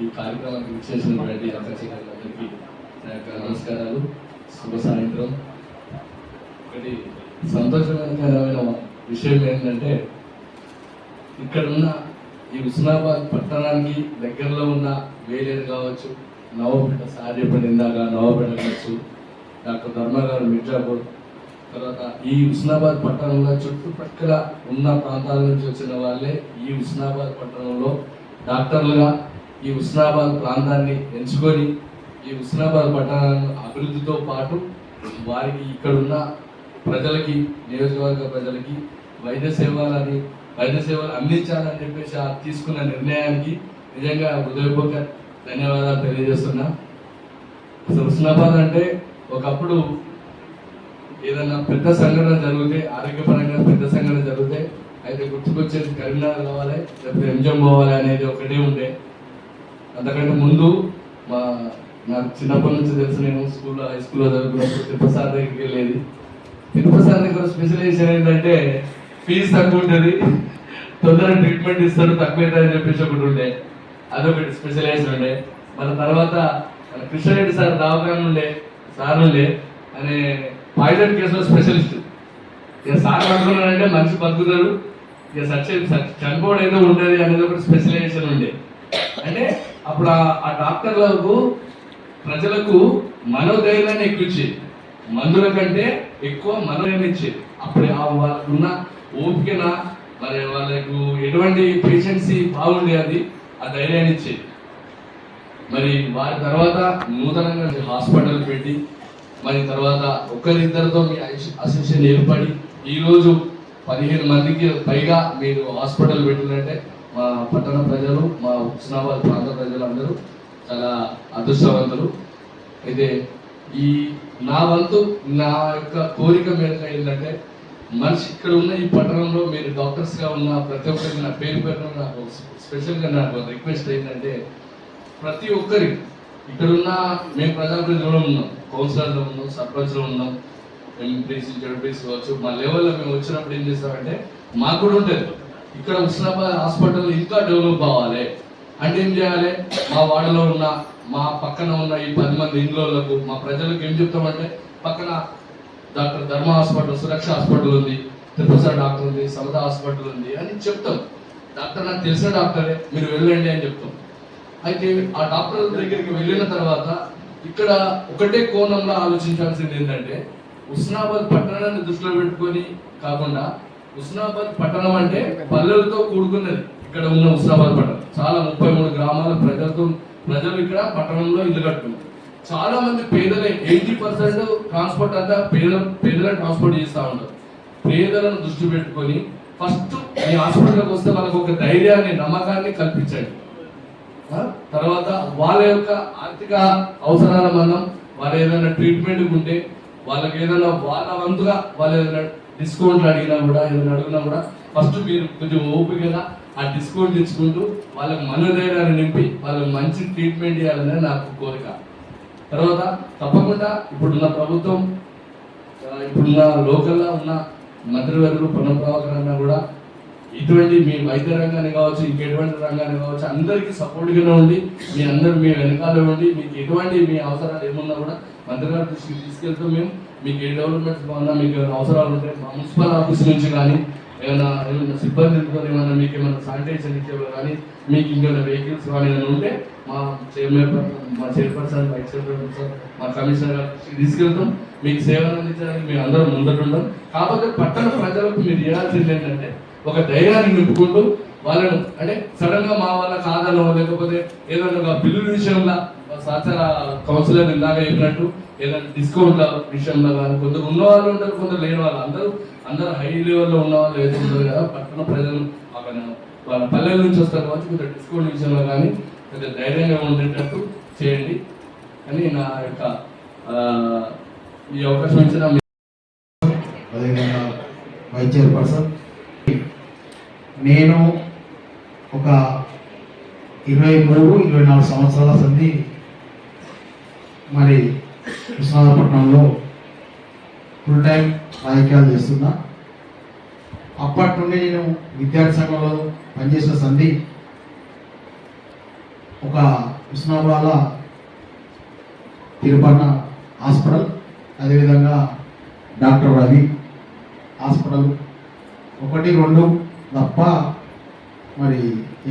ఈ కార్యక్రమానికి విచ్చేసినటువంటి అందరికీ నా యొక్క నమస్కారాలు. శుభ సాయంత్రం. ఒకటి సంతోషకరమైన విషయం ఏంటంటే ఇక్కడున్న ఈ హుస్నాబాద్ పట్టణానికి దగ్గరలో ఉన్న వేలేరు కావచ్చు, నవాపేట సార్ చెప్పిన ఇందాక నవాపేట కావచ్చు, డాక్టర్ ధర్మ గారు మిర్జాపూర్, తర్వాత ఈ హుస్నాబాద్ పట్టణంలో చుట్టుపక్కల ఉన్న ప్రాంతాల నుంచి వచ్చిన వాళ్ళే ఈ హుస్నాబాద్ పట్టణంలో డాక్టర్లుగా ఈ హుస్నాబాద్ ప్రాంతాన్ని ఎంచుకొని ఈ హుస్నాబాద్ పట్టణాన్ని అభివృద్ధితో పాటు వారికి ఇక్కడున్న ప్రజలకి, నియోజకవర్గ ప్రజలకి వైద్య సేవలు అందించాలని చెప్పేసి తీసుకున్న నిర్ణయానికి నిజంగా హృదయపూర్వక ధన్యవాదాలు తెలియజేస్తున్నా. అసలు హుస్నాబాద్ అంటే ఒకప్పుడు ఏదైనా పెద్ద సంఘటన జరిగితే, ఆరోగ్యపరంగా పెద్ద సంఘటన జరిగితే అయితే గుర్తుకొచ్చేది కరీంనగర్ కావాలి, లేకపోతే ఎంజం పోవాలి అనేది ఒకటే ఉండే. అంతకంటే ముందు నాకు చిన్నప్పటి నుంచి తెలుసు, నేను హై స్కూల్లో చదువుకున్నప్పుడు తిరుపతి సార్ దగ్గరికి వెళ్ళేది. తిరుపతి సార్ దగ్గర స్పెషలైజేషన్ ఏంటంటే ఫీజు తక్కువ ఉంటుంది, తొందరగా ట్రీట్మెంట్ ఇస్తాడు, తక్కువ అవుతుందని చెప్పేసి ఒకటి ఉండే, అదొకటి స్పెషలైజేషన్ ఉండే. మన తర్వాత కృష్ణారెడ్డి సార్ దావకాన్ ఉండే అనే పాయిజన్ కేసులో స్పెషలిస్ట్. ఇక సార్ అనుకున్నారంటే మనిషి బతుకుతాడు, ఇక చనిపోవడం ఏదో ఉంటుంది అనేది ఒకటి స్పెషలైజేషన్ ఉండే. అంటే అప్పుడు ఆ డాక్టర్లకు ప్రజలకు మనోధైర్యాన్ని ఎక్కువచ్చేది, మందుల కంటే ఎక్కువ మనోధైర్యాన్ని ఇచ్చేది. అప్పుడు వాళ్ళకున్న ఓపికన మరి వాళ్ళకు ఎటువంటి పేషెన్సీ బాగుండే అది ఆ ధైర్యాన్ని ఇచ్చేది. మరి వారి తర్వాత నూతనంగా హాస్పిటల్ పెట్టి మరి తర్వాత ఒకరిద్దరితో మీ అసోసియేషన్ ఏర్పడి ఈరోజు 15 మందికి పైగా మీరు హాస్పిటల్ పెట్టినట్టే మా పట్టణ ప్రజలు, మా హుస్నాబాద్ ప్రాంత ప్రజలు అందరూ చాలా అదృష్టవంతులు. అయితే ఈ నా వంతు నా యొక్క కోరిక మేరకు ఏంటంటే మనిషి ఇక్కడ ఉన్న ఈ పట్టణంలో మీరు డాక్టర్స్గా ఉన్న ప్రతి ఒక్కరికి నా పేరు నాకు స్పెషల్గా నాకు రిక్వెస్ట్ ఏంటంటే ప్రతి ఒక్కరికి ఇక్కడున్న మేము ప్రజాప్రతినిధులు ఉన్నాం, కౌన్సిలర్లో ఉన్నాం, సర్పంచ్లో ఉన్నాం, ఎంపీసీ జడ్పీసీ కావచ్చు, మా లెవెల్లో మేము వచ్చినప్పుడు ఏం చేస్తామంటే మాకు కూడా ఉంటుంది ఇక్కడ హుస్నాబాద్ హాస్పిటల్ ఇంకా డెవలప్ అవ్వాలి అంటే ఏం చేయాలి, మా వార్డులో ఉన్న మా పక్కన ఉన్న ఈ 10 మంది ఇండ్లకు మా ప్రజలకు ఏం చెప్తామంటే పక్కన డాక్టర్ ధర్మ హాస్పిటల్, సురక్ష హాస్పిటల్ ఉంది, తిరుపతి డాక్టర్ ఉంది, సమత హాస్పిటల్ ఉంది అని చెప్తాం. డాక్టర్ నాకు తెలిసిన డాక్టరే, మీరు వెళ్ళండి అని చెప్తాం. అయితే ఆ డాక్టర్ దగ్గరికి వెళ్ళిన తర్వాత ఇక్కడ ఒకటే కోణంలో ఆలోచించాల్సింది ఏంటంటే హుస్నాబాద్ పట్టణాన్ని దృష్టిలో పెట్టుకొని కాకుండా హుస్నాబాద్ పట్టణం అంటే పల్లెలతో కూడుకున్నది. ఇక్కడ ఉన్న హుస్నాబాద్ పట్టణం చాలా 33 గ్రామాల ప్రజలు ఇక్కడ పట్టణంలో ఇల్లు కట్టుకున్నారు. చాలా మంది పేదలే, 80% ట్రాన్స్పోర్ట్ అంతా పేదలను ట్రాన్స్పోర్ట్ చేస్తూ ఉంటారు. పేదలను దృష్టి పెట్టుకొని ఫస్ట్ ఈ హాస్పిటల్కి వస్తే వాళ్ళకు ఒక ధైర్యాన్ని, నమ్మకాన్ని కల్పించండి. తర్వాత వాళ్ళ యొక్క ఆర్థిక అవసరాల మనం వాళ్ళు ఏదైనా ట్రీట్మెంట్ ఉంటే వాళ్ళకి ఏదైనా వాళ్ళ వంతుగా వాళ్ళు ఏదైనా డిస్కౌంట్లు అడిగినా కూడా ఫస్ట్ మీరు కొంచెం ఓపికగా ఆ డిస్కౌంట్ తెచ్చుకుంటూ వాళ్ళకి మనోధైర్యాన్ని నింపి వాళ్ళకి మంచి ట్రీట్మెంట్ చేయాలనేది నాకు కోరిక. తర్వాత తప్పకుండా ఇప్పుడున్న ప్రభుత్వం, ఇప్పుడున్న లోకల్లో ఉన్న మంత్రివర్గులు పొన్నం ప్రభాకర్ అన్న కూడా ఇటువంటి మీ వైద్య రంగాన్ని కావచ్చు, ఇంకెటువంటి రంగాన్ని కావచ్చు అందరికీ సపోర్ట్గానే ఉండి మీ వెనకాల ఉండి మీకు ఎటువంటి మీ అవసరాలు ఏమున్నా కూడా మంత్రి గారి దృష్టికి తీసుకెళ్తూ మేము మీకు ఏ డెవలప్మెంట్స్ బాగున్నా, మీకు ఏమైనా అవసరాలు ఉంటే మా మున్సిపల్ ఆఫీస్ నుంచి కానీ ఏమైనా సిబ్బందితో ఏమైనా మీకు ఏమైనా శానిటైజేషన్ ఇచ్చేవారు కానీ మీకు ఇంకేమైనా వెహికల్స్ కానీ ఏమైనా ఉంటే మా చైర్పర్సన్, వైస్ చైర్పర్సన్, మా కమిషనర్ గారికి తీసుకెళ్తాం. మీకు సేవలు అందించడానికి మేము అందరం ముందటుంటాం. కాకపోతే పట్టణ ప్రజలకు మీరు చేయాల్సింది ఏంటంటే ఒక ధైర్యాన్ని నింపుకుంటూ వాళ్ళను అంటే సడన్ గా మా వల్ల కాదనో లేకపోతే ఏదైనా బిల్లుల విషయంలో సహచర కౌన్సిలర్ ఇందాక చెప్పినట్టు ఏదైనా డిస్కౌంట్ల విషయంలో కానీ కొందరు ఉన్న వాళ్ళు ఉంటారు, కొందరు లేని వాళ్ళు, అందరూ హై లెవెల్లో ఉన్న వాళ్ళు ఏదో ఉంటారు కదా. పట్టణ ప్రజలు వాళ్ళ పల్లెల నుంచి వస్తారు కాబట్టి కొంచెం డిస్కౌంట్ విషయంలో కానీ కొంచెం ధైర్యంగా ఉండేటట్టు చేయండి అని నా యొక్క ఈ అవకాశం ఇచ్చిన వైస్ చైర్పర్సన్. నేను ఒక 23-24 సంవత్సరాల సంధి మరి కృష్ణాపట్నంలో ఫుల్ టైం రాజకీయాలు చేస్తున్నా. అప్పటి నుండి నేను విద్యార్థి సంఘంలో పనిచేసిన సంధి ఒక ఉస్మానాబాద్ తిరుపన్న హాస్పిటల్, అదేవిధంగా డాక్టర్ రవి హాస్పిటల్ 1, 2 తప్ప మరి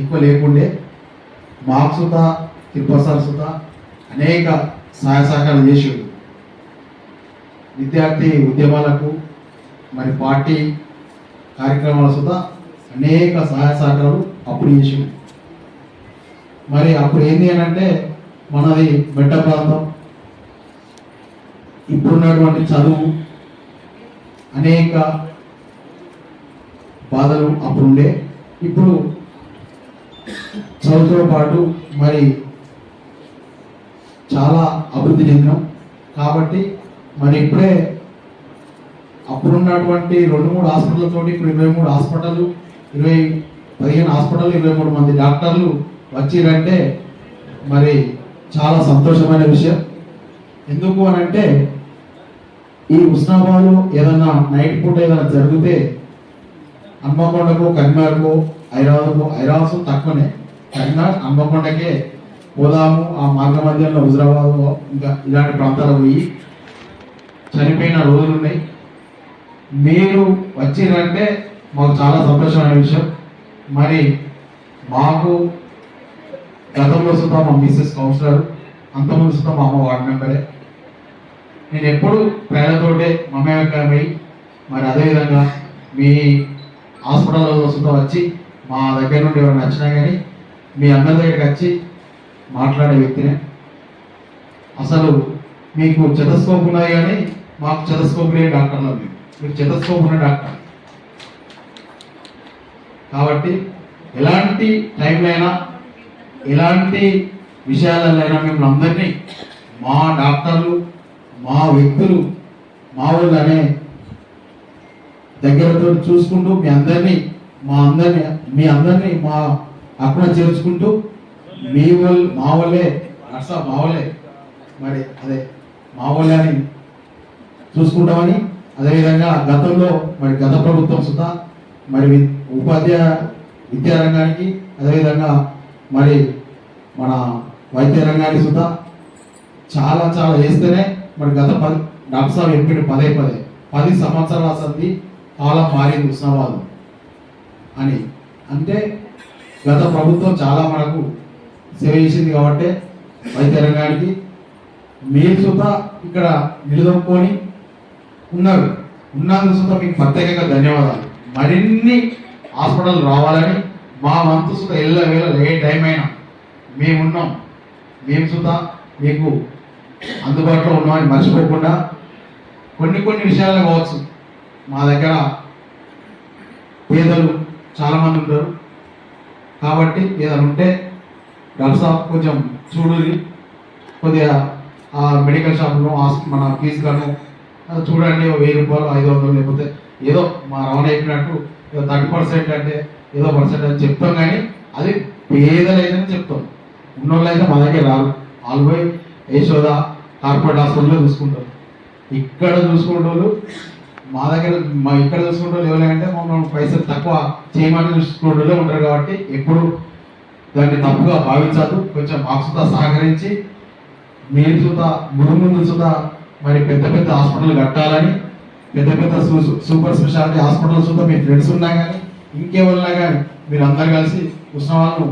ఎక్కువ లేకుండే. మాకు సుత తిరుపతి సుత అనేక సహాయ సహకారాలు చేసేడు. విద్యార్థి ఉద్యమాలకు మరి పార్టీ కార్యక్రమాల సుత అనేక సహాయ సహకారాలు అప్పుడు చేసేడు. మరి అప్పుడు ఏంటి అని అంటే మనది మెట్ట ప్రాంతం, ఇప్పుడున్నటువంటి చదువు అనేక బాధలు అప్పుడుండే. ఇప్పుడు చదువుతో పాటు మరి చాలా అభివృద్ధి చెందినాం. కాబట్టి మరి ఇప్పుడే అప్పుడున్నటువంటి 2-3 హాస్పిటల్తో ఇప్పుడు 23 హాస్పిటల్, 15 హాస్పిటల్, 23 మంది డాక్టర్లు వచ్చిరంటే మరి చాలా సంతోషమైన విషయం. ఎందుకు అని అంటే ఈ ఉస్మానాబాద్లో ఏదన్నా నైట్ పూట ఏదైనా జరిగితే హన్మకొండకు, కరీంనగర్కు, హైదరాబాద్ తక్కువనే, కరీంనగర్ హన్మకొండకే పోదాము. ఆ మార్గ మధ్యంలో హుజరాబాద్ ఇంకా ఇలాంటి ప్రాంతాలకు పోయి చనిపోయిన రోజులు ఉన్నాయి. మీరు వచ్చిరంటే మాకు చాలా సంతోషమైన విషయం. మరి మాకు గతంలో సుతా మా మిస్సెస్ కౌన్సిలర్, అంతకుముందు సుతా మా అమ్మ వార్డు మెంబరే. నేను ఎప్పుడు ప్రజలతోటే మమేకమై మరి అదేవిధంగా మీ హాస్పిటల్లో సుతా వచ్చి మా దగ్గర నుండి ఎవరైనా వచ్చినా కానీ మీ అందరి దగ్గరికి వచ్చి మాట్లాడే వ్యక్తినే. అసలు మీకు చెతస్కోప్ ఉన్నది కానీ మాకు చెతస్కోప్ లేని డాక్టర్లు మీరు చెతస్కోప్ ఉన్న డాక్టర్. కాబట్టి ఎలాంటి టైంలో అయినా ఎలాంటి విషయాలైనా మిమ్మల్ని అందరినీ మా డాక్టర్లు, మా వ్యక్తులు, మా వాళ్ళు అనే దగ్గరతో చూసుకుంటూ మీ అందరినీ మా అక్కడ చేర్చుకుంటూ మీ వాళ్ళు మా వాళ్ళే మరి అదే మా వాళ్ళే అని చూసుకుంటామని, అదేవిధంగా గతంలో మరి గత ప్రభుత్వం సుతా మరి విద్యారంగానికి, అదేవిధంగా మరి మన వైద్య రంగానికి సుతా చాలా చేస్తేనే మరి డాక్టర్ సాబ్ చెప్పాడు 10 సంవత్సరాల సంది కాలం మారింది ఉస్మానాబాద్ అని. అంటే గత ప్రభుత్వం చాలా మనకు సేవ చేసింది కాబట్టి వైద్య రంగానికి మీరు సుతా ఇక్కడ నిలదొక్కుని ఉన్నందుకు సుతా మీకు ప్రత్యేకంగా ధన్యవాదాలు. మరిన్ని హాస్పిటల్ రావాలని మా వంతు సుతా ఎల్లవేళ ఏ టైం అయినా మేమున్నాం. మేము సుతా మీకు అందుబాటులో ఉన్నామని మర్చిపోకుండా కొన్ని విషయాలు కావచ్చు. మా దగ్గర పేదలు చాలామంది ఉంటారు కాబట్టి ఏదైనా ఉంటే డాక్టర్ సాబ్ కొంచెం చూడుది, కొద్దిగా ఆ మెడికల్ షాప్లో మన ఫీజులను చూడండి. 1000 రూపాయలు, 500 లేకపోతే ఏదో మా రవాణా అయిపోయినట్టు ఏదో 30% అంటే ఏదో % అని చెప్తాం. కానీ అది పేదలైతే చెప్తాం, ఉన్నోళ్ళు అయితే మా దగ్గర రారు. వాళ్ళు పోయి యశోద కార్పొరేట్ హాస్పిటల్లో చూసుకుంటారు. ఇక్కడ చూసుకుంటూ మా దగ్గర ఇక్కడ చూసుకుంటూ ఎవరంటే మమ్మల్ని పైసలు తక్కువ చేయమని చూసుకుంటూనే ఉంటారు. కాబట్టి ఎప్పుడు దాన్ని తప్పుగా భావించదు. కొంచెం మాకు సుతా సహకరించి మీరు సుతా ముందు సుతా మరి పెద్ద హాస్పిటల్ కట్టాలని, పెద్ద సూపర్ స్పెషాలిటీ హాస్పిటల్ సుతా మీ ఫ్రెండ్స్ ఉన్నా కానీ ఇంకేమన్నా కానీ మీరు అందరు కలిసి ఉస్మానాబాద్ను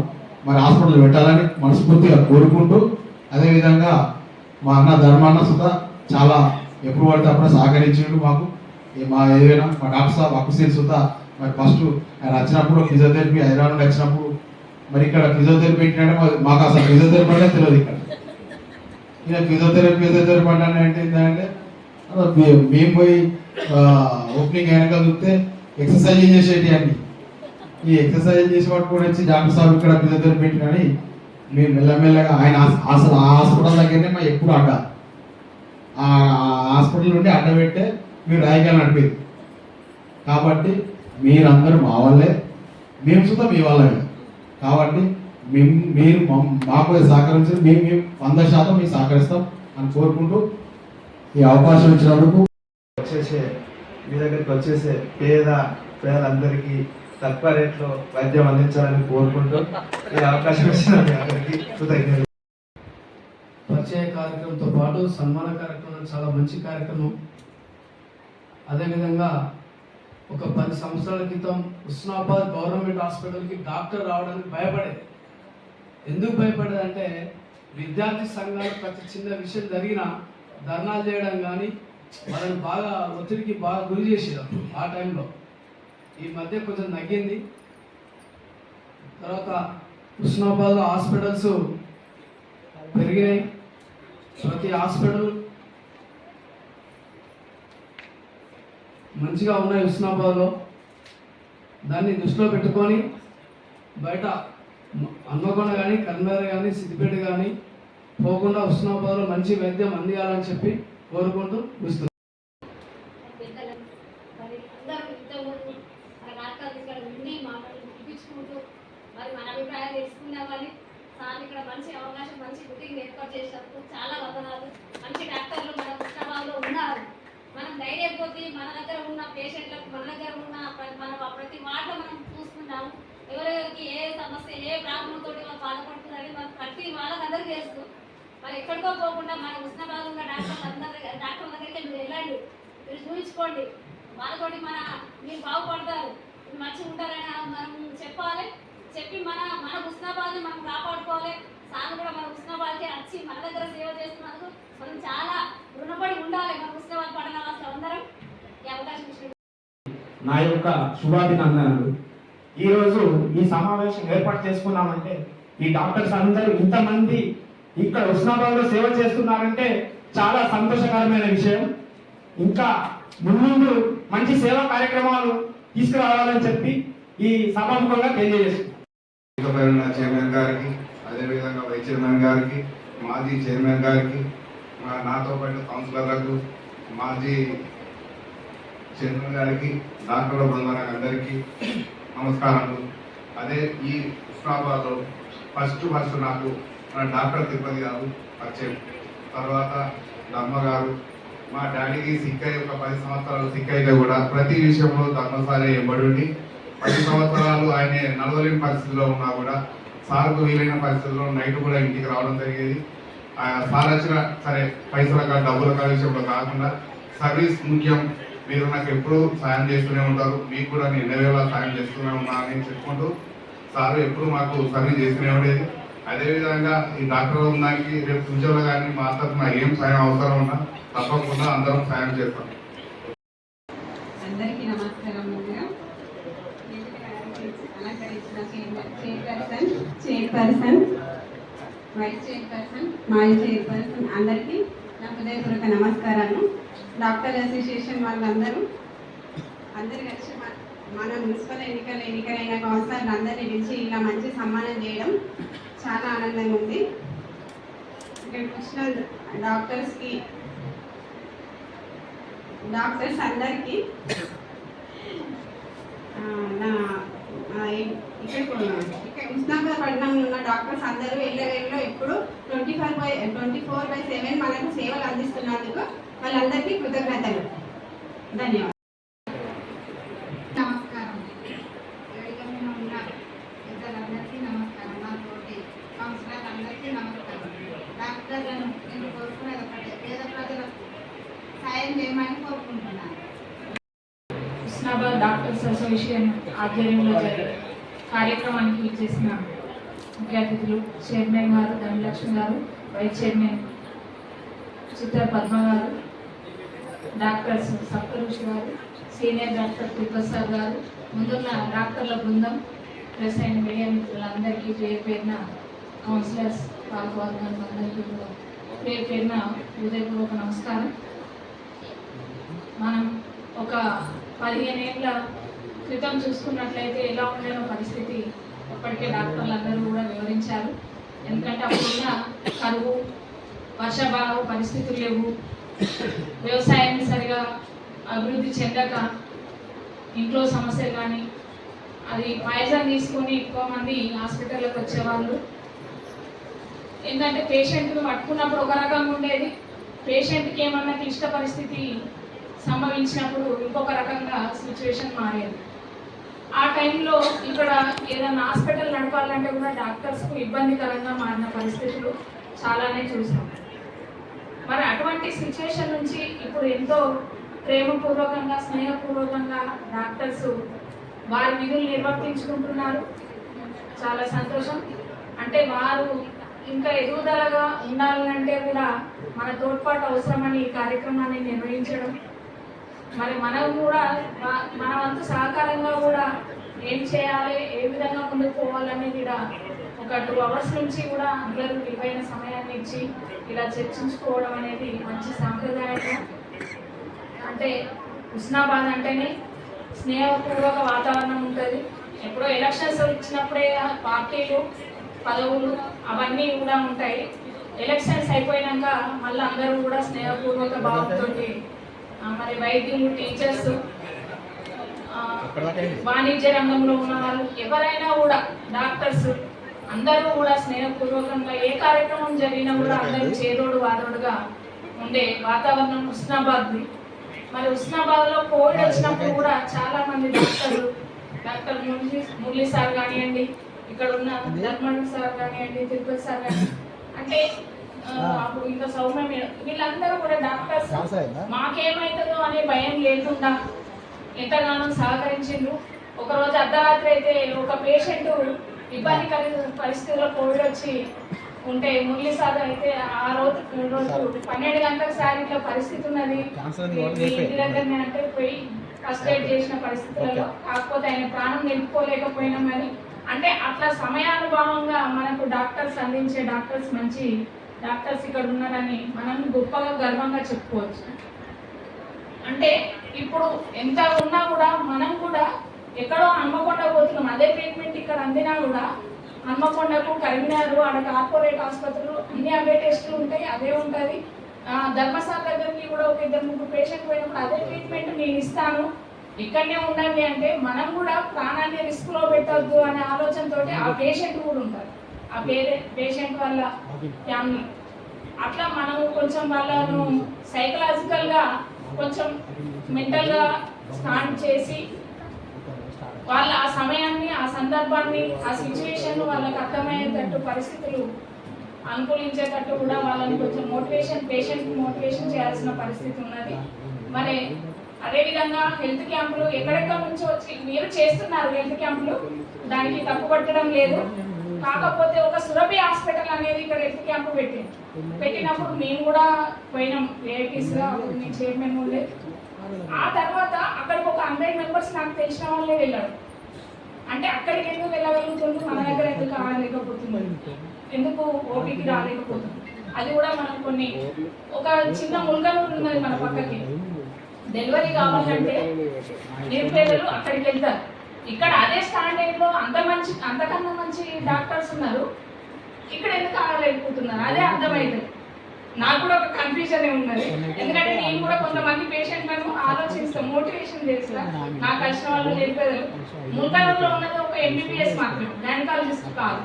మరి హాస్పిటల్ పెట్టాలని మనస్ఫూర్తిగా కోరుకుంటూ, అదేవిధంగా మా అన్న ధర్మాన్న సుతా చాలా ఎప్పుడు పడితే అప్పుడు సహకరించాడు మాకు. మా ఏదైనా మా డాక్టర్ సాబ్ అక్కుసేన్ సుతా మరి ఫస్ట్ ఆయన వచ్చినప్పుడు ఫిజియోథెరపీ హైదరాబాద్ నుండి వచ్చినప్పుడు మరి ఇక్కడ ఫిజియోథెరపీ పెట్టినట్టు మాకు అసలు ఫిజియోథెరపీ అంటే తెలియదు. ఇక్కడ ఈయన ఫిజియోథెరపీ అంటే ఏంటంటే మేము పోయి ఓపెనింగ్ అయినాక చూస్తే ఎక్సర్సైజ్ చేసేటి అన్ని ఈ ఎక్సర్సైజ్ చేసి పట్టుకొని వచ్చి డాక్టర్ సాబ్ ఇక్కడ ఫిజియోథెరపీ పెట్టినని మేము మెల్లమెల్లగా ఆయన అసలు ఆ హాస్పిటల్ దగ్గరనే మా ఎప్పుడు అడ్డ ఆ హాస్పిటల్ నుండి అడ్డ పెట్టే మీరు రాయకాలు నడిపేది. కాబట్టి మీరందరూ మా వాళ్ళే, మేము సుతా మీ వాళ్ళమే. కాబట్టి మీరు మాకు సహకరించారు, మేము 100% మీకు సహకరిస్తాం అని కోరుకుంటూ ఈ అవకాశం ఇచ్చినందుకు మీ దగ్గరికి వచ్చేసే పేదలందరికీ తక్కువ రేట్లో వైద్యం అందించాలని కోరుకుంటూ ఈ అవకాశం ఇచ్చిన మీ అందరికీ కృతజ్ఞతలు. పరిచయ కార్యక్రమంతో పాటు సన్మాన కార్యక్రమం చాలా మంచి కార్యక్రమం. అదేవిధంగా ఒక 10 సంవత్సరాల క్రితం హుస్నాబాద్ గవర్నమెంట్ హాస్పిటల్కి డాక్టర్ రావడానికి భయపడేది. ఎందుకు భయపడేది అంటే విద్యార్థి సంఘాలు ప్రతి చిన్న విషయం జరిగినా ధర్నాలు చేయడం కానీ వాళ్ళని బాగా ఒత్తిడికి బాగా గురి చేసేది ఆ టైంలో. ఈ మధ్య కొంచెం తగ్గింది. తర్వాత హుస్నాబాద్లో హాస్పిటల్స్ పెరిగినాయి. ప్రతి హాస్పిటల్ మంచిగా ఉన్నాయి హుస్నాబాద్లో. దాన్ని దృష్టిలో పెట్టుకొని బయట హన్మకొండ కానీ కరీంనగర్ కానీ సిద్దిపేట కానీ పోకుండా హుస్నాబాద్లో మంచి వైద్యం అందియాలని చెప్పి కోరుకుంటూ ముగిస్తున్నాను. మరి మన అభిప్రాయాలు తెలుసుకున్నామని సార్ ఇక్కడ మంచి అవకాశం, మంచి మీటింగ్ ఏర్పాటు చేసినందుకు చాలా వందనాలు. మంచి డాక్టర్లు మన హుస్నాబాద్లో ఉన్నారు. మనం ధైర్యం కొద్దీ మన దగ్గర ఉన్న పేషెంట్లకు, మన దగ్గర ఉన్న మన ప్రతి వార్డులో మనం చూసుకున్నాము. ఎవరెవరికి ఏ సమస్య, ఏ ప్రాబ్లం తోటి వాళ్ళు బాధపడుతున్నారని మనం ప్రతి వాళ్ళకందరికీ తెలుసు. మరి ఎక్కడికో పోకుండా మన హుస్నాబాద్ ఉన్న డాక్టర్ దగ్గరికి మీరు వెళ్ళండి, మీరు చూపించుకోండి. వాళ్ళతోటి మీరు బాగుపడతారు, మీరు మంచిగా ఉంటారని మనం చెప్పాలి. చెప్పి మన హుస్నాబాద్ని మనం కాపాడుకోవాలి. సార్ కూడా మన హుస్నాబాద్కి వచ్చి మన దగ్గర సేవ చేస్తున్నందుకు మనం చాలా రుణపడి ఉండాలి. మన హుస్నాబాద్ పట్టణ వాసులు అందరం ఈ అవకాశం ఇచ్చిన నా యొక్క శుభాభినందనలు. ఈరోజు ఈ సమావేశం ఏర్పాటు చేసుకున్నామంటే ఈ డాక్టర్స్ అందరూ ఇంతమంది ఇక్కడ హుస్నాబాద్లో సేవ చేస్తున్నారంటే చాలా సంతోషకరమైన విషయం. ఇంకా ముందు మంచి సేవా కార్యక్రమాలు తీసుకురావాలని చెప్పి ఈ సభాముఖంగా తెలియజేస్తున్నాను. చైర్మన్ గారికి, అదేవిధంగా వైస్ చైర్మన్ గారికి, మాజీ చైర్మన్ గారికి, నాతో పాటు కౌన్సిలర్లకు, మాజీ చైర్మన్ గారికి, డాక్టర్ల బృందానికి అందరికీ నమస్కారాలు. అదే ఈ హుస్నాబాద్లో ఫస్ట్ నాకు మన డాక్టర్ తిరుపతి గారు పరిచయం. తర్వాత ధర్మ గారు, మా డాడీకి సిక్ అయ్యి ఒక 10 సంవత్సరాలు సిక్ అయితే కూడా ప్రతి విషయంలో ధర్మసారి ఎంబడి 10 సంవత్సరాలు ఆయన నడవలేని పరిస్థితిలో ఉన్నా కూడా సార్కు వీలైన పరిస్థితుల్లో నైట్ కూడా ఇంటికి రావడం జరిగేది. సార్ వచ్చిన సరే పైసల డబ్బుల విషయంలో కాకుండా సర్వీస్ ముఖ్యం, మీరు నాకు ఎప్పుడూ సాయం చేస్తూనే ఉంటారు, మీకు కూడా నేను ఎన్ని వేళ సాయం చేస్తూనే ఉన్నానని చెప్పుకుంటూ సార్ ఎప్పుడు మాకు సర్వీస్ చేస్తూనే ఉండేది. అదేవిధంగా ఈ డాక్టర్ ఉన్నదానికి రేపు ఫ్యూచర్లో కానీ మా తరఫున ఏం సాయం అవసరం ఉన్నా తప్పకుండా అందరం సాయం చేస్తాం. అందరికీ నమస్కారం. చైర్పర్సన్, వైస్ చైర్పర్సన్, మాజీ చైర్పర్సన్ అందరికీ నా హృదయపూర్వక నమస్కారాలు. డాక్టర్ అసోసియేషన్ వాళ్ళందరూ కలిసి మన మున్సిపల్ ఎన్నికలైన కౌన్సిలర్లు అందరినీ పిలిచి ఇలా మంచి సన్మానం చేయడం చాలా ఆనందంగా ఉంది. ఇక్కడికి వచ్చిన డాక్టర్స్ అందరికీ ఇక్కడ హుస్నాబాద్ పట్టణంలో ఉన్న డాక్టర్స్ అందరూ ఎల్లవేళలో ఎప్పుడు 24/7 మనకు సేవలు అందిస్తున్నందుకు వాళ్ళందరికీ కృతజ్ఞతలు. ధన్యవాదాలు. నమస్కారం. వేదికలో ఉన్న పెద్దలందరికీ నమస్కారం. నా తోటి కౌన్సిలర్ అందరికీ నమస్కారం. డాక్టర్లను నేను కోరుకునేది ఒకటే, పేద ప్రజలకు సాయం చేయమని కోరుకుంటున్నాను. హుస్నాబాద్ డాక్టర్స్ అసోసియేషన్ ఆధ్వర్యంలో జరిగే కార్యక్రమానికి ఇచ్చేసిన ముఖ్య అతిథులు చైర్మన్ గారు ధనలక్ష్మి గారు, వైస్ చైర్మన్ చిత్ర పద్మ గారు, డాక్టర్స్ సప్తఋషి గారు, సీనియర్ డాక్టర్ తిరుపతి గారు, ముందున్న డాక్టర్ల బృందం, ప్రెస్ అండ్ మీడియా మిత్రులందరికీ పేరున కౌన్సిలర్స్ పాల్గొన్నారు అందరికీ కూడా పేరున హృదయపూర్వక నమస్కారం. మనం ఒక 15 ఏళ్ళ క్రితం చూసుకున్నట్లయితే ఎలా ఉండేనో పరిస్థితి ఇప్పటికే డాక్టర్లు అందరూ కూడా వివరించారు. ఎందుకంటే అప్పుడున్న కరువు, వర్షాభావ పరిస్థితులు లేవు, వ్యవసాయం సరిగా అభివృద్ధి చెందక ఇంట్లో సమస్యలు కానీ అది పాయిజన్ తీసుకొని ఎక్కువ మంది హాస్పిటల్లోకి వచ్చేవాళ్ళు. ఏంటంటే పేషెంట్ను పట్టుకున్నప్పుడు ఒక రకంగా ఉండేది, పేషెంట్కి ఏమన్నా క్లిష్ట పరిస్థితి సంభవించినప్పుడు ఇంకొక రకంగా సిచ్యువేషన్ మారేది. ఆ టైంలో ఇక్కడ ఏదైనా హాస్పిటల్ నడపాలంటే కూడా డాక్టర్స్కు ఇబ్బందికరంగా మారిన పరిస్థితులు చాలానే చూసాం. మరి అటువంటి సిచ్యువేషన్ నుంచి ఇప్పుడు ఎంతో ప్రేమపూర్వకంగా స్నేహపూర్వకంగా డాక్టర్స్ వారి విధులు నిర్వర్తించుకుంటున్నారు. చాలా సంతోషం. అంటే వారు ఇంకా ఎదుగుదలగా ఉండాలంటే కూడా మన తోడ్పాటు అవసరమని ఈ కార్యక్రమాన్ని నిర్వహించడం, మరి మనం కూడా మన వంతు సహకారంగా కూడా ఏం చేయాలి, ఏ విధంగా ముందుకు పోవాలనేది కూడా ఒక 2 hours నుంచి కూడా అందరూ విలువైన సమయాన్ని ఇచ్చి ఇలా చర్చించుకోవడం అనేది మంచి సాంప్రదాయంగా. అంటే హుస్నాబాద్ అంటేనే స్నేహపూర్వక వాతావరణం ఉంటుంది. ఎప్పుడో ఎలక్షన్స్ వచ్చినప్పుడే పార్టీలు పదవులు అవన్నీ కూడా ఉంటాయి. ఎలక్షన్స్ అయిపోయినాక మళ్ళీ అందరూ కూడా స్నేహపూర్వక భావంతో మరి వైద్యులు, టీచర్స్, వాణిజ్య రంగంలో ఉన్న వాళ్ళు ఎవరైనా కూడా డాక్టర్స్ అందరూ కూడా స్నేహపూర్వకంగా ఏ కార్యక్రమం జరిగినా కూడా అందరూ చేదోడు వాదోడుగా ఉండే వాతావరణం హుస్నాబాద్ది. మరి హుస్నాబాద్లో కోవిడ్ వచ్చినప్పుడు కూడా చాలా మంది డాక్టర్ మురళీ సార్ కానివ్వండి, ఇక్కడ ఉన్న ధర్మన్ సార్ కానివ్వండి, తిరుపతి సార్ కానివ్వండి, అంటే అప్పుడు ఇంకా సౌమ్య వీళ్ళందరూ కూడా డాక్టర్స్ మాకేమవుతుందో అనే భయం లేకుండా ఎంతగానో సహకరించిండ్రు. ఒకరోజు అర్ధరాత్రి అయితే ఒక పేషెంట్ ఇబ్బందికర పరిస్థితుల్లో కోవిడ్ వచ్చి ఉంటే మురళీ సార్ అయితే ఆ రోజు 12 గంటలకు సార్ ఇట్లా పరిస్థితి ఉన్నది ఇంటి దగ్గరనే అంటే పోయి ఫస్ట్ ఎయిడ్ చేసిన పరిస్థితులలో, కాకపోతే ఆయన ప్రాణం నిలుపుకోలేకపోయినాం. కానీ అంటే అట్లా సమయానుభవంగా మనకు డాక్టర్స్ అందించే డాక్టర్స్ మంచి డాక్టర్స్ ఇక్కడ ఉన్నారని మనం గొప్పగా గర్వంగా చెప్పుకోవచ్చు. అంటే ఇప్పుడు ఎంత ఉన్నా కూడా మనం కూడా ఎక్కడో హన్మకొండ పోతున్నాం, అదే ట్రీట్మెంట్ ఇక్కడ అందినా కూడా హన్మకొండకు, కరీంనగర్, ఆడ కార్పొరేట్ ఆసుపత్రులు అన్ని అవే టెస్టులు ఉంటాయి, అదే ఉంటుంది. ధర్మశాల దగ్గరికి కూడా ఒక 2-3 పేషెంట్ పోయినప్పుడు అదే ట్రీట్మెంట్ నేను ఇస్తాను, ఇక్కడనే ఉండండి అంటే మనం కూడా ప్రాణాన్ని రిస్క్లో పెట్టద్దు అనే ఆలోచనతో ఆ పేషెంట్ కూడా ఉంటారు, ఆ పేషెంట్ వాళ్ళ ఫ్యామిలీ. అట్లా మనం కొంచెం వాళ్ళను సైకలాజికల్గా కొంచెం మెంటల్గా స్టాండ్ చేసి వాళ్ళ ఆ సమయాన్ని, ఆ సందర్భాన్ని, ఆ సిచ్యువేషన్ వాళ్ళకి అర్థమయ్యేటట్టు పరిస్థితులు అనుకూలించేటట్టు కూడా వాళ్ళని కొంచెం పేషెంట్ మోటివేషన్ చేయాల్సిన పరిస్థితి ఉన్నది. మరి అదేవిధంగా హెల్త్ క్యాంపులు ఎక్కడెక్కడ నుంచి వచ్చి మీరు చేస్తున్నారు హెల్త్ క్యాంపులు, దానికి తప్పు పట్టడం లేదు. కాకపోతే ఒక సురభి హాస్పిటల్ అనేది ఇక్కడ హెల్త్ క్యాంపు పెట్టినప్పుడు మేము కూడా పోయినాం ఏఐటీస్గా, మీ చైర్మన్ ఉండే. ఆ తర్వాత అక్కడికి ఒక 100 members నాకు తెలిసిన వాళ్ళే వెళ్ళారు. అంటే అక్కడికి ఎందుకు వెళ్ళగలుగుతుంది, మన దగ్గర ఎందుకు రాలేకపోతుంది, ఎందుకు ఓపీకి రాలేకపోతుంది, అది కూడా మనం కొన్ని ఒక చిన్న ముల్గనూరు ఉన్నది మన పక్కకి, డెలివరీ కావాలంటే నిరుపేదలు అక్కడికి వెళ్తారు. ఇక్కడ అదే స్టాండర్డ్లో అంతకన్నా మంచి డాక్టర్స్ ఉన్నారు, ఇక్కడ ఎందుకు ఆగలేకపోతున్నారు అదే అర్థమైంది. నాకు కూడా ఒక కన్ఫ్యూజన్ ఉన్నది, ఎందుకంటే నేను కూడా కొంతమంది పేషెంట్లను ఆలోచిస్తాను, మోటివేషన్ చేస్తా. నాకు కలిసిన వాళ్ళు చెప్పేది ముల్కనూరులో ఉన్నది ఒక MBBS మాత్రమే, గైనకాలజిస్ట్ కాదు,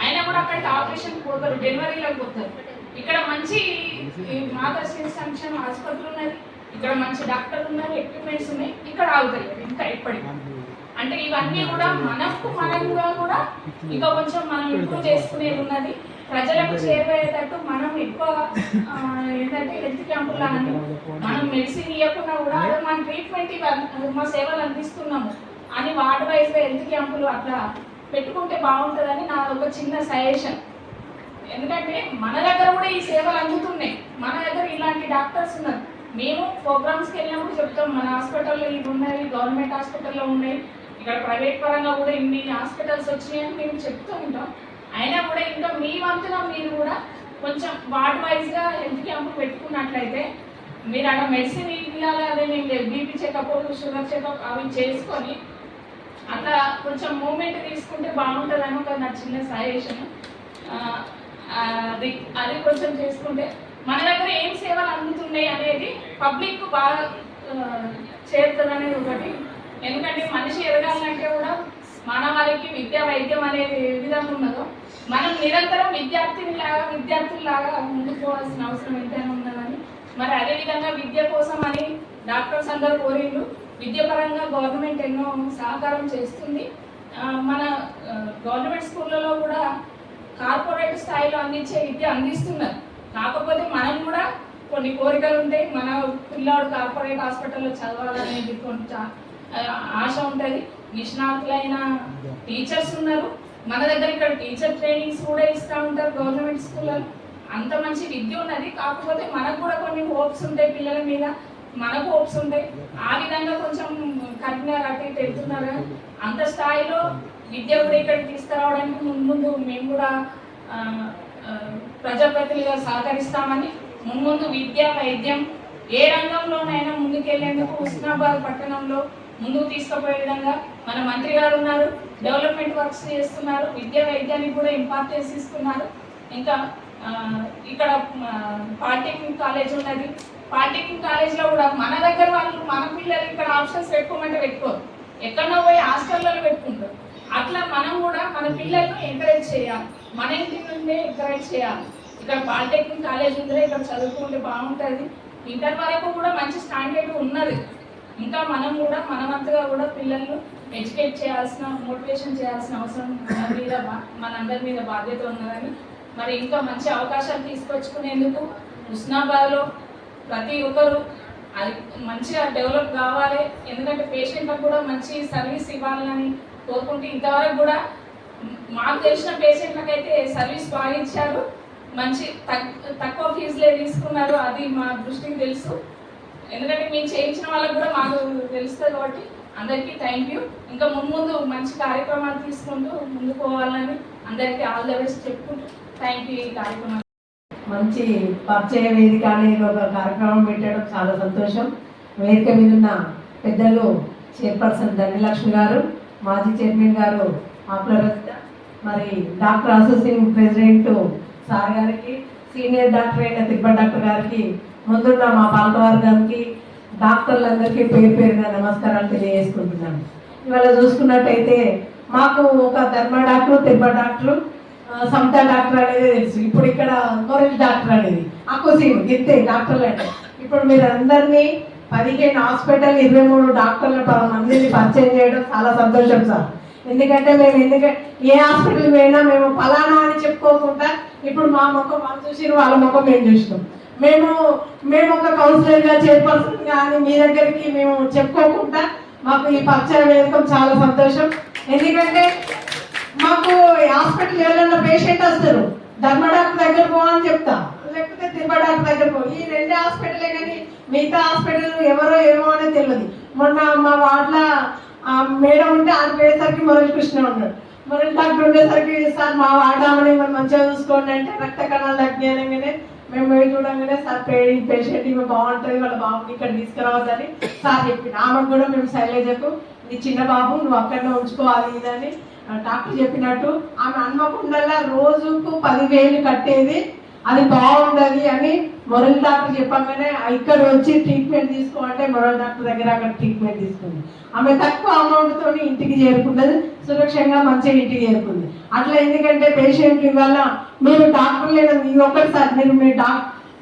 అయినా కూడా అక్కడికి ఆపరేషన్ పోతారు, డెలివరీలకు పోతారు. ఇక్కడ మంచి మాతృశ్రీ సంక్షేమ ఆసుపత్రి ఉన్నది, ఇక్కడ మంచి డాక్టర్లు ఉన్నారు, ఎక్విప్మెంట్స్ ఉన్నాయి, ఇక్కడ ఆగుతాయి ఇంకా ఎప్పటికీ. అంటే ఇవన్నీ కూడా మనంగా కూడా ఇంకా కొంచెం మనం ఇంప్రూవ్ చేసుకునేది ఉన్నది. ప్రజలకు చేరువయ్యేటట్టు మనం ఎక్కువ ఏంటంటే హెల్త్ క్యాంపుల్లో మనం మెడిసిన్ ఇవ్వకుండా కూడా మన ట్రీట్మెంట్ మా సేవలు అందిస్తున్నాము అని వార్డ్ వైజ్గా హెల్త్ క్యాంపులు అట్లా పెట్టుకుంటే బాగుంటుందని నా ఒక చిన్న సజెషన్. ఎందుకంటే మన దగ్గర కూడా ఈ సేవలు అందుతున్నాయి, మన దగ్గర ఇలాంటి డాక్టర్స్ ఉన్నారు. మేము ప్రోగ్రామ్స్కి వెళ్ళినప్పుడు చెప్తాం, మన హాస్పిటల్లో ఇవి ఉన్నాయి, గవర్నమెంట్ హాస్పిటల్లో ఉన్నాయి, ఇక్కడ ప్రైవేట్ పరంగా కూడా ఇన్ని హాస్పిటల్స్ వచ్చినాయని మేము చెప్తూ ఉంటాం. అయినా కూడా ఇంకా మీ వంతున మీరు కూడా కొంచెం వార్డ్ వైజ్గా హెల్త్ క్యాంపులు పెట్టుకున్నట్లయితే మీరు అక్కడ మెడిసిన్ ఇవ్వాలి, అదే మేము బీపీ చెకప్, షుగర్ చెకప్ అవి చేసుకొని అట్లా కొంచెం మూమెంట్ తీసుకుంటే బాగుంటుందని ఒక నా చిన్న సజెషన్. అది కొంచెం చేసుకుంటే మన దగ్గర ఏం సేవలు అందుతున్నాయి అనేది పబ్లిక్ బాగా చేరుతుంది అనేది ఒకటి. ఎందుకంటే మనిషి ఎదగాలంటే కూడా మానవాళికి విద్య, వైద్యం అనేది ఏ విధంగా ఉన్నదో మనం నిరంతరం విద్యార్థుల్లాగా ముందుకు పోవాల్సిన అవసరం ఎంతైనా ఉన్నదని. మరి అదేవిధంగా విద్య కోసం అని డాక్టర్స్ అందరూ కోరిండ్రు, విద్యాపరంగా గవర్నమెంట్ ఎన్నో సహకారం చేస్తుంది. మన గవర్నమెంట్ స్కూళ్ళలో కూడా కార్పొరేట్ స్థాయిలో అందించే విద్య అందిస్తున్నారు. కాకపోతే మనం కూడా కొన్ని కోరికలు ఉంటాయి. మన పిల్లాడు కార్పొరేట్ హాస్పిటల్లో చదవాలనేది కొంచెం ఆశ ఉంటుంది. నిష్ణాతులైన టీచర్స్ ఉన్నారు మన దగ్గర. ఇక్కడ టీచర్ ట్రైనింగ్స్ కూడా ఇస్తూ ఉంటారు గవర్నమెంట్ స్కూల్లో. అంత మంచి విద్య ఉన్నది. కాకపోతే మనకు కూడా కొన్ని హోప్స్ ఉంటాయి, పిల్లల మీద మనకు హోప్స్ ఉంటాయి. ఆ విధంగా కొంచెం కఠినంగా అటు ఇటు వెళ్తున్నారు. అంత స్థాయిలో విద్య కూడా ఇక్కడికి తీసుకురావడానికి ముందు మేము కూడా ప్రజాప్రతినిధులుగా సహకరిస్తామని, ముందు విద్య వైద్యం ఏ రంగంలోనైనా ముందుకెళ్లేందుకు హుస్నాబాద్ పట్టణంలో ముందుకు తీసుకుపోయే విధంగా మన మంత్రి గారు ఉన్నారు. డెవలప్మెంట్ వర్క్స్ చేస్తున్నారు. విద్య వైద్యానికి కూడా ఇంపార్టెన్స్ ఇస్తున్నారు. ఇంకా ఇక్కడ పాలిటెక్నిక్ కాలేజ్ ఉన్నది. పాలిటెక్నిక్ కాలేజ్లో కూడా మన దగ్గర వాళ్ళు మన పిల్లలు ఇక్కడ ఆప్షన్స్ పెట్టుకోమంటే పెట్టుకోరు, ఎక్కడో పోయి హాస్టల్లో పెట్టుకుంటారు. అట్లా మనం కూడా మన పిల్లల్ని ఎంకరేజ్ చేయాలి, మన ఇంటి నుండే ఎంకరేజ్ చేయాలి. ఇక్కడ పాలిటెక్నిక్ కాలేజ్ ఉంటే ఇక్కడ చదువుకుంటే బాగుంటుంది. ఇంటర్ వరకు కూడా మంచి స్టాండర్డ్ ఉన్నది. ఇంకా మనం కూడా మనమంతగా కూడా పిల్లలను ఎడ్యుకేట్ చేయాల్సిన, మోటివేషన్ చేయాల్సిన అవసరం మనందరి మీద బాధ్యత ఉన్నదని, మరి ఇంకా మంచి అవకాశాలు తీసుకొచ్చుకునేందుకు హుస్నాబాద్లో ప్రతి ఒక్కరు అది మంచిగా డెవలప్ కావాలి. ఎందుకంటే పేషెంట్లకు కూడా మంచి సర్వీస్ ఇవ్వాలని కోరుకుంటూ, ఇంతవరకు కూడా మాకు తెలిసిన పేషెంట్లకైతే సర్వీస్ బాగా ఇచ్చారు. మంచి తక్కువ ఫీజులే తీసుకున్నారు. అది మా దృష్టికి తెలుసు. ఎందుకంటే మేము చేయించిన వాళ్ళకు కూడా మాకు తెలుస్తుంది. కాబట్టి అందరికీ థ్యాంక్ యూ. ఇంకా ముందు మంచి కార్యక్రమాలు తీసుకుంటూ ముందుకు పోవాలని అందరికీ ఆల్ ద బెస్ట్ చెప్పుకుంటూ థ్యాంక్ యూ. ఈ కార్యక్రమం మంచి పరిచయ వేదిక అనేది ఒక కార్యక్రమం పెట్టడం చాలా సంతోషం. వేదిక మీద ఉన్న పెద్దలు చైర్పర్సన్ ధన్యలక్ష్మి గారు, మాజీ చైర్మన్ గారు ఆకులరజిత, మరి డాక్టర్ అసోసియేషన్ ప్రెసిడెంట్ సార్ గారికి, సీనియర్ డాక్టర్ అయిన తిరుపతి డాక్టర్ గారికి, ముందున్న మా పాలకవర్గానికి, డాక్టర్లందరికీ పేరు పేరుగా నమస్కారాలు తెలియజేసుకుంటున్నాను. ఇవాళ చూసుకున్నట్టయితే మాకు ఒక ధర్మ డాక్టర్, తిరుపతి డాక్టర్, సమతా డాక్టర్ అనేది తెలుసు. ఇప్పుడు ఇక్కడ మొరల్ డాక్టర్ అనేది అకోసీను గిత్తే డాక్టర్లు అంటే ఇప్పుడు మీరు అందరినీ 15 హాస్పిటల్ 23 డాక్టర్ల మందిని పరిచయం చేయడం చాలా సంతోషం సార్. ఎందుకంటే మేము ఏ హాస్పిటల్ పోయినా మేము ఫలానా అని చెప్పుకోకుండా ఇప్పుడు మా ముఖం వాళ్ళు చూసి వాళ్ళ ముఖం మేము చూసినాం. మేము ఒక కౌన్సిలర్గా చైర్పర్సన్ కానీ మీ దగ్గరికి మేము చెప్పుకోకుండా మాకు ఈ పరిచయ వేయడం చాలా సంతోషం. ఎందుకంటే మాకు హాస్పిటల్ ఎవరైనా పేషెంట్ వస్తారు, ధర్మ డాక్టర్ దగ్గర పోవని చెప్తా, లేకపోతే తిరుపతి డాక్టర్ దగ్గర పో. ఈ 2 హాస్పిటలే కానీ మిగతా హాస్పిటల్ ఎవరో ఏమో అనేది తెలియదు. మొన్న మా వార్డులో మేడం ఉంటే ఆయన పోయేసరికి మురళీకృష్ణ ఉన్నాడు. మురళి డాక్టర్ ఉండేసరికి సార్ మా వాడామని మనం మంచిగా చూసుకోండి అంటే రక్త కణాలు తగ్గినాగానే మేము పోయి చూడంగానే సార్ పేషెంట్ ఇవి బాగుంటుంది, వాళ్ళ బాబుని ఇక్కడ తీసుకురావద్దని సార్ చెప్పింది. ఆమెకు కూడా మేము శైలజకు నీ చిన్న బాబు నువ్వు అక్కడనే ఉంచుకోవాలి ఇదని డాక్టర్ చెప్పినట్టు ఆమె హన్మకొండలో రోజుకు 10,000 కట్టేది, అది బాగుండదు అని మొరల్ డాక్టర్ చెప్పగానే ఇక్కడ వచ్చి ట్రీట్మెంట్ తీసుకోమంటే మొరల్ డాక్టర్ దగ్గర అక్కడ ట్రీట్మెంట్ తీసుకుంది. ఆమె తక్కువ అమౌంట్తో ఇంటికి చేరుకున్నది, సురక్షంగా మంచిగా ఇంటికి చేరుకుంది. అట్లా ఎందుకంటే పేషెంట్ వల్ల మీరు డాక్టర్ లేదా మీ ఒక్కటిసారి మీరు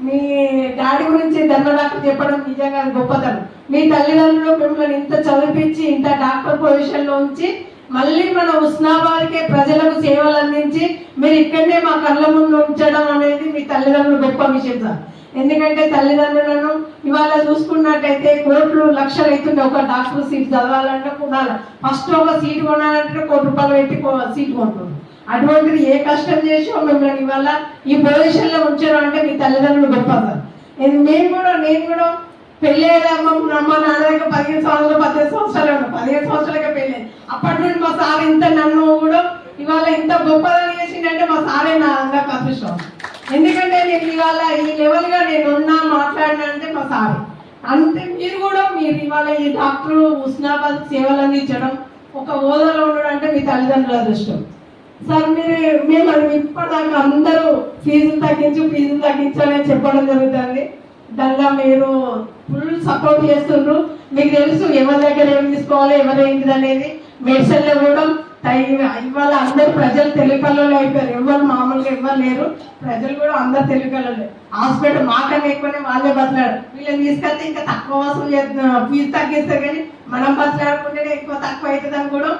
మీ డాడీ గురించి ధర్మ డాక్టర్ చెప్పడం నిజంగా గొప్పతనం. మీ తల్లిదండ్రులు మిమ్మల్ని ఇంత చదివించి ఇంత డాక్టర్ పొజిషన్లో ఉంచి మళ్ళీ మన హుస్నాబాద్కే ప్రజలకు సేవలు అందించి మీరు ఇక్కడనే మా కళ్ళ ముందు ఉంచడం అనేది మీ తల్లిదండ్రులు గొప్ప విషయం సార్. ఎందుకంటే తల్లిదండ్రులను ఇవాళ చూసుకున్నట్టయితే కోట్లు లక్షలు అవుతుంది ఒక డాక్టర్ సీట్ చదవాలంటే కొనాలి. ఫస్ట్ ఒక సీట్ కొనాలంటే ₹1,00,000 పెట్టి సీట్ కొంటున్నాం. అటువంటిది ఏ కష్టం చేసో మిమ్మల్ని ఇవాళ ఈ పొజిషన్లో ఉంచడం అంటే మీ తల్లిదండ్రులు గొప్ప సార్. నేను కూడా పెళ్ళి అయ్యేదమ్మ మా నాన్న దగ్గర 15 సంవత్సరాలు 18 సంవత్సరాలు ఉన్నా, 15 సంవత్సరాలకే పెళ్ళి. అప్పటి నుండి మా సార్ ఇంత నన్ను కూడా ఇవాళ ఇంత గొప్పగా చేసిందంటే మా సారే నా అందరికి అదృష్టం. ఎందుకంటే నేను ఇవాళ ఈ లెవెల్గా నేను ఉన్నా మాట్లాడినా అంటే మా సారే. అంటే మీరు ఇవాళ ఈ డాక్టర్ హుస్నాబాద్ సేవలు అందించడం ఒక హోదాలో ఉండడం అంటే మీ తల్లిదండ్రుల అదృష్టం సార్. మేము ఇప్పటిదాకా అందరూ ఫీజులు తగ్గించాలని చెప్పడం జరుగుతుంది. దానిలో మీరు ఫుల్ సపోర్ట్ చేస్తుండ్రు. మీకు తెలుసు ఎవరి దగ్గర ఏం తీసుకోవాలి ఎవరు ఏంటిది అనేది. మెడిసిన్లో కూడా ఇవాళ అందరు ప్రజలు తెలివికల్లో అయిపోయారు. ఎవరు మామూలుగా ఎవరు లేరు, ప్రజలు కూడా అందరు తెలివికల్లో. హాస్పిటల్ మాకన్నా ఎక్కువనే వాళ్ళే బతలాడు. వీళ్ళని తీసుకెళ్తే ఇంకా తక్కువ వసూలు ఫీజు తగ్గిస్తారు, కానీ మనం బతలాడుకుంటేనే ఎక్కువ తక్కువ అవుతుందని కూడా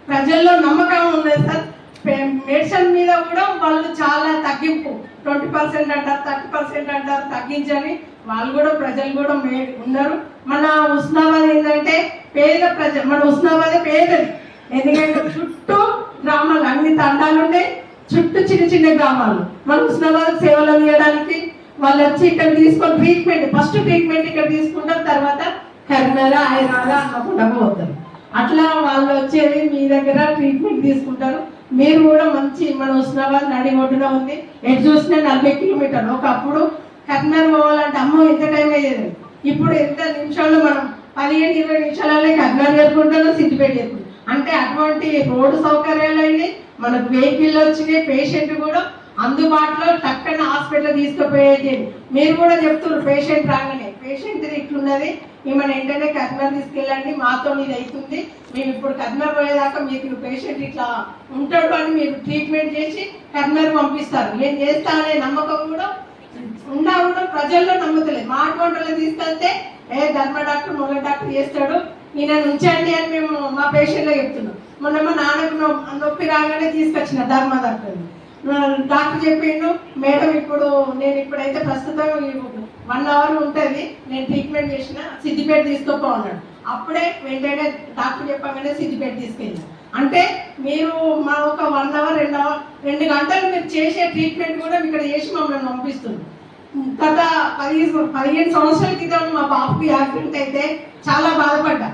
ప్రజల్లో నమ్మకం ఉన్నది సార్. మెడిసిన్ మీద కూడా వాళ్ళు చాలా తగ్గింపు 20% అంటారు, 30% అంటారు తగ్గించని వాళ్ళు కూడా ప్రజలు కూడా ఉన్నారు. మన ఉస్నాబాద్ ఏంటంటే పేద ప్రజలు, మన ఉస్నాబాద్ పేదది. ఎందుకంటే చుట్టూ గ్రామాలు అన్ని తండాలు ఉండే, చుట్టూ చిన్న చిన్న గ్రామాలు. మన ఉస్నాబాద్ సేవలు చేయడానికి వాళ్ళు వచ్చి ఇక్కడ తీసుకొని ట్రీట్మెంట్, ఫస్ట్ ట్రీట్మెంట్ ఇక్కడ తీసుకుంటారు, తర్వాత కరీంనగర్, హైదరాబాద్, అన్నకుండా పోతారు. అట్లా వాళ్ళు వచ్చేది మీ దగ్గర ట్రీట్మెంట్ తీసుకుంటారు. మీరు కూడా మంచి, మన ఉస్నాబాద్ నడి ఒడ్డున ఉంది, ఎటు చూసినా 40 కిలోమీటర్లు. ఒకప్పుడు కరీంనగర్ పోవాలంటే అమ్మో ఎంత టైం అయ్యేది. ఇప్పుడు ఎంత నిమిషాల్లో మనం 15-20 నిమిషాలనే కరీంనగర్ చేరుకుంటాను, సిద్దిపేట చేరుకుంటాం. అంటే అటువంటి రోడ్డు సౌకర్యాలు అయినాయి, మనకు వెహికల్ వచ్చినాయి, పేషెంట్ కూడా అందుబాటులో టక్కన హాస్పిటల్ తీసుకుపోయేది. మీరు కూడా చెప్తున్నారు పేషెంట్ రాగానే, పేషెంట్ ఇట్లున్నది, మిమ్మల్ని వెంటనే కరీంనగర్ తీసుకెళ్ళండి, మాతో ఇది అవుతుంది, మేము ఇప్పుడు కరీంనగర్ పోయేదాకా మీకు పేషెంట్ ఇట్లా ఉంటాడు అని మీరు ట్రీట్మెంట్ చేసి కరీంనగర్ పంపిస్తారు. నేను చేస్తా అనే నమ్మకం కూడా ఉన్నా కూడా ప్రజల్లో నమ్ముతలేదు. మా అటువంటి తీసుకెళ్తే ధర్మ డాక్టర్, మూల డాక్టర్ చేస్తాడు, ఈయన ఉంచండి అని మేము మా పేషెంట్లో చెప్తున్నాం. మొన్న మా నాన్నకు నొప్పి రాగానే తీసుకొచ్చిన ధర్మ డాక్టర్ చెప్పిండు, మేడం ఇప్పుడు నేను ఇప్పుడైతే ప్రస్తుతం 1 అవర్ ఉంటుంది, నేను ట్రీట్మెంట్ చేసిన, సిద్దిపేట తీసుకోపో అన్నాడు. అప్పుడే వెంటనే డాక్టర్ చెప్పగానే సిద్దిపేట తీసుకెళ్ళాను. అంటే మీరు మా ఒక 1 అవర్ 2 గంటలు మీరు చేసే ట్రీట్మెంట్ కూడా ఇక్కడ చేసి మమ్మల్ని పంపిస్తుంది. గత 15 సంవత్సరాల క్రితం మా బాబుకి యాక్సిడెంట్ అయితే చాలా బాధపడ్డా.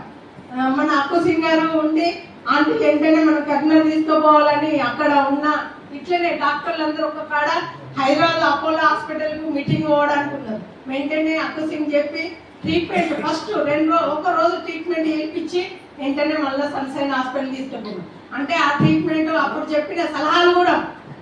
మన అక్కు సింగ్ గారు ఉండి ఆంటీ వెంటనే మనం కరీంనగర్ తీసుకోపోవాలని అక్కడ ఉన్న ఇట్లనే డాక్టర్లు అందరూ ఒక కాడ హైదరాబాద్ అపోలో హాస్పిటల్కు మీటింగ్ పోవడానికి ఉన్నారు. వెంటనే అక్కు సింగ్ చెప్పి ట్రీట్మెంట్ ఫస్ట్ 1 రోజు ట్రీట్మెంట్ చేయించి వెంటనే మళ్ళీ సన్సైన్ హాస్పిటల్ తీసుకుపోయాం. అంటే ఆ ట్రీట్మెంట్ అప్పుడు చెప్పిన సలహాలు కూడా,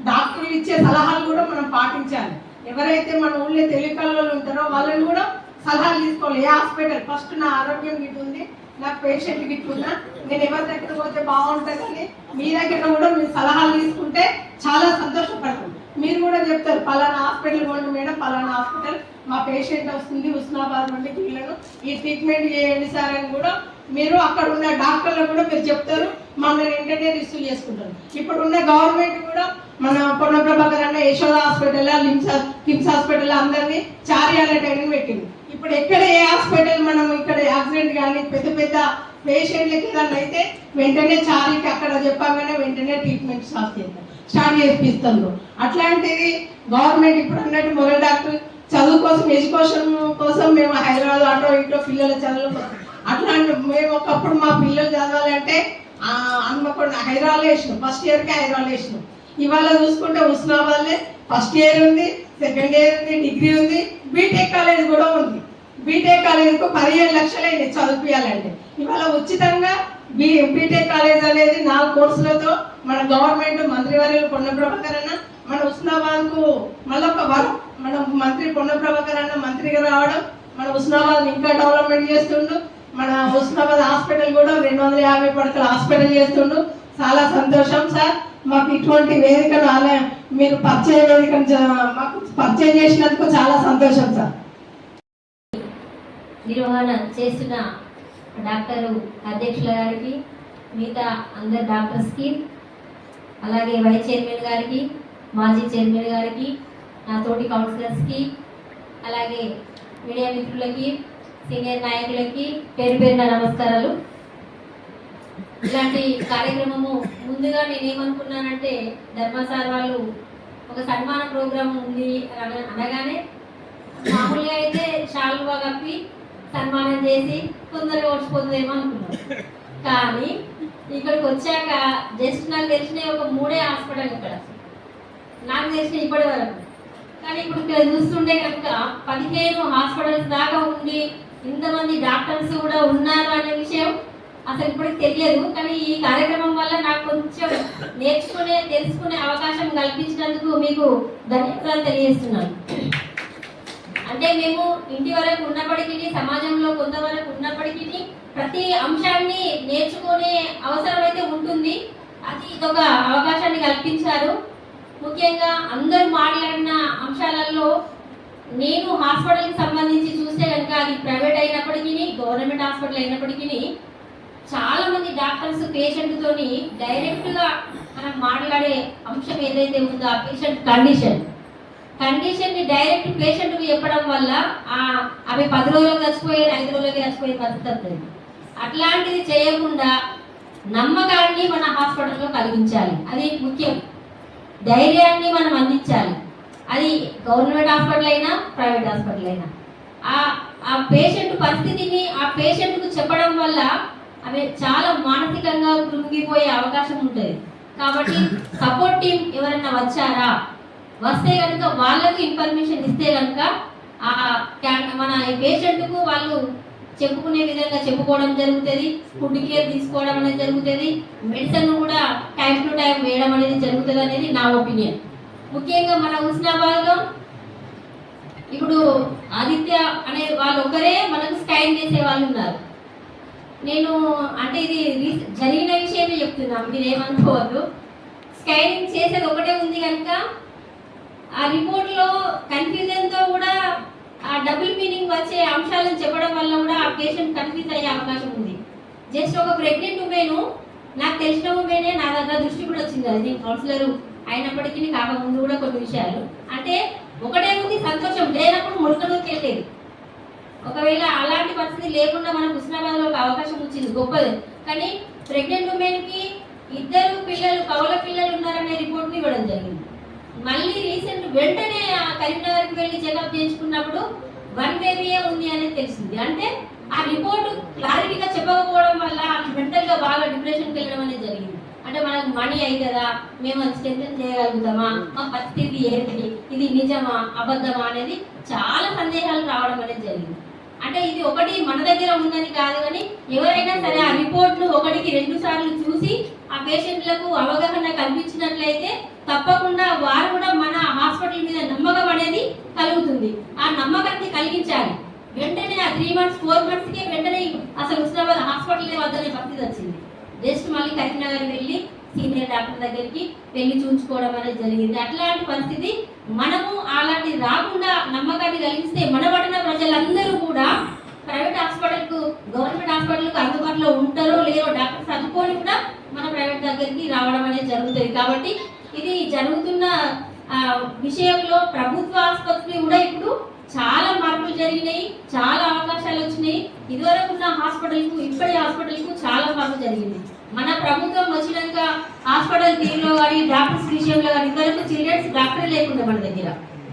డాక్టర్లు ఇచ్చే సలహాలు కూడా మనం పాటించాలి. ఎవరైతే మన ఊళ్ళో తెలివికల్లో ఉంటారో వాళ్ళని కూడా సలహాలు తీసుకోవాలి. ఏ హాస్పిటల్ ఫస్ట్ నా ఆరోగ్యం గిట్ ఉంది, నాకు పేషెంట్ గిట్ ఉన్నా, నేను ఎవరి దగ్గర పోతే బాగుంటుందని మీ దగ్గర కూడా మీరు సలహాలు తీసుకుంటే చాలా సంతోషపడతాం. మీరు కూడా చెప్తారు పలానా హాస్పిటల్ పోండి మేడం, పలానా హాస్పిటల్ మా పేషెంట్ వస్తుంది ఉస్నాబాద్ నుండి, పిల్లలను ఈ ట్రీట్మెంట్ చేయండి సార్ అని కూడా మీరు అక్కడ ఉన్న డాక్టర్లు కూడా మీరు చెప్తారు, మమ్మల్ని వెంటనే రిసీవ్ చేసుకుంటారు. ఇప్పుడు ఉన్న గవర్నమెంట్ కూడా మన పొన్న ప్రభాకర్ అన్న యశోద హాస్పిటల్, కిమ్స్ హాస్పిటల్ అందరినీ చార్యాల ట్రైనింగ్ పెట్టింది. ఇప్పుడు ఎక్కడ ఏ హాస్పిటల్ మనం ఇక్కడ యాక్సిడెంట్ కానీ పెద్ద పెద్ద పేషెంట్లకి ఏదన్నా అయితే వెంటనే చారీకి అక్కడ చెప్పగానే వెంటనే ట్రీట్మెంట్ స్టార్ట్ చేపిస్తారు. అట్లాంటిది గవర్నమెంట్ ఇప్పుడు అన్నట్టు మొదటి డాక్టర్ చదువు కోసం, ఎడ్యుకేషన్ కోసం మేము హైదరాబాద్ ఆటో ఇంట్లో పిల్లల చదువు అట్లాంటి మేము ఒకప్పుడు మా పిల్లలు చదవాలంటే హన్మకొండ హైదరాబాద్ వేసినాం, ఫస్ట్ ఇయర్కి హైదరాబాద్ వేసినాం. ఇవాళ చూసుకుంటే ఉస్నాబాద్లే ఫస్ట్ ఇయర్ ఉంది, సెకండ్ ఇయర్ ఉంది, డిగ్రీ ఉంది, బీటెక్ కాలేజ్ కూడా ఉంది. బీటెక్ కాలేజ్కు 17 లక్షలు అయింది చదివించాలంటే. ఇవాళ ఉచితంగా బీటెక్ కాలేజ్ అనేది 4 కోర్సులతో మన గవర్నమెంట్ మంత్రివర్యులు పొన్న ప్రభాకర్ అన్న మన ఉస్నాబాద్కు మళ్ళొక వరం, మన మంత్రి పొన్న ప్రభాకర్ అన్న మంత్రిగా రావడం, మన ఉస్నాబాద్ ఇంకా డెవలప్మెంట్ చేస్తుండు. మన ఉస్నాబాద్ హాస్పిటల్ కూడా 250 పడకల హాస్పిటల్ చేస్తుండు. చాలా సంతోషం సార్, మాకు ఇటువంటి వేదికను మీరు పరిచయ వేదికను మాకు పరిచయం చేసినందుకు చాలా సంతోషం సార్. నిర్వహణ చేస్తున్న డాక్టరు అధ్యక్షుల గారికి, మిగతా అందరు డాక్టర్స్కి, అలాగే వైస్ చైర్మన్ గారికి, మాజీ చైర్మన్ గారికి, నా తోటి కౌన్సిలర్స్కి, అలాగే మీడియా మిత్రులకి, సీనియర్ నాయకులకి పేరు పేరున నమస్కారాలు. ఇలాంటి కార్యక్రమము ముందుగా నేనేమనుకున్నానంటే ధర్మసార్ వాళ్ళు ఒక సన్మాన ప్రోగ్రాం ఉంది అనగానే మామూలుగా అయితే షాలువా కప్పి సన్మానం చేసి తొందరగా వచ్చిపోతుందేమో అనుకున్నాను. కానీ ఇక్కడికి వచ్చాక జస్ట్ నాకు తెలిసిన ఒక 3 హాస్పిటల్ ఇక్కడ నాకు తెలిసిన ఇప్పటి వరకు. కానీ ఇప్పుడు ఇక్కడ చూస్తుంటే కనుక 15 హాస్పిటల్స్ దాకా ఉండి ఇంతమంది డాక్టర్స్ కూడా ఉన్నారు అనే విషయం అసలు ఇప్పటికి తెలియదు. కానీ ఈ కార్యక్రమం వల్ల నాకు కొంచెం తెలుసుకునే అవకాశం కల్పించినందుకు మీకు ధన్యవాదాలు తెలియజేస్తున్నాను. అంటే మేము ఇంటి వరకు ఉన్నప్పటికీ, సమాజంలో కొంతవరకు ఉన్నప్పటికీ ప్రతి అంశాన్ని నేర్చుకునే అవసరం అయితే ఉంటుంది. అది ఇదొక అవకాశాన్ని కల్పించారు. ముఖ్యంగా అందరూ మాట్లాడిన అంశాలలో నేను హాస్పిటల్కి సంబంధించి చూస్తే కనుక అది ప్రైవేట్ అయినప్పటికీ గవర్నమెంట్ హాస్పిటల్ అయినప్పటికీ చాలా మంది డాక్టర్స్ పేషెంట్తోని డైరెక్ట్గా మనం మాట్లాడే అంశం ఏదైతే ఉందో ఆ పేషెంట్ కండిషన్ని డైరెక్ట్ పేషెంట్కి చెప్పడం వల్ల అవి 10 రోజులకు చచ్చిపోయేది 5 రోజులకి చచ్చిపోయే పరిస్థితి వస్తుంది. అట్లాంటిది చేయకుండా నమ్మకాన్ని మన హాస్పిటల్లో కలిగించాలి. అది ముఖ్యం. ధైర్యాన్ని మనం అందించాలి. అది గవర్నమెంట్ హాస్పిటల్ అయినా ప్రైవేట్ హాస్పిటల్ అయినా ఆ పేషెంట్ పరిస్థితిని ఆ పేషెంట్కు చెప్పడం వల్ల అవి చాలా మానసికంగా కృంగిపోయే అవకాశం ఉంటుంది. కాబట్టి సపోర్ట్ టీం ఎవరైనా వచ్చారా, వస్తే కనుక వాళ్ళకి ఇన్ఫర్మేషన్ ఇస్తే కనుక మన పేషెంట్కు వాళ్ళు చెప్పుకునే విధంగా చెప్పుకోవడం జరుగుతుంది. ఫుడ్ కేర్ తీసుకోవడం అనేది జరుగుతుంది. మెడిసిన్ కూడా టైం టు టైం వేయడం అనేది జరుగుతుంది అనేది నా ఒపీనియన్. ముఖ్యంగా మన హుస్నాబాద్లో ఇప్పుడు ఆదిత్య అనే వాళ్ళు ఒకరే మనకు స్కాన్ చేసే వాళ్ళు ఉన్నారు. నేను అంటే ఇది జరిగిన విషయమే చెప్తున్నాను, మీరు ఏమనుకోవద్దు. స్కానింగ్ చేసేది ఒకటే ఉంది కనుక ఆ రిపోర్ట్లో కన్ఫ్యూజన్తో కూడా ఆ డబుల్ మీనింగ్ వచ్చే అంశాలను చెప్పడం వల్ల కూడా ఆ పేషెంట్ కన్ఫ్యూజ్ అయ్యే అవకాశం ఉంది. జస్ట్ ఒక ప్రెగ్నెంట్ ఉమెన్, నాకు తెలిసిన ఉమెనే నా దగ్గర దృష్టి కూడా వచ్చింది. అది నేను కౌన్సిలర్ అయినప్పటికీ కాకముందు కూడా కొన్ని విషయాలు అంటే ఒకటే ఉంది, సంతోషం లేనప్పుడు ముడకలోకి వెళ్ళేది. ఒకవేళ అలాంటి పరిస్థితి లేకుండా మనకు హుస్నాబాద్లో ఒక అవకాశం వచ్చింది, గొప్పది. కానీ ప్రెగ్నెంట్ ఉమెన్కి 2 పిల్లలు కవల పిల్లలు ఉన్నారనే రిపోర్ట్ని ఇవ్వడం జరిగింది. మళ్ళీ రీసెంట్ వెంటనే కరీంనగర్కి వెళ్ళి చెకప్ చేయించుకున్నప్పుడు 1 బేబీయే ఉంది అనేది తెలిసింది. అంటే ఆ రిపోర్ట్ క్లారిటీగా చెప్పకపోవడం వల్ల మెంటల్గా బాగా డిప్రెషన్కి వెళ్ళడం అనేది జరిగింది. అంటే మనకు మనీ అవుతుందా, మేము అది స్ట్రెంథెన్ చేయగలుగుతామా, మా పరిస్థితి ఏంటి, ఇది నిజమా అబద్ధమా అనేది చాలా సందేహాలు రావడం అనేది జరిగింది. అంటే ఇది ఒకటి మన దగ్గర ఉందని కాదు, కానీ ఎవరైనా సరే ఆ రిపోర్ట్ను 1కి 2 సార్లు చూసి ఆ పేషెంట్లకు అవగాహన కల్పించినట్లయితే తప్పకుండా వారు కూడా మన హాస్పిటల్ మీద నమ్మకం అనేది కలుగుతుంది. ఆ నమ్మకాన్ని కలిగించాలి. వెంటనే ఆ 3 months 4 monthsకే వెంటనే అసలు హుస్నాబాద్ హాస్పిటల్ వద్దనే పరిస్థితి వచ్చింది. జస్ట్ మళ్ళీ కరీంనగర్ వెళ్ళి సీనియర్ డాక్టర్ దగ్గరికి వెళ్ళి చూసుకోవడం అనేది జరిగింది. అట్లాంటి పరిస్థితి మనము అలాంటి రాకుండా నమ్మకాన్ని కలిగిస్తే మన పడిన ప్రజలందరూ కూడా ప్రైవేట్ హాస్పిటల్కు గవర్నమెంట్ హాస్పిటల్కు అందుబాటులో ఉంటారో లేరో డాక్టర్స్ అనుకోని కూడా మన ప్రైవేట్ దగ్గరికి రావడం అనేది జరుగుతుంది. కాబట్టి ఇది జరుగుతున్న విషయంలో ప్రభుత్వ ఆసుపత్రి కూడా ఇప్పుడు చాలా మార్పులు జరిగినాయి, చాలా అవకాశాలు వచ్చినాయి. ఇదివరకు ఉన్న హాస్పిటల్కు ఇప్పటి హాస్పిటల్కు చాలా మార్పు జరిగింది. మన ప్రభుత్వం వచ్చినాక హాస్పిటల్ తీరులో కానీ డాక్టర్స్ విషయంలో కానీ ఇదివరకు చిల్డ్రన్స్ డాక్టర్ లేకుండా మన దగ్గర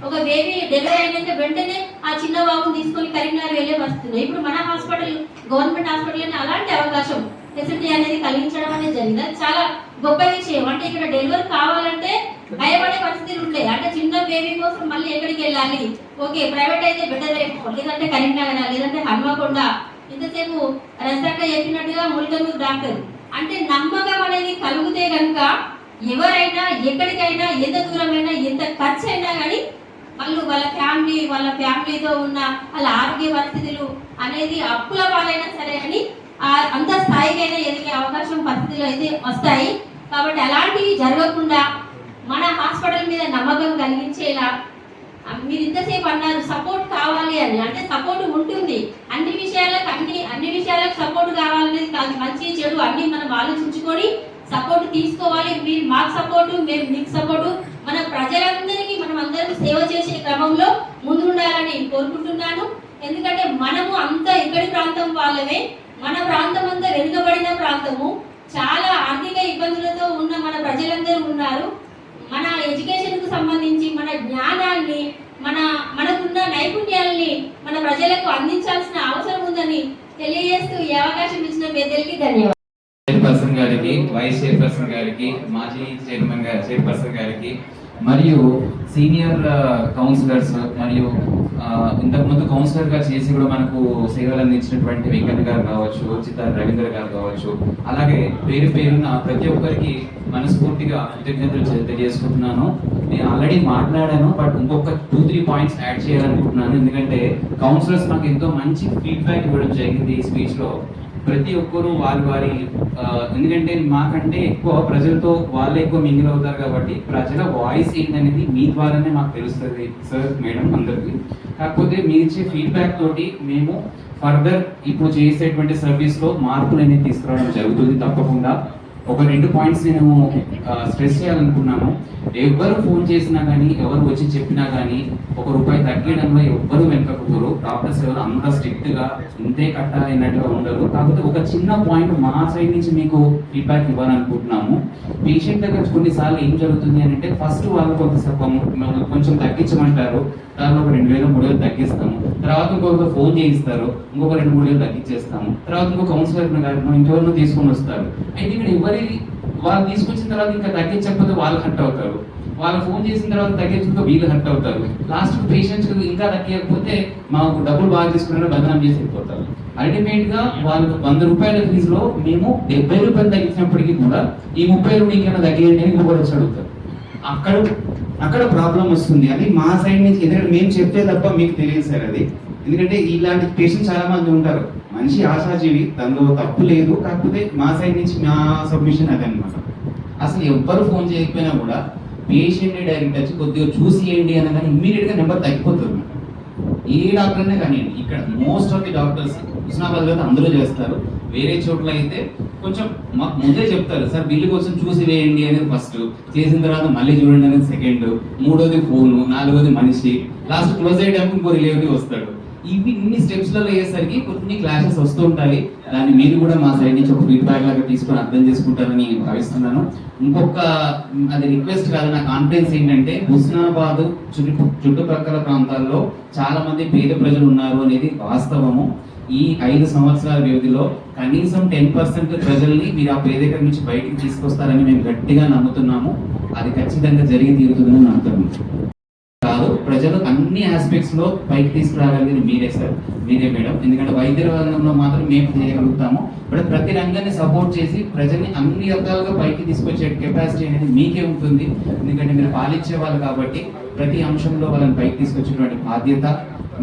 ఒక బేబీ డెలివరీ అయినాక వెంటనే ఆ చిన్న బాబుని తీసుకొని కరీంనగర్ వెళ్ళే వస్తున్నాయి. ఇప్పుడు మన హాస్పిటల్ గవర్నమెంట్ హాస్పిటల్ అలాంటి అవకాశం ఫెసిలిటీ అనేది కలిగించడం అనేది జరిగింది. అది చాలా గొప్ప విషయం. అంటే ఇక్కడ డెలివరీ కావాలంటే భయపడే పరిస్థితులు ఉంటాయి. అంటే చిన్న బేబీ కోసం మళ్ళీ ఎక్కడికి వెళ్ళాలి, ఓకే ప్రైవేట్ అయితే బెటర్ అయిపో, లేదంటే కరీంనగర్, లేదంటే హన్మకొండ, ఇంతసేపు రజాక చెప్పినట్టుగా ముల్కనూరు డాక్టర్. అంటే నమ్మకం అనేది కలిగితే కనుక ఎవరైనా ఎక్కడికైనా ఎంత దూరమైనా ఎంత ఖర్చు అయినా కానీ వాళ్ళ ఫ్యామిలీతో ఉన్న వాళ్ళ ఆరోగ్య పరిస్థితులు అనేది అప్పుల పాలైనా సరే అని అంత స్థాయికైనా ఎదిగే అవకాశం పరిస్థితులు అయితే వస్తాయి. కాబట్టి అలాంటివి జరగకుండా మన హాస్పిటల్ మీద నమ్మకం కలిగించేలా మీరు ఇంతసేపు అన్నారు సపోర్ట్ కావాలి అని. అంటే సపోర్ట్ ఉంటుంది, అన్ని విషయాలకు సపోర్ట్ కావాలనేది కాదు. మంచి చెడు అన్ని మనం ఆలోచించుకొని సపోర్ట్ తీసుకోవాలి. మీరు మాకు సపోర్టు, మేము మీకు సపోర్టు, మన ప్రజలందరికీ మనం అందరం సేవ చేసే క్రమంలో ముందుండాలని కోరుకుంటున్నాను. ఎందుకంటే మనము అంతా ఇక్కడి ప్రాంతం వాళ్ళమే, మన ప్రాంతం అంతా వెనుకబడిన ప్రాంతము, చాలా ఆర్థిక ఇబ్బందులతో ఉన్న మన ప్రజలందరూ ఉన్నారు. మన ఎడ్యుకేషన్కు సంబంధించి మన జ్ఞానాన్ని మనకున్న నైపుణ్యాలని మన ప్రజలకు అందించాల్సిన అవసరం ఉందని తెలియజేస్తూ ఈ అవకాశం ఇచ్చిన పెద్దలకి ధన్యవాదాలు. చైర్పర్సన్ గారికి, వైస్ చైర్పర్సన్ గారికి, మాజీ చైర్పర్సన్ గారికి మరియు సీనియర్ కౌన్సిలర్స్ మరియు ఇంతకుముందు కౌన్సిలర్గా చేసి కూడా మనకు సేవలు అందించినటువంటి వెంకన్న గారు కావచ్చు, చిత్తార్ రవీంద్ర గారు కావచ్చు, అలాగే పేరున ప్రతి ఒక్కరికి మనస్ఫూర్తిగా కృతజ్ఞతలు తెలియజేసుకుంటున్నాను. నేను ఆల్రెడీ మాట్లాడాను, బట్ ఇంకొక 2-3 పాయింట్స్ యాడ్ చేయాలనుకుంటున్నాను. ఎందుకంటే కౌన్సిలర్స్ నాకు ఎంతో మంచి ఫీడ్బ్యాక్ ఇవ్వడం జరిగింది ఈ స్పీచ్లో. ప్రతి ఒక్కరూ వారి ఎందుకంటే మాకంటే ఎక్కువ ప్రజలతో వాళ్ళే ఎక్కువ మింగిల్ అవుతారు కాబట్టి ప్రజల వాయిస్ ఏంటనేది మీ ద్వారానే మాకు తెలుస్తుంది సార్ మేడం అందరికీ. కాకపోతే మీరు ఇచ్చే ఫీడ్బ్యాక్ తోటి మేము ఫర్దర్ ఇప్పుడు చేసేటువంటి సర్వీస్లో మార్పులు అనేది తీసుకురావడం జరుగుతుంది తప్పకుండా. ఒక 2 పాయింట్స్ నేను స్ట్రెస్ చేయాలనుకున్నాను. ఎవరు ఫోన్ చేసినా కానీ, ఎవరు వచ్చి చెప్పినా కానీ ₹1 తగ్గడంలో ఎవ్వరు వెనకపోరు. డాక్టర్స్ ఎవరు అంత స్ట్రిక్ట్గా ఇంతే కట్టాలి అన్నట్టుగా ఉండరు. కాకపోతే ఒక చిన్న పాయింట్ మా సైడ్ నుంచి మీకు ఫీడ్బ్యాక్ ఇవ్వాలనుకుంటున్నాము. పేషెంట్ దగ్గర కొన్నిసార్లు ఏం జరుగుతుంది అని అంటే ఫస్ట్ వాళ్ళు కొంచెం తగ్గించమంటారు, దానిలో ఒక 2,000-3,000 తగ్గిస్తాము. తర్వాత ఇంకొక ఫోన్ చేయిస్తారు, ఇంకొక 2-3 తగ్గించేస్తాము. తర్వాత ఇంకో కౌన్సిలర్ గారినో ఇంకెవరినో తీసుకొని వస్తారు. అయితే ఇక్కడ వాళ్ళు తీసుకొచ్చిన తర్వాత ఇంకా తగ్గించకపోతే వాళ్ళు హర్ట్ అవుతారు, వాళ్ళు ఫోన్ చేసిన తర్వాత తగ్గించకపోతే వీళ్ళు హర్ట్ అవుతారు. లాస్ట్ పేషెంట్స్ ఇంకా తగ్గకపోతే మాకు డబ్బులు బాగా తీసుకున్నారో బదనాం చేసి వెళ్ళిపోతారు. అల్టిమేట్ గా వాళ్ళు ₹100 ఫీజులో మేము ₹70 తగ్గించినప్పటికీ కూడా ఈ 30 నీకైనా తగ్గియండి అని ఇంకొకరు వచ్చి అడుగుతారు. అక్కడ ప్రాబ్లం వస్తుంది. అది మా సైడ్ నుంచి, ఎందుకంటే మేము చెప్తే తప్ప మీకు తెలియదు సార్ అది. ఎందుకంటే ఇలాంటి పేషెంట్ చాలా మంది ఉంటారు, మనిషి ఆశాజీవి, దానిలో తప్పు లేదు. కాకపోతే మా సైడ్ నుంచి మా సబ్మిషన్ అదే అనమాట. అసలు ఎవ్వరు ఫోన్ చేయకపోయినా కూడా పేషెంట్ని డైరెక్ట్ వచ్చి కొద్దిగా చూసియండి అనగానే ఇమ్మీడియట్గా నెంబర్ తగ్గిపోతుంది అనమాట. ఏ డాక్టర్నే కానీ ఇక్కడ మోస్ట్ ఆఫ్ ది డాక్టర్స్ హుస్నాబాద్లో అందరూ చేస్తారు. వేరే చోట్ల అయితే కొంచెం మాకు ముందే చెప్తారు, సార్ బిల్లు కోసం చూసి వేయండి అనేది ఫస్ట్, చేసిన తర్వాత మళ్ళీ చూడండి అనేది సెకండ్, మూడోది ఫోను, నాలుగోది మనిషి, లాస్ట్ క్లోజ్ అయ్యేటప్పుడు ఇంకో రిలేటివ్ వస్తాడు. ఇన్ని స్టెప్స్లలో అయ్యేసరికి కొన్ని క్లాషెస్ వస్తూ ఉంటాయి. దాన్ని మీరు కూడా మా సైడ్ నుంచి ఒక ఫీడ్బ్యాక్ లాగా తీసుకొని అర్థం చేసుకుంటారని నేను భావిస్తున్నాను. ఇంకొక అది రిక్వెస్ట్ కాదు, నా కాన్ఫిడెన్స్ ఏంటంటే హుస్నాబాద్ చుట్టుపక్కల ప్రాంతాల్లో చాలా మంది పేద ప్రజలు ఉన్నారు అనేది వాస్తవము. ఈ 5 సంవత్సరాల వ్యవధిలో కనీసం 10% ప్రజల్ని మీరు ఆ పేదరికం నుంచి బయటికి తీసుకొస్తారని మేము గట్టిగా నమ్ముతున్నాము. అది ఖచ్చితంగా జరిగి తీరుతుందని నమ్ముతున్నాము. కాదు, ప్రజలు అన్ని ఆస్పెక్ట్స్ లో పైకి తీసుకురాగలిగింది మీరే సార్, మీరే మేడం. ఎందుకంటే వైద్య రంగంలో మాత్రం మేము చేయగలుగుతాము, బట్ ప్రతి రంగాన్ని సపోర్ట్ చేసి ప్రజల్ని అన్ని రకాలుగా పైకి తీసుకొచ్చే కెపాసిటీ అనేది మీకే ఉంటుంది. ఎందుకంటే మీరు పాలించే వాళ్ళు కాబట్టి ప్రతి అంశంలో వాళ్ళని పైకి తీసుకొచ్చేటువంటి బాధ్యత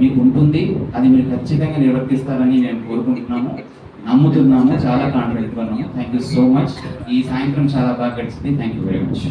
మీకు ఉంటుంది. అది మీరు ఖచ్చితంగా నిర్వర్తిస్తారని నేను కోరుకుంటున్నాము, నమ్ముతున్నాము, చాలా కాన్ఫిడెంట్గా ఉన్నాము. Thank you so much. ఈ సాయంత్రం చాలా బాగా గడిచింది. Thank you very much.